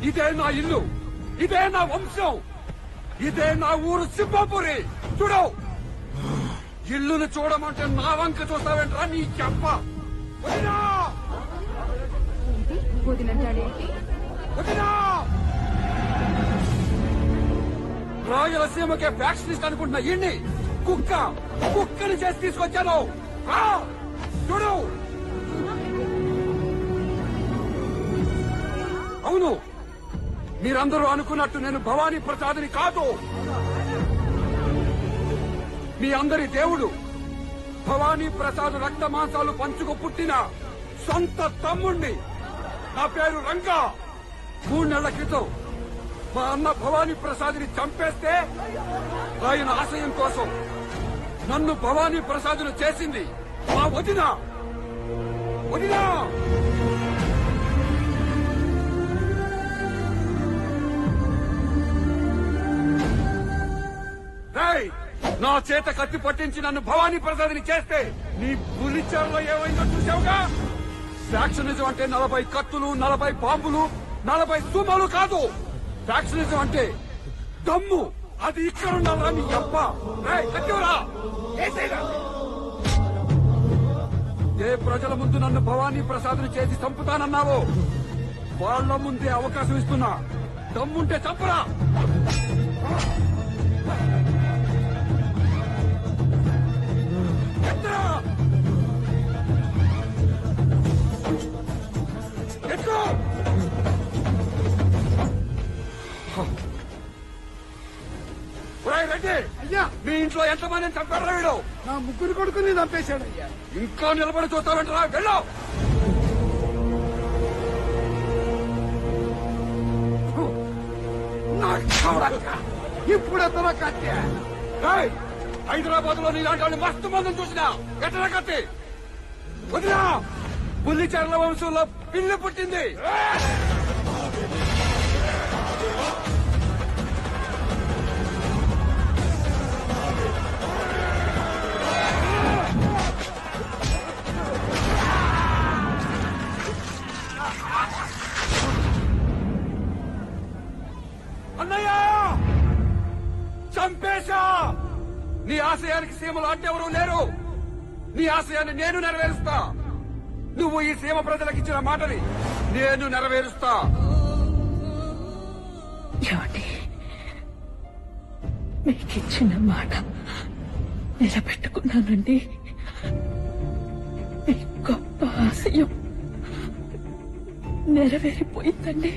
ఇదే నా ఇల్లు, ఇదే నా వంశం, ఇదే నా ఊరు సింహాపురి. చూడు, ఇల్లును చూడమంటే నా వంక చూస్తావేంట్రా నీ చెప్ప. రాయలసీమకే ఫ్యాక్షనిస్ట్ అనుకుంటున్నా ఇన్ని కుక్కని చేసి తీసుకొచ్చాను. చూడు, అవును, మీరందరూ అనుకున్నట్టు నేను భవానీ ప్రసాద్ని కాదు. మీ అందరి దేవుడు భవానీ ప్రసాద్ రక్త మాంసాలు పంచుకు పుట్టిన సొంత తమ్ముణ్ణి. నా పేరు రంగా. 3 నెలల క్రితం మా అన్న భవానీ ప్రసాద్ని చంపేస్తే ఆయన ఆశయం కోసం నన్ను భవానీ ప్రసాద్ను చేసింది మా వదిన. నా చేత కత్తి పట్టించి నన్ను భవానీ ప్రసాద్ని చేస్తే నీ పులిచారులో ఏమైందో చూసావుగా. ఫ్యాక్షనిజం అంటే 40 కత్తులు, 40 బాంబులు, 40 సూమాలు కాదు. ఫ్యాక్షనిజం అంటే దమ్ము. అది ఇక్కడుండాలా నీ అబ్బ. కత్తివరా. ఏ ప్రజల ముందు నన్ను భవానీ ప్రసాద్ని చేసి చంపుతానన్నావో వాళ్ళ ముందే అవకాశం ఇస్తున్నా. దమ్ముంటే చంపరా. అయ్యా, మీ ఇంట్లో ఎంతమందిని చంపారా వీడు? నా 3 కొడుకుని చంపేశాడు అయ్యా. ఇంకా నిలబడి చూస్తావంటరా? వెళ్ళు. ఇప్పుడు ఎత్తన కత్తి. హైదరాబాద్ లో నీలాంటి వాళ్ళు మస్తు మందిని చూసినా. ఎట్టరా కత్తి? వదినా, పుల్లిచెర్ల వంశంలో పిల్లి పుట్టింది. అన్నయ్య, చంపేశా. నీ ఆశయానికి సీమలు అడ్డెవరూ లేరు. నీ ఆశయాన్ని నేను నెరవేరుస్తా. నువ్వు ఈ సీమ ప్రజలకు ఇచ్చిన మాటని నేను నెరవేరుస్తా. మీకిచ్చిన మాట నిలబెట్టుకున్నానండి. మీ గొప్ప ఆశయం నెరవేరిపోయిందండి.